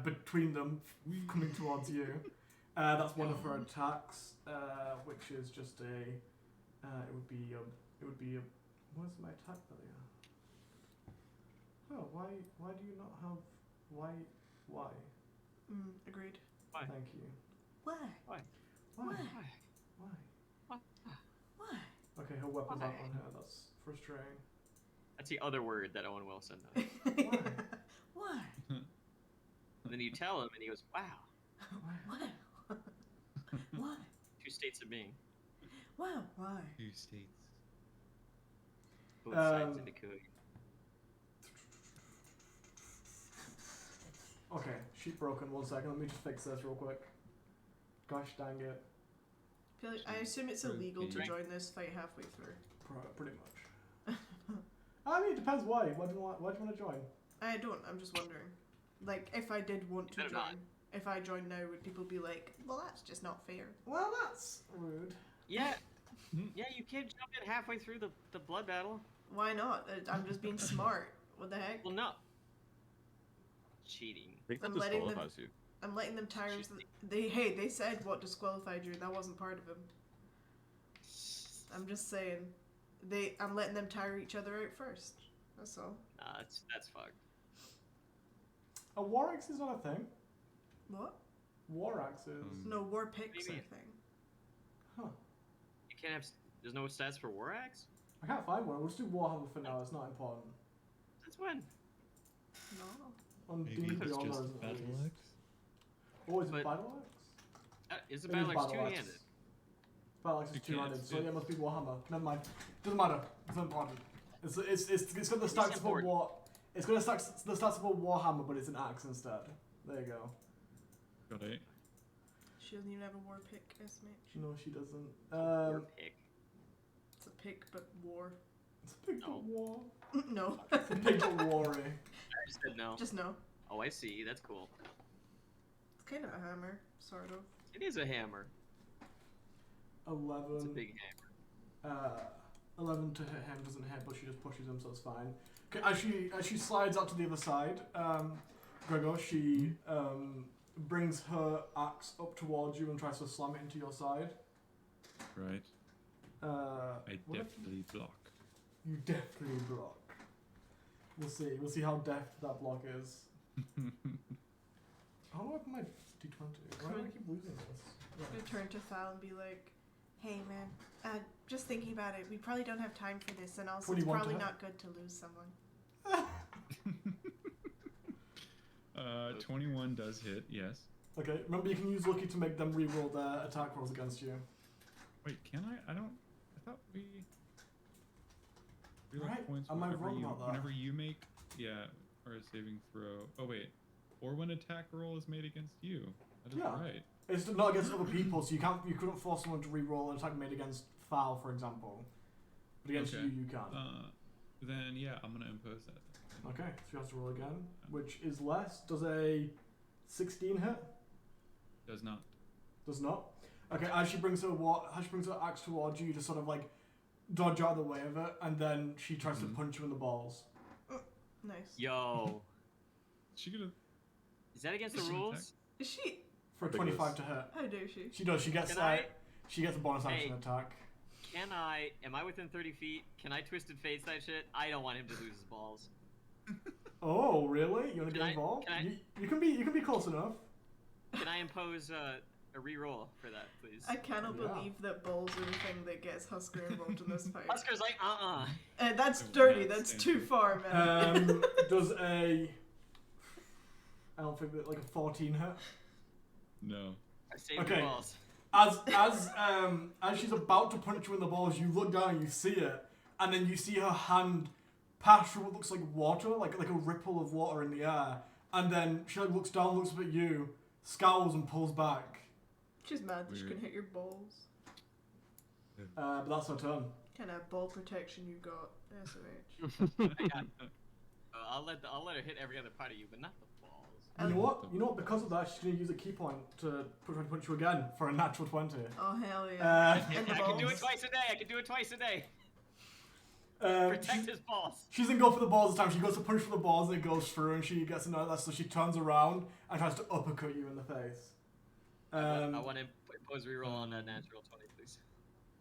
between them, coming towards you. That's one of her attacks, which is just a. It would be a. Where's my attack value? Oh, why do you not have? Why? Agreed. Why? Thank you. Why? Why? Why? Why? Why? Why? Why? Okay, her weapon's Why? out on her. That's frustrating. That's the other word that Owen Wilson knows. Why? Why? And then you tell him, and he goes, "Wow." Why? Why? 2 states of being. Wow. Why? 2 states. Both sides in the code. Okay, sheet broken. 1 second. Let me just fix this real quick. Gosh dang it. I assume it's illegal to Right. join this fight halfway through. Pretty much. I mean, it depends why. Why do you want to join? I don't. I'm just wondering. Like, if I did want to Better join, not. if I join now, would people be like, "Well, that's just not fair"? Well, that's rude. Yeah. Yeah, you can't jump in halfway through the blood battle. Why not? I'm just being smart. What the heck? Well, no. Cheating. I think that I'm letting them- disqualifies you. I'm letting them tire. They said what disqualified you. That wasn't part of them. I'm just saying. I'm letting them tire each other out first. That's all. Nah, that's fucked. A war axe is not a thing. What? War axes. No, war picks Maybe. are a thing. Huh. You can't have. There's no stats for War Axe? I can't find one. We'll just do Warhammer for now. It's not important. Since when? No. On Maybe D&D it's Beyond, just there isn't battle always. axe. Oh, is it But- battle axe? Is the It is battle axe battle axe. two-handed? Battle axe is You can't, two-handed, so it's- yeah, it must be Warhammer. Never mind. Doesn't matter. It's not important. It's got the stats of a important. war. It's got the stats of a Warhammer, but it's an axe instead. There you go. Got 8. She doesn't even have a war pick, SMH. No, she doesn't. War pick. It's a pick, but war. It's a big No. war. No. It's a big worry. I just said no. Just no. Oh, I see. That's cool. It's kind of a hammer, sort of. It is a hammer. 11. It's a big hammer. 11 to hit him doesn't hit, but she just pushes him, so it's fine. Okay, as she slides out to the other side, Gregor, she brings her axe up towards you and tries to slam it into your side. Right. I what if deftly block. you deftly block. We'll see. We'll see how deft that block is. How do I open my D20? Why do I keep losing this? I'm gonna turn to Thal and be like, "Hey, man, just thinking about it, we probably don't have time for this, and also it's 21 to probably hit. not good to lose someone." 21 does hit, yes. Okay, remember you can use Lucky to make them reroll their attack rolls against you. Wait, can I? I thought we Right, like points am I whenever wrong you, about that? whenever you make, or a saving throw. Oh wait, or when attack roll is made against you. That is Yeah. right. It's not against other people, so you couldn't force someone to reroll an attack made against Thal, for example. But against Okay. you can. Then yeah, I'm gonna impose that. Then. Okay, so you have to roll again, which is less. Does a 16 hit? Does not. Does not. Okay, as she brings her axe towards you, you just sort of like dodge out of the way of it, and then she tries to punch you in the balls. Nice. Yo, Is she gonna? is that against the Is she rules? attack? Is she? For a Ridiculous. 25 to hit. How dare she? She does. She gets Can I- she gets a bonus action Hey. attack. Am I within 30 feet? Can I Twisted Fates that shit? I don't want him to lose his balls. Oh, really? You want to Can get I- involved? can I- You can be close enough. Can I impose a reroll for that, please? I cannot Yeah. believe that balls are the thing that gets Husker involved in this fight. Oscar's like, That's Oh, dirty. yeah, That's same too thing. far, man. Does a I don't think that like a 14 hit. No. I saved Okay. the balls. As she's about to punch you in the balls, you look down, you see it, and then you see her hand pass through what looks like water, like a ripple of water in the air, and then she like looks down, looks up at you, scowls, and pulls back. She's mad that she Weird. can hit your balls. But that's her turn. Kind of ball protection you got, SMH. I'll let her hit every other part of you, but not the balls. You know what? You know what? Because of that, she's gonna use a key point to punch you again for a natural 20. Oh hell yeah! Uh, And the I can do it balls. twice a day. I can do it twice a day. She's, Protect his balls. she doesn't go for the balls this time. She goes to punch for the balls, and it goes through, and she gets another. So she turns around and tries to uppercut you in the face. I want to impose reroll on that natural 20, please.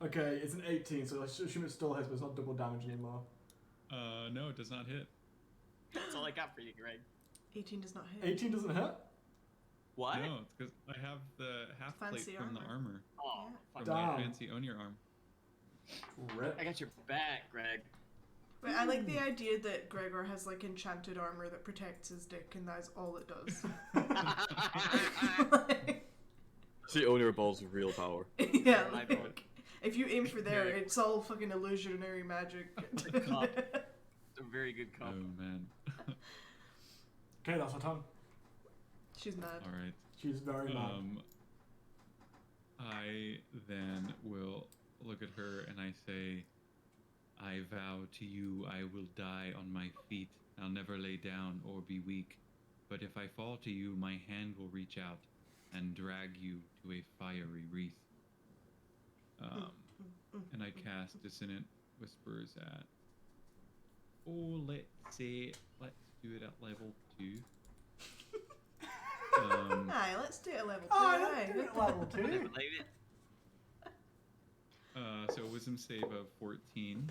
Okay, it's an 18, so I assume it still hits, but it's not double damage anymore. No, it does not hit. That's all I got for you, Greg. 18 does not hit. 18 doesn't hit? What? No, it's because I have the half plate Fancy from the armor. armor. Oh, Yeah. fuck. Damn. My fancy own your arm. Rip. I got your back, Greg. But I like the idea that Gregor has like enchanted armor that protects his dick, and that's all it does. See, own your balls with real power. Yeah, My like, point. if you aim for there, Okay. it's all fucking illusionary magic. Cup. It's a very good Oh cup. man. Okay, that's her turn. She's mad. All right. She's very mad. I then will look at her and I say, I vow to you I will die on my feet. I'll never lay down or be weak. But if I fall to you, my hand will reach out and drag you to a fiery wreath. And I cast Dissonant Whispers at... Oh, let's do it at level 2. Aye, let's do it at level 2. Oh, aye. let's do it level 2. Never laid it. So a wisdom save of 14.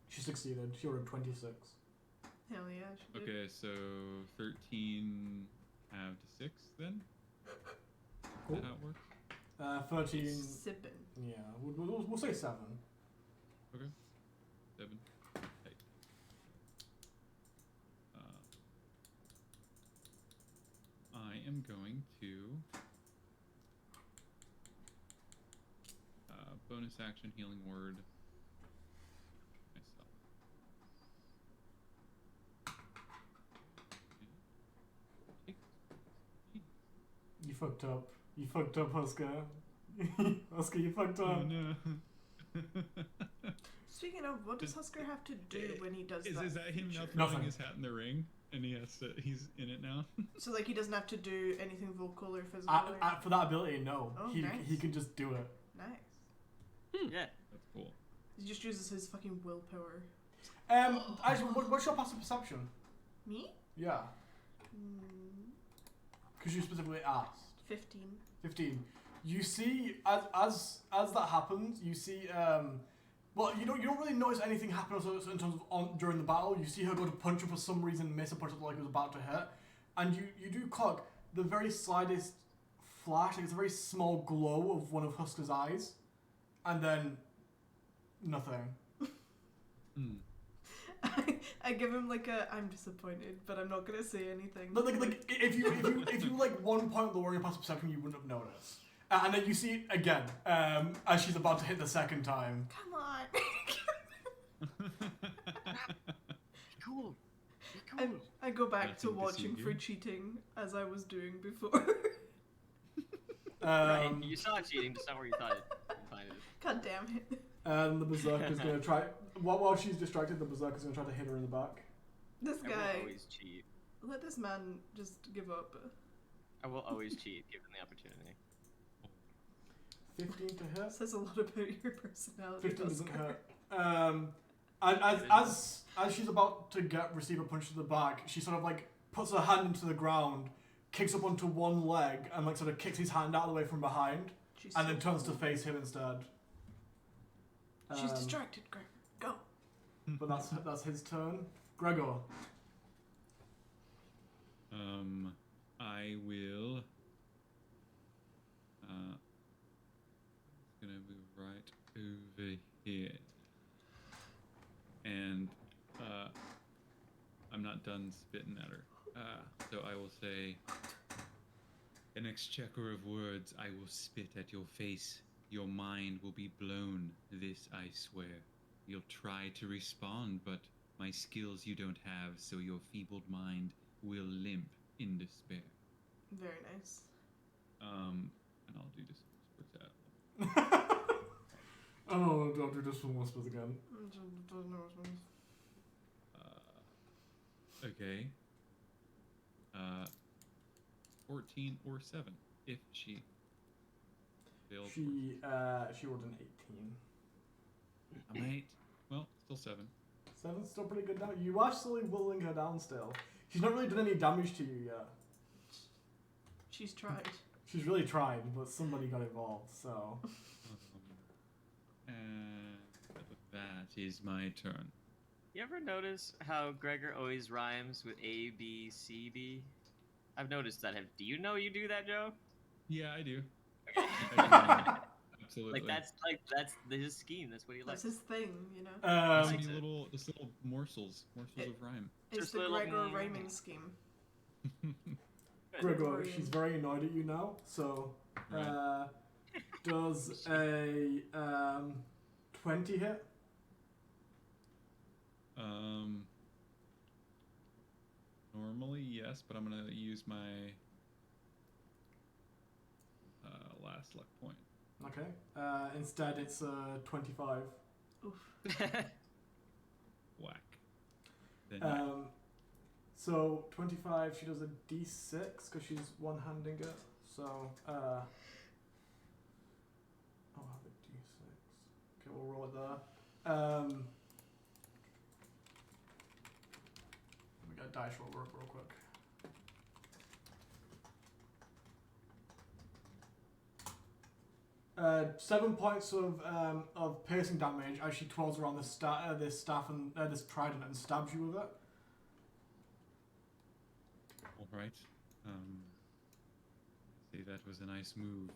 She succeeded. She rolled 26. Hell yeah, she did. Okay, so 13 half to 6 then? Cool. Is that how it works? 13. Sipping. Yeah, we'll say 7. Okay. 7. Hey. I am going to bonus action healing word myself. You fucked up. You fucked up, Husker. Husker, you fucked up. Oh no. Speaking of, what does Husker have to do when he does Is that? that him now feature? throwing Nothing. his hat in the ring? and he's in it now. So like he doesn't have to do anything vocal or physical. For that ability, no. Oh, he nice. can just do it. Nice. Yeah. That's cool. He just uses his fucking willpower. Actually, what's your passive perception? Me? Yeah, Mm, because you specifically asked. 15. 15. You see, as that happens, you see, well, you don't really notice anything happen in terms of during the battle. You see her go to punch him for some reason, miss a punch like it was about to hit, and you do clock the very slightest flash, like it's a very small glow of one of Husker's eyes, and then nothing. Hmm. I give him like a I'm disappointed, but I'm not gonna say anything. Like if you like 1 point lower your passive perception, you wouldn't have noticed. And then you see it again as she's about to hit the second time. Come on. Cool. Be cool. I go back Nothing to to watching see for here. cheating as I was doing before. Right. You saw cheating, just not where you thought it. Find it. God damn it. And the berserker's gonna try. While she's distracted, the berserker's gonna try to hit her in the back. This I will guy, always cheat. let this man just give up. I will always cheat, given the opportunity. 15 to hit. Says a lot about your personality. 15 doesn't Oscar. hit. And as she's about to receive a punch to the back, she sort of like puts her hand into the ground, kicks up onto one leg, and like sort of kicks his hand out of the way from behind, She's and so then turns to cool. face him instead. She's Um, distracted, Greg. Go. But that's his turn. Gregor. I will. Gonna move right over here, and I'm not done spitting at her. So I will say, an exchequer of words. I will spit at your face. Your mind will be blown. This I swear. You'll try to respond, but my skills you don't have, so your feebled mind will limp in despair. Very nice. And I'll do this for that. Oh, don't do this one whispers again. Okay. 14 or 7 if she fails. She rolled an 18. I'm 8. Well, still 7. 7's still pretty good now. You are slowly whittling her down still. She's not really done any damage to you yet. She's tried. She's really tried, but somebody got involved, so. And that is my turn. You ever notice how Gregor always rhymes with A, B, C, B? I've noticed that. Do you know you do that, Joe? Yeah, I do. Okay. I do. Absolutely. that's his scheme. That's what he likes. That's his thing, you know? Just Likes it. just little morsels of rhyme. It's just the little- Gregor rhyming scheme. Gregor, Gregorian. she's very annoyed at you now, so. Right. Does a 20 hit? Normally, yes, but I'm gonna use my last luck point. Okay. Instead, it's 25. Oof. Whack. Then So 25, she does a d6 because she's one-handing it. So, I'll have a d6. Okay, we'll roll it there. Let me get a dice roll real quick. Seven points of piercing damage as she twirls around this staff and this trident and stabs you with it. all right. See, that was a nice move.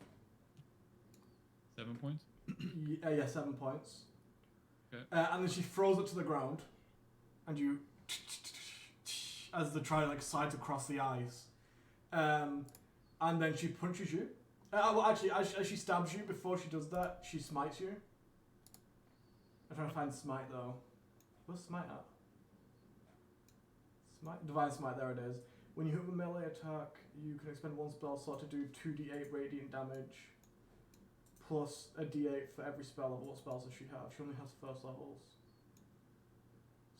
7 points. Yeah, 7 points. Okay. And then she throws it to the ground, and you, as the trident like slides across the ice, and then she punches you. Well, actually, as she stabs you, before she does that, she smites you. I'm trying to find smite though. What's smite at? Smite, divine smite. There it is. When you hit with a melee attack, you can expend one spell slot to do 2d8 radiant damage, plus a d8 for every spell level. What spells does she have? She only has first levels.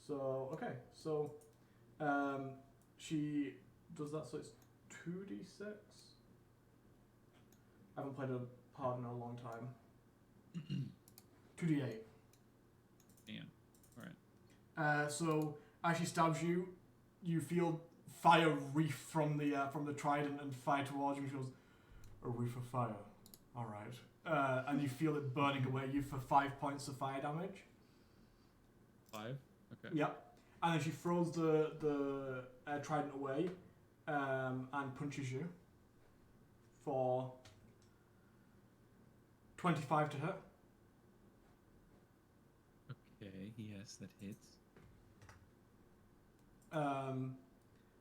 So okay, so she does that, so it's 2d6. I haven't played a part in a long time. 2d8. Damn. Alright. So as she stabs you, you feel fire reef from the trident and fire towards you. She goes, a reef of fire. All right. And you feel it burning away you for 5 points of fire damage. 5? Okay. Yep. And then she throws the trident away and punches you for 25 to hit. Okay, yes, that hits.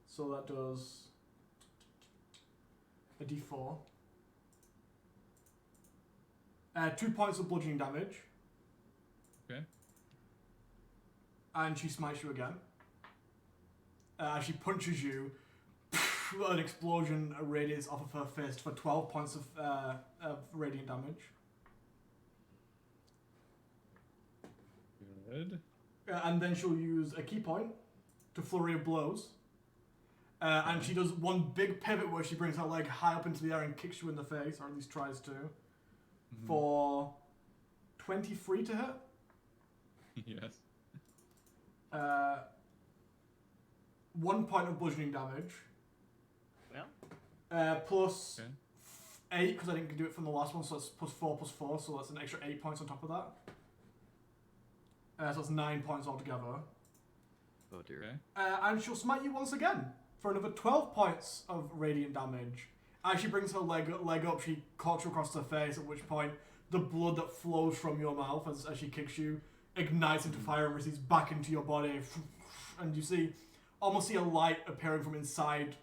So that does a d4. 2 points of bludgeoning damage. Okay. And she smites you again. She punches you. An explosion radiates off of her fist for 12 points of radiant damage. Good. And then she'll use a key point to flurry of blows. And she does one big pivot where she brings her leg high up into the air and kicks you in the face, or at least tries to, for 23 to hit. Yes. 1 point of bludgeoning damage. Well, Plus Okay. 8, because I didn't do it from the last one, so it's plus 4, so that's an extra 8 points on top of that. So that's 9 points altogether. Oh dear. Okay. And she'll smite you once again for another 12 points of radiant damage. As she brings her leg up, she cocks you across her face, at which point the blood that flows from your mouth as she kicks you ignites into fire and recedes back into your body. And you almost see a light appearing from inside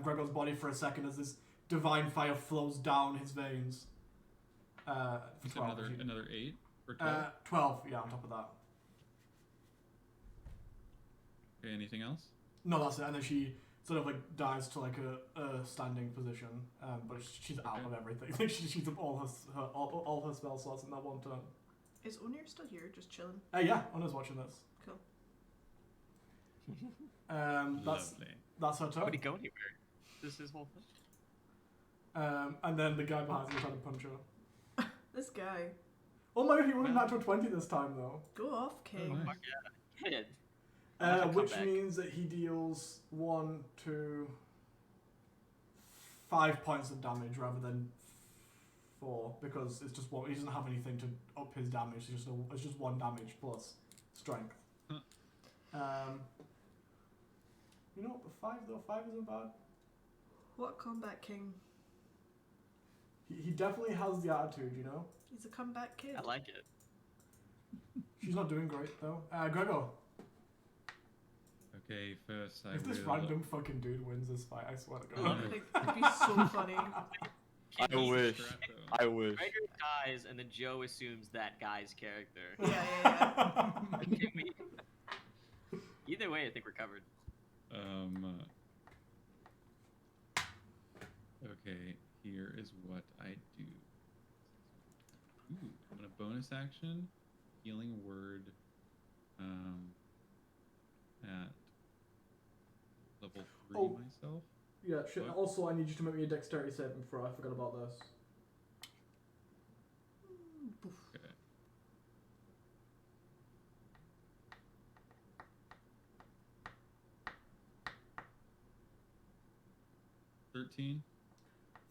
Gregor's body for a second as this divine fire flows down his veins. For You said 12, another 8 or 12? 12, yeah, on top of that. Okay, anything else? No, that's it. And then she sort of like dies to like a standing position, but she's out Okay. of everything. Like she's up all her spell slots in that one turn. Is Unir still here, just chilling? Yeah, Anna's watching this. Cool. Lovely. That's her turn. would he go anywhere? This is his whole thing. And then the guy behind her trying to punch her. This guy. Oh my god, he rolled a natural 20 this time though. Go off, King. Oh, nice. Kid. How much a Which comeback? means that he deals 1, 2, 5 points of damage rather than 4, because it's just one. He doesn't have anything to up his damage. It's just 1 damage plus strength. Huh. You know, 5 though. 5 isn't bad. What combat king? He definitely has the attitude. You know. He's a comeback kid. I like it. She's not doing great though. Gregor, Okay, first I if this will... random fucking dude wins this fight, I swear to Oh, God. no. Like, it'd be so funny. I wish. Strato. I wish. Gregor dies, and then Joe assumes that guy's character. Yeah. Can we... Either way, I think we're covered. Okay, here is what I do. Ooh, on a bonus action, healing word, at level 3 Oh. myself. Yeah, shit. What? Also, I need you to make me a dexterity saving throw. I forgot about this. Okay. $13.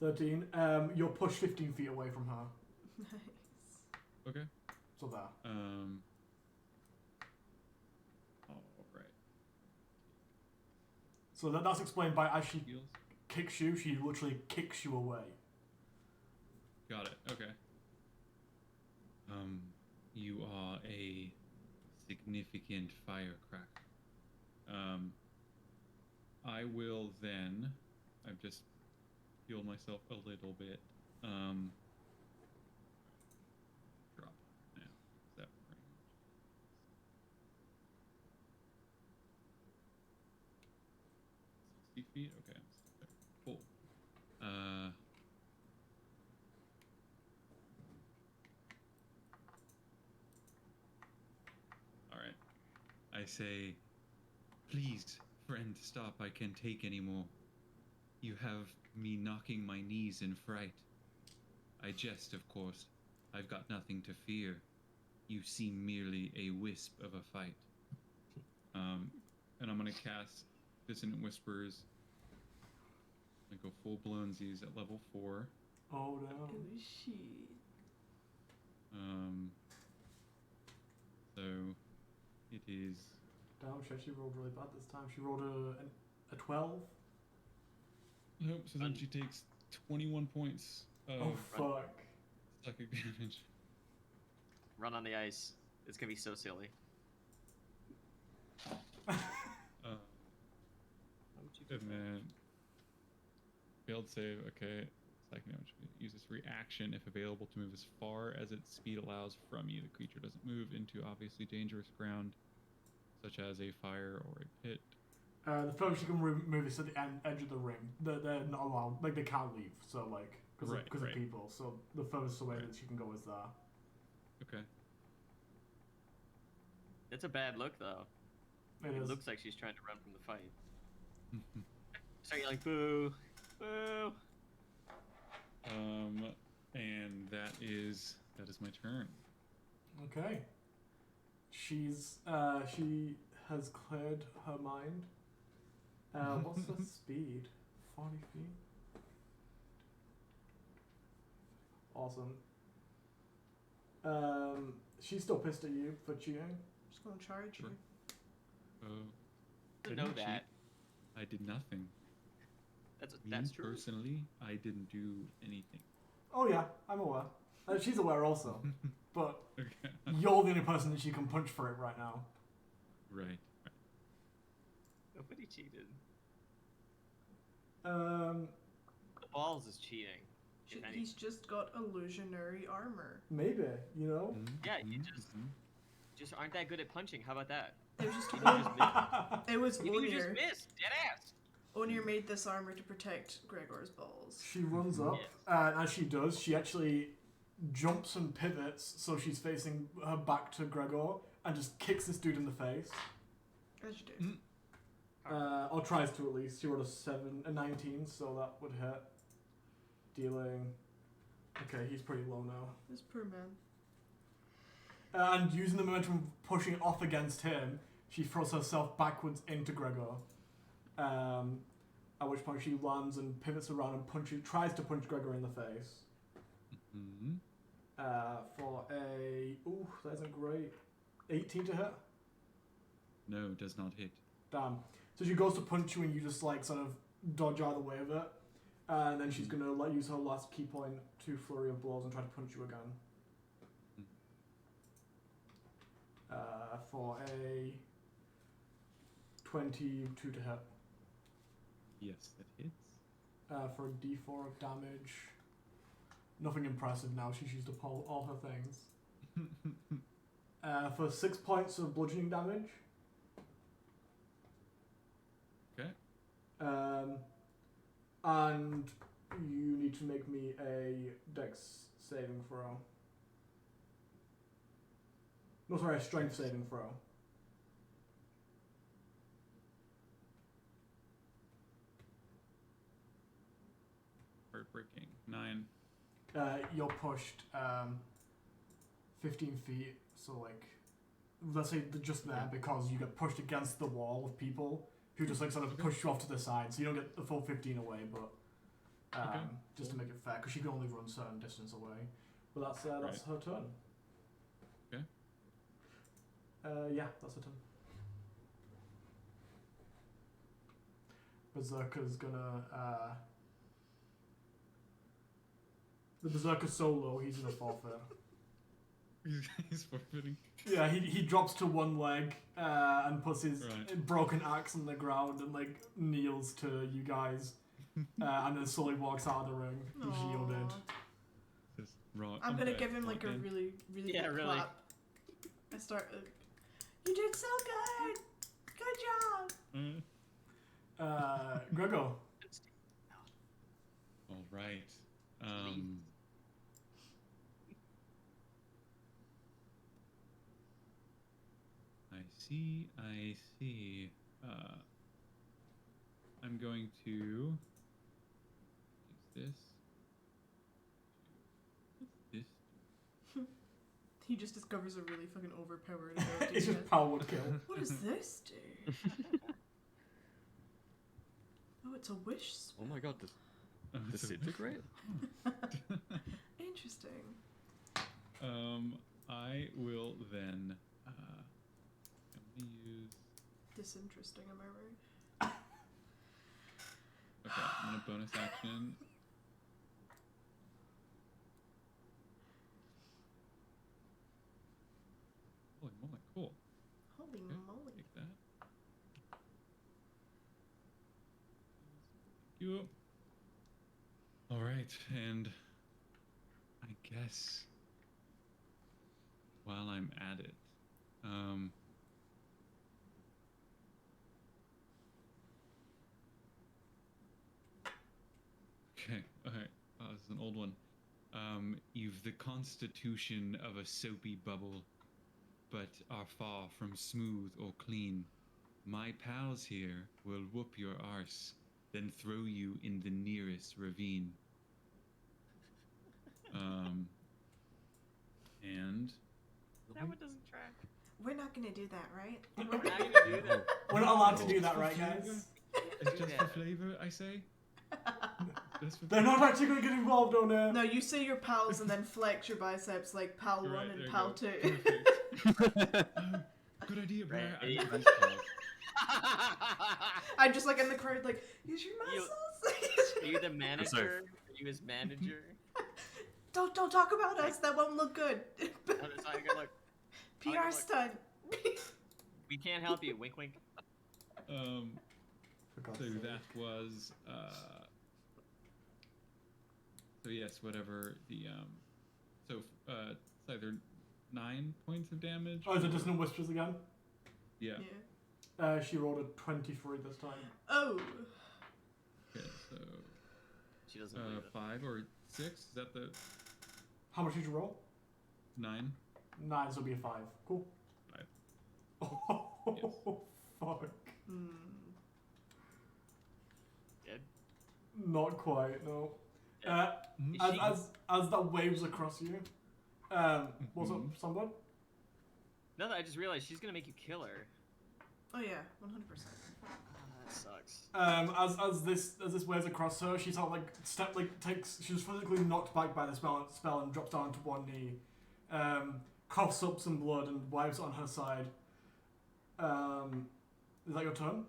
13. You're pushed 15 feet away from her. Nice. Okay. So there. All right. So that's explained by as she Heals. kicks you, she literally kicks you away. Got it. Okay. You are a significant firecracker. I will then. I've just healed myself a little bit. Drop now. That range. 60 feet. Okay, I'm still there. Cool. All right. I say, please Friend, stop. I can't take any more. You have me knocking my knees in fright. I jest, of course. I've got nothing to fear. You seem merely a wisp of a fight. And I'm going to cast Dissonant Whispers. I'm going to go full-blown Z's at level 4. Oh no. Oh shit. So it is... Damn, she actually rolled really bad this time. She rolled a 12. Nope, so then she takes 21 points of Oh fuck. psychic damage. Run on the ice. It's gonna be so silly. And then failed save. Okay, psychic damage uses reaction if available to move as far as its speed allows from you. The creature doesn't move into obviously dangerous ground, such as a fire or a pit. The furthest you can move is to the edge of the ring. They're not allowed, like they can't leave. So like because of people. So the furthest away that she can go is there. Okay. It's a bad look though. It Is. looks like she's trying to run from the fight. Start yelling, boo, boo. And that is my turn. Okay. She has cleared her mind. What's the speed? 40 feet. Awesome. She's still pissed at you for cheating. Just gonna charge you. To know that. I did nothing. That's true. Personally, I didn't do anything. Oh yeah, I'm aware. She's aware also. But Okay. you're the only person that she can punch for it right now. Right. Nobody cheated. Um, The balls is cheating. If any. He's just got illusionary armor. maybe, you know? Yeah, you just aren't that good at punching. How about that? It was just You just missed. it was You just Onir. missed. Dead ass. Onir made this armor to protect Gregor's balls. She runs up, Yes. and as she does, she actually jumps and pivots so she's facing her back to Gregor and just kicks this dude in the face. As you do. Or tries to at least. She rolled a 19, so that would hit. Dealing. Okay, he's pretty low now. This poor man. And using the momentum of pushing off against him, she throws herself backwards into Gregor. At which point she lands and pivots around and tries to punch Gregor in the face. Mm-hmm. For a... Ooh, that isn't great. 18 to hit? No, it does not hit. Damn. So she goes to punch you and you just like sort of dodge out of the way of it. And then she's going to use her last key point to flurry of blows and try to punch you again. For a 22 to hit. Yes, that hits. For a d4 of damage. Nothing impressive now, she's used up all her things. For 6 points of bludgeoning damage. Okay. And you need to make me a dex saving throw. No, sorry, a strength saving throw. Heartbreaking. 9. You're pushed 15 feet, so like, let's say just there because you get pushed against the wall of people who just like sort of push you off to the side, so you don't get the full 15 away, but just to make it fair, because she can only run certain distance away. But that's her turn. Okay. Yeah, that's her turn. Berserker's gonna the Berserker's so low he's gonna forfeit. He's forfeiting. Yeah, he drops to one leg and puts his Right. broken axe on the ground and like kneels to you guys, and then slowly walks out of the ring. He's shielded. Just raw. I'm gonna okay, give him like a okay. really, really Yeah, good really. clap. I start. You did so good. Good job. Gregor. All right. I see. I'm going to use this. What's this? He just discovers a really fucking overpowered ability. It's just power would kill. What does this do? Oh, it's a wish spell. Oh my god, disintegrate? Interesting. I will then. I'm gonna use. Disinteresting, am I right? Okay, I'm gonna bonus action. Holy moly, cool. Holy Okay, moly. take that. Thank you. All right, and I guess while I'm at it, okay, all right. This is an old one. You've the constitution of a soapy bubble, but are far from smooth or clean. My pals here will whoop your arse, then throw you in the nearest ravine. And That one doesn't track. We're not gonna do that, right? We're not gonna do that. We're not allowed to do that, right, guys? it's just the flavor, I say. Just for They're not actually going to get involved on it. No, you say your pals and then flex your biceps like pal You're 1 right, and there you pal go. 2. Perfect. Good idea, Brian. Right. I need these pals. I'm just like in the crowd, like, use your You- muscles. Are you the manager? Are you his manager? Don't talk about us. That won't look good. Oh, that's not a good look. PR look. stunt. We can't help you. Wink, wink. For God's So sake. that was so yes, whatever the it's either 9 points of damage. Oh, is it or- Dissonant Whispers again? Yeah. Yeah. She rolled a 23 this time. Oh. Okay, so She doesn't believe it. 5 or 6. Is that the How much did you roll? 9? 9, so it'll be a 5. Cool. 5. Oh, fuck. Hmm. Dead? Not quite, no. Yeah. Is she- As that waves across you, what's up, someone? No, I just realized she's gonna make you kill her. Oh yeah, 100%. Oh, that sucks. As this waves across her, she sort of she's physically knocked back by the spell and drops down to one knee, coughs up some blood and wipes it on her side. Is that your turn?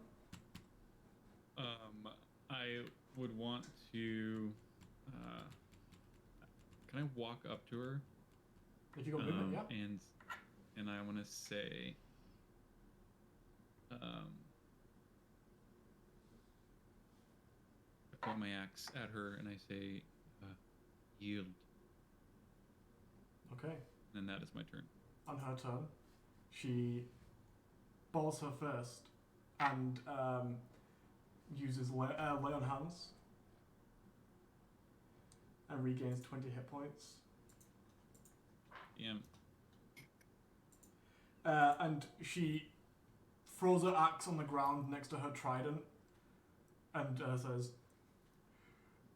I would want to can I walk up to her? If you got movement, yeah. And I want to say I point my axe at her and I say yield, Okay. and that is my turn. On her turn, she balls her fist and uses lay on hands and regains 20 hit points. Damn. And she throws her axe on the ground next to her trident and says,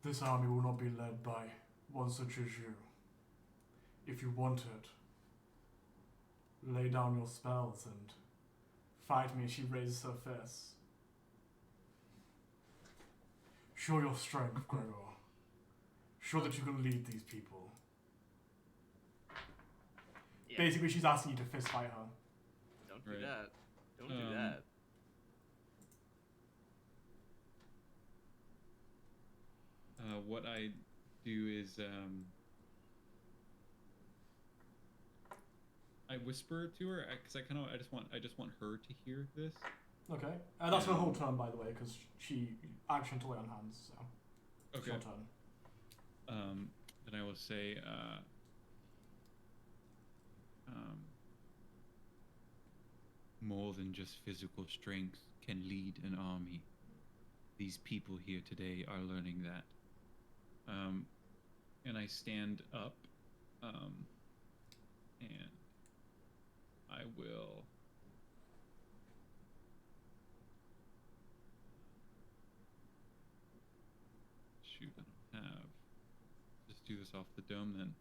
"This army will not be led by one such as you. If you want it, lay down your spells and fight me." She raises her fists. Show your strength, Gregor. Show that you can lead these people. Yeah. Basically, she's asking you to fist fight her. Don't do Right. that. Don't do that. What I do is I whisper to her because I just want her to hear this. Okay. That's her whole turn, by the way, because she action to lay on hands, so it's Okay. your turn. Then I will say more than just physical strength can lead an army. These people here today are learning that. And I stand up, and I will shoot, I don't have. Just do this off the dome then.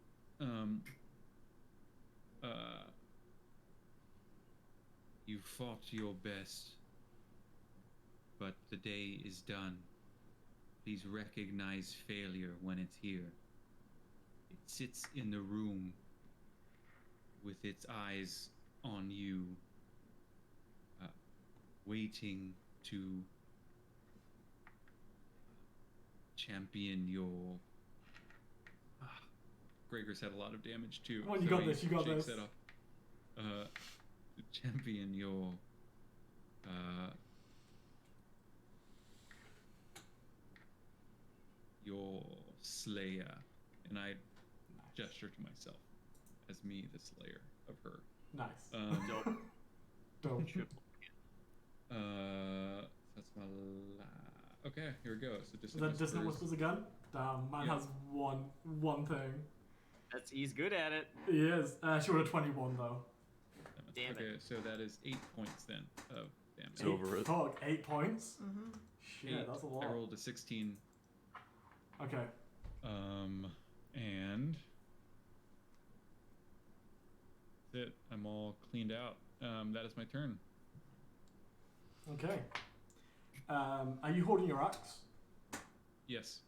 You fought your best, but the day is done. Please recognize failure when it's here. It sits in the room with its eyes on you, waiting to champion your. Gregor's had a lot of damage too. Come on, you got this. You got this. That up. Champion your. Your slayer, and I gesture to myself as me, the slayer of her. Nice. Dope. Dope. Triple. That's my okay, here we go. So Is that Dissonant Whispers again? Damn, mine has one thing. He's good at it. He is. She rolled a 21 though. Damn it. Okay, so that is 8 points then of damage. It's over it. Fuck, 8 points? Mm-hmm. Shit, that's a lot. I rolled a 16. Okay. And that's it. I'm all cleaned out. That is my turn. Okay. Are you holding your axe? Yes.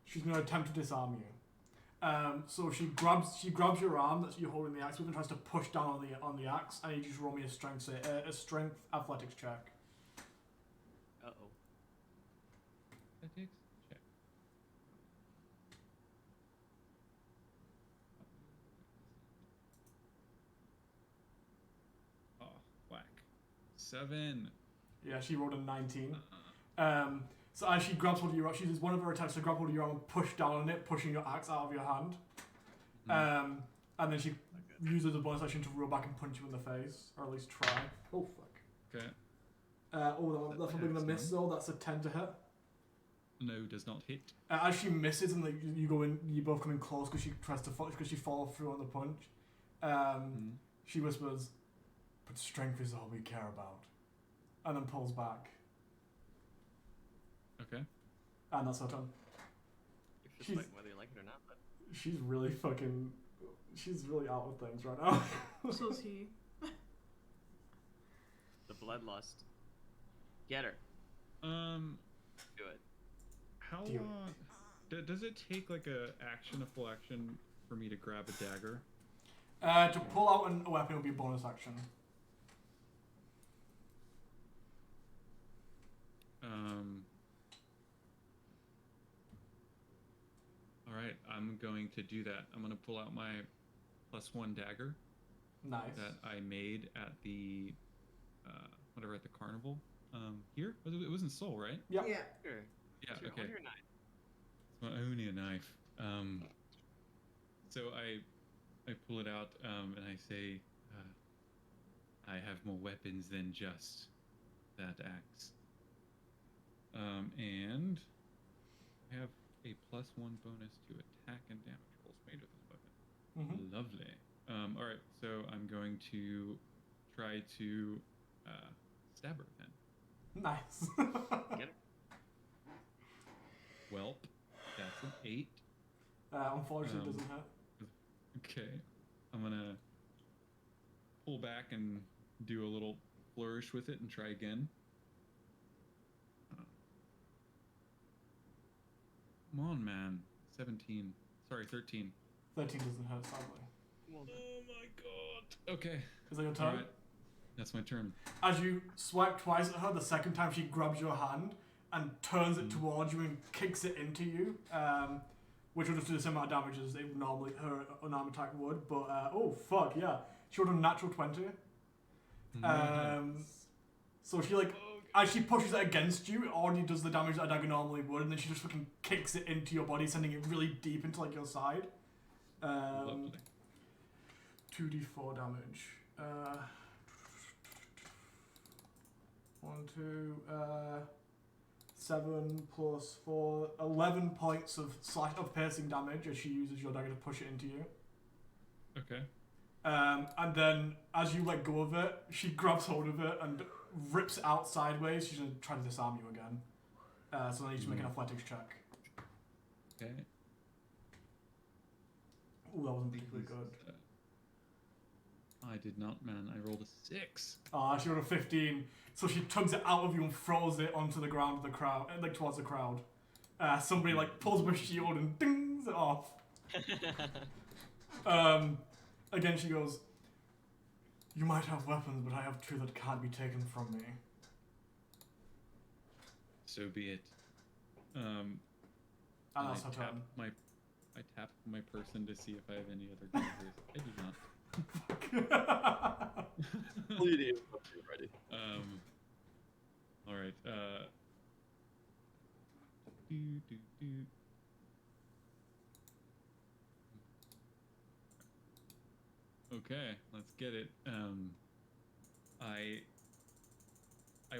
She's going to attempt to disarm you. So she grabs your arm that you're holding the axe with and tries to push down on the axe. And you just roll me a strength athletics check. Uh-oh. Athletics check. Oh, whack. 7. Yeah, she rolled a 19. So as she grabs hold of your axe, she does one of her attacks to grab hold of your arm and push down on it, pushing your axe out of your hand. And then she uses a bonus action to roll back and punch you in the face, or at least try. Oh fuck. Okay. That's probably gonna miss though. That's a 10 to hit. No, does not hit. As she misses and you go in, you both come in close because she tries to because she follows through on the punch. She whispers, "But strength is all we care about," and then pulls back. Okay. And that's her turn. It's just She's- like whether you like it or not. But She's really fucking. She's really out with things right now. So is he. the bloodlust. Get her. Do it. How Do it. long? Does it take like a full action for me to grab a dagger? To pull out a weapon would be a bonus action. All right, I'm going to do that. I'm going to pull out my +1 dagger Nice. that I made at the whatever at the carnival. Here it was in Seoul, right? Yep. Yeah. Sure. Yeah. Sure, Okay. hold your knife. It's my only a knife. So I pull it out and I say, I have more weapons than just that axe. And I have a +1 bonus to attack and damage rolls made with this weapon. Mm-hmm. Lovely. All right, so I'm going to try to stab her then. Nice. Get her. Welp, that's an 8. Unfortunately, it Um, doesn't hit. Okay, I'm gonna pull back and do a little flourish with it and try again. Come on, man. 17. Sorry, 13. 13 doesn't hit, sadly. Well, Oh my god. Okay. Is that your turn? Alright. That's my turn. As you swipe twice at her, the second time she grabs your hand and turns it towards you and kicks it into you, which will just do the same amount of damage as it normally her unarmed attack would. But oh fuck yeah, she rolled a natural 20. So she as she pushes it against you, it already does the damage that a dagger normally would, and then she just fucking kicks it into your body, sending it really deep into your side. Lovely. 2d4 damage. 1, 2, 7 plus 4, 11 points of piercing damage as she uses your dagger to push it into you. Okay. And then as you let go of it, she grabs hold of it and rips it out sideways. She's gonna try to disarm you again. So then you need to make an athletics check. Okay. Ooh, that wasn't particularly good. I did not, man. I rolled a 6. She rolled a 15, so she tugs it out of you and throws it onto the ground of the crowd, like towards the crowd. Somebody like pulls up a shield and dings it off. Again, she goes, "You might have weapons, but I have two that can't be taken from me." So be it. And that's her turn. I tap my person to see if I have any other daggers. I do not. Bleeding. Ready. All right. Okay, let's get it. I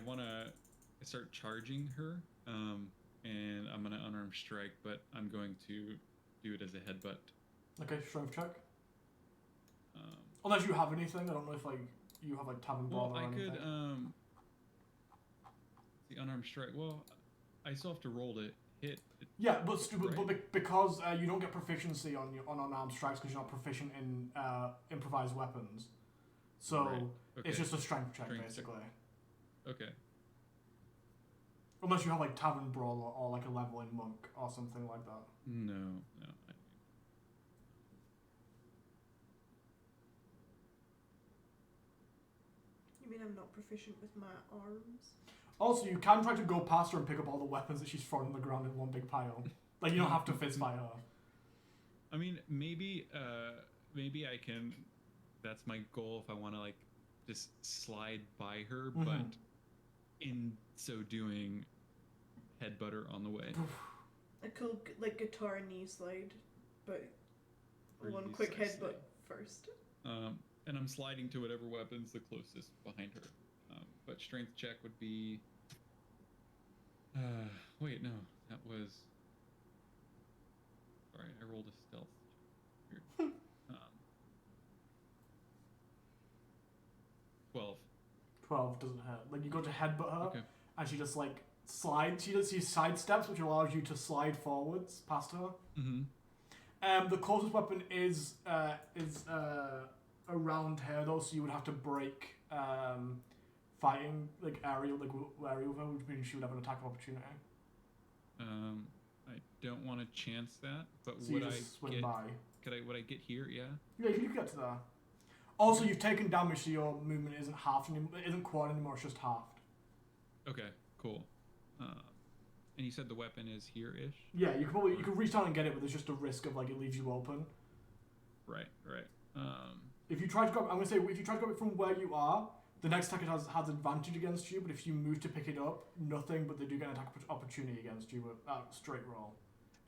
want to start charging her. And I'm gonna unarmed strike, but I'm going to do it as a headbutt. Okay, strength check. Unless you have anything, I don't know if like you have like tavern brawl or anything. I could the unarmed strike. Well, I still have to roll to hit. Yeah, but right? because you don't get proficiency on unarmed strikes because you're not proficient in improvised weapons, so Right. Okay. it's just a strength check Strength. basically. Okay. Unless you have like tavern brawl or like a leveling monk or something like that. No. You mean I'm not proficient with my arms? Also, you can try to go past her and pick up all the weapons that she's thrown on the ground in one big pile. Like you don't have to fist fight her. I mean, maybe I can. That's my goal if I want to like just slide by her, but in so doing, headbutt her on the way. A cool like guitar knee slide, but one Really quick precisely. headbutt first. And I'm sliding to whatever weapon's the closest behind her. But strength check would be. Wait, no, that was. Sorry, I rolled a stealth. Weird. 12. 12 doesn't hurt. Like you go to headbutt her, Okay. and she just like slides. She does these side steps, which allows you to slide forwards past her. Mm-hmm. The closest weapon is around here though, so you would have to break fighting like area with her, which means she would have an attack of opportunity. I don't want to chance that, but So would you I just swing get? by. Would I get here? Yeah. Yeah, you can get to there. Also, you've taken damage, so your movement isn't halved anymore. It isn't quad anymore. It's just halved. Okay. Cool. And you said the weapon is here-ish. Yeah, you could reach down and get it, but there's just a risk of like it leaves you open. Right. If you try to grab, I'm gonna say if you try to grab it from where you are, the next attack it has advantage against you. But if you move to pick it up, nothing. But they do get an attack opportunity against you. Straight roll.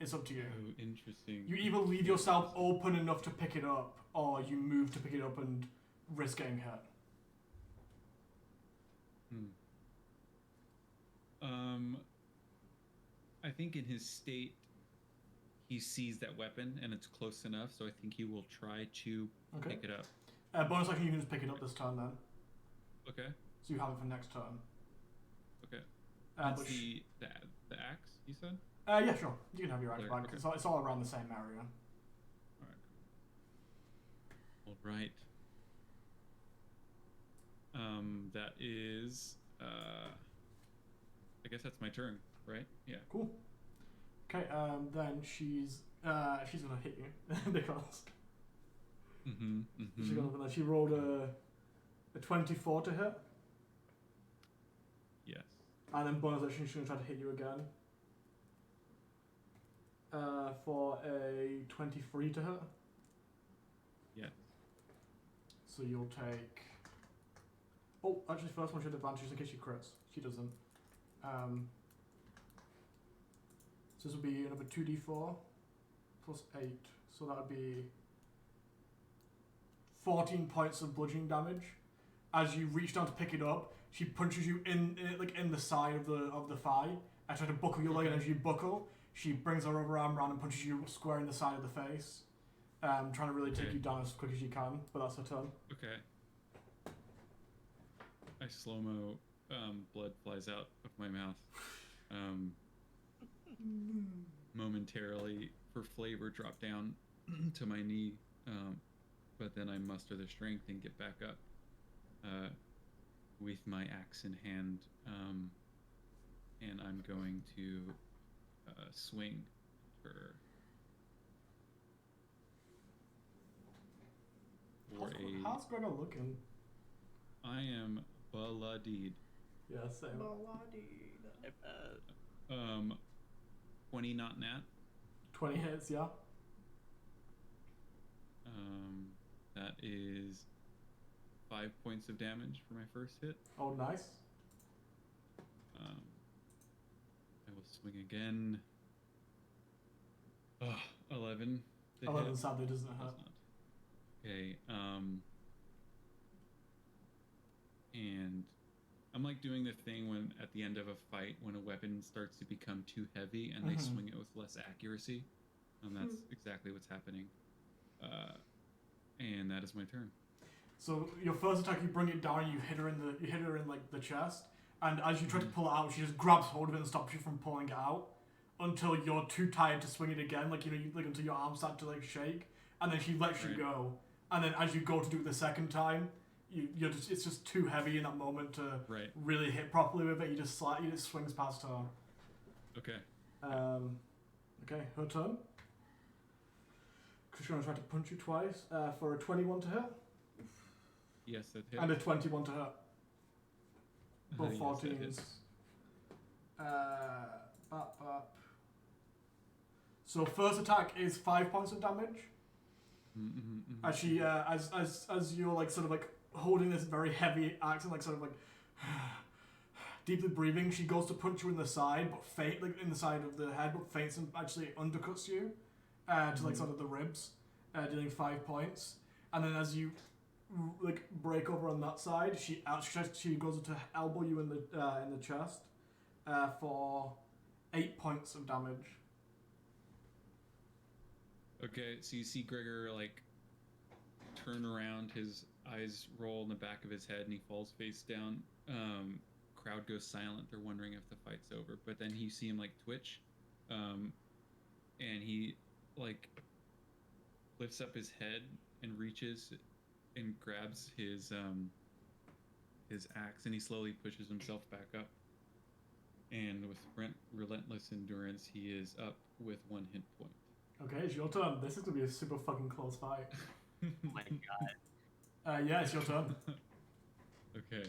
It's up to you. Oh, interesting. You either leave yourself open enough to pick it up, or you move to pick it up and risk getting hurt. I think in his state, he sees that weapon and it's close enough, so I think he will try to pick it up. Bonus action, you can just pick it up this turn then. Okay. So you have it for next turn. Okay. That's but the axe, you said? Yeah, sure. You can have your axe There, back. okay. It's all around the same area. All right. That is. I guess that's my turn, right? Yeah. Cool. Okay. Then she's gonna hit you because she rolled a 24 to hit. Yes. And then bonus action, she's gonna try to hit you again. For a 23 to hit. Yeah. So you'll take. Oh, actually, first one should have advantage in case she crits. She doesn't. So this would be another 2d4 plus 8. So that would be 14 points of bludgeoning damage. As you reach down to pick it up, she punches you in the side of the thigh. I try to buckle your leg, and as you buckle, she brings her other arm around and punches you square in the side of the face. Trying to really take you down as quick as you can, but that's her turn. Okay. I slow-mo, blood flies out of my mouth. momentarily, for flavor, drop down to my knee, but then I muster the strength and get back up with my axe in hand, and I'm going to swing for How's Gregor looking? I am bloodied. Yeah, same. 20 not nat. 20 hits, yeah. That is 5 points of damage for my first hit. Oh, nice. I will swing again. 11. 11 sadly doesn't hurt. Does not. Okay, and I'm like doing the thing when at the end of a fight when a weapon starts to become too heavy and they swing it with less accuracy, and that's exactly what's happening. And that is my turn. So your first attack, you bring it down, you hit her in like the chest, and as you try to pull it out, she just grabs hold of it and stops you from pulling it out until you're too tired to swing it again, like until your arms start to like shake, and then she lets you go. And then as you go to do it the second time, it's just too heavy in that moment to really hit properly with it. You just swings past her. Okay. Okay, her turn. She's gonna try to punch you twice for a 21 to hit. Yes, that hits. And a 21 to hit. Both Yes, 14s. Bop. So first attack is 5 points of damage. As she, as you're like sort of like holding this very heavy axe and like sort of like deeply breathing, she goes to punch you in the side, but like in the side of the head, but feints and actually undercuts you to like sort of the ribs, dealing 5 points. And then as you like break over on that side, she goes to elbow you in the chest for 8 points of damage. Okay, so you see Gregor like turn around, his eyes roll in the back of his head, and he falls face down. Crowd goes silent. They're wondering if the fight's over. But then you see him like twitch, and he like lifts up his head and reaches and grabs his axe, and he slowly pushes himself back up. And with relentless endurance, he is up with 1 hit point. Okay, it's your turn. This is gonna be a super fucking close fight. Oh my god. Yeah, it's your turn. Okay.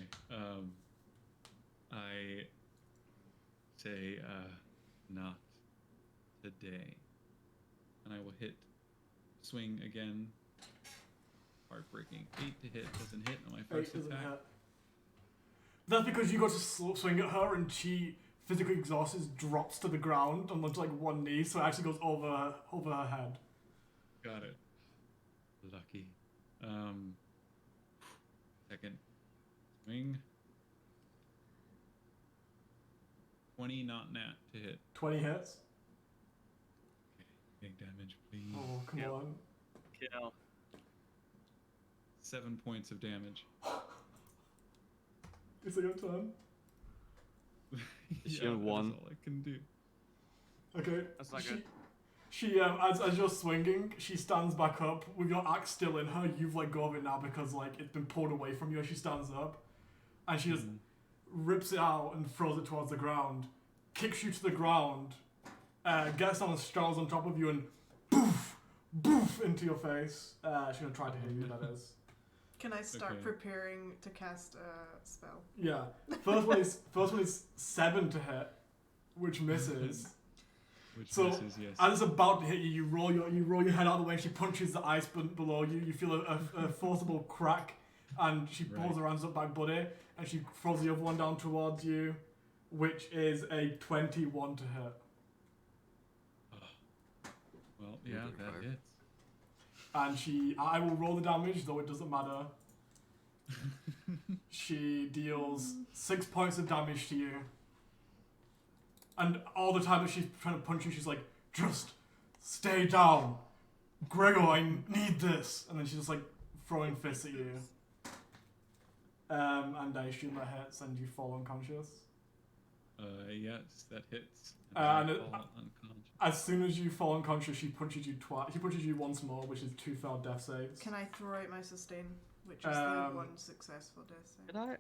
I say, not today. And I will swing again. Heartbreaking. 8 to hit. Doesn't hit on my first attack. Hit. That's because you go to swing at her and she, physically exhausted, drops to the ground on like one knee, so it actually goes over her head. Got it. Lucky. Second swing. 20 not nat to hit. 20 hits. Okay, big damage, please. Oh, come on. Kill. 7 points of damage. Is it your turn? Is she on 1? That's all I can do. Okay. That's not good. She as you're swinging, she stands back up with your axe still in her. You've let go of it now because like it's been pulled away from you as she stands up, and she just rips it out and throws it towards the ground, kicks you to the ground, gets down and straddles on top of you and boof into your face. She's gonna try to hit you. That is. Can I start Okay. preparing to cast a spell? Yeah. First one is 7 to hit, which misses. Which So, misses, yes. as it's about to hit you, you roll your head out of the way and she punches the ice below you. You feel a forcible crack and she pulls her hands up back buddy and she throws the other one down towards you, which is a 21 to hit. Well, yeah, that hits. And I will roll the damage, though it doesn't matter. She deals 6 points of damage to you. And all the time that she's trying to punch you, she's like, just stay down. Gregor, I need this. And then she's just like throwing fists at you. And I assume that hits and you fall unconscious. Yes, that hits. And I it- fall unconscious. As soon as you fall unconscious, she punches you twice. She punches you once more, which is 2 failed death saves. Can I throw out my sustain, which is the 1 successful death save? Did I?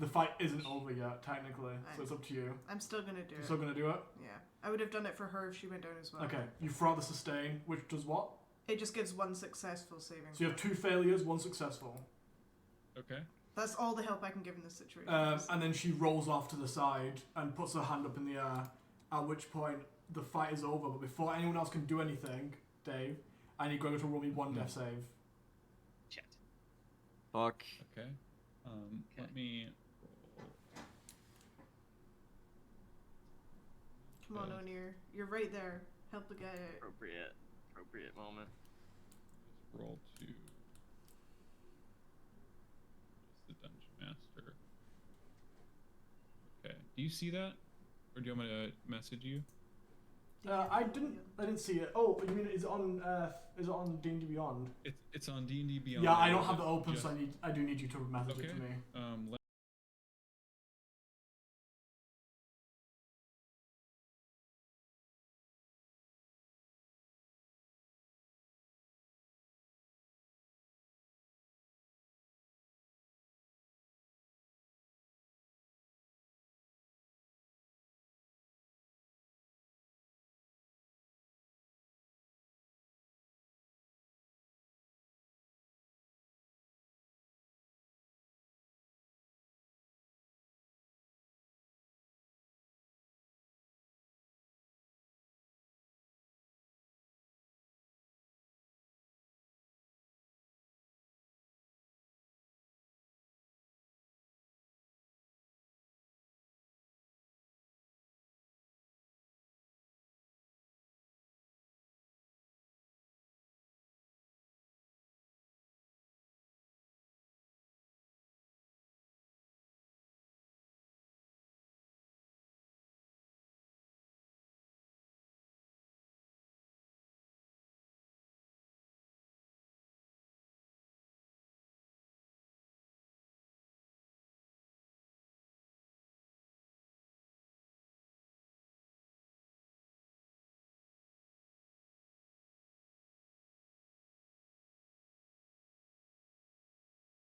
The fight isn't over yet, technically, so it's up to you. I'm still gonna do You're it. still gonna do it? Yeah, I would have done it for her if she went down as well. Okay, you throw out the sustain, which does what? It just gives 1 successful saving. So you have 2 failures, 1 successful. Okay. That's all the help I can give in this situation. And then she rolls off to the side and puts her hand up in the air, at which point the fight is over. But before anyone else can do anything, Dave, I need Gregor to roll me 1 death save. Shit. Fuck. Okay. Let me roll. Come on, O'Near. You're right there. Help the guy out. Appropriate moment. Roll to the dungeon master. Okay. Do you see that, or do you want me to message you? I didn't see it. Oh, you mean is it on D&D Beyond? It's on D&D Beyond. Yeah, I don't have it open, Just- so I do need you to message it Okay. to me.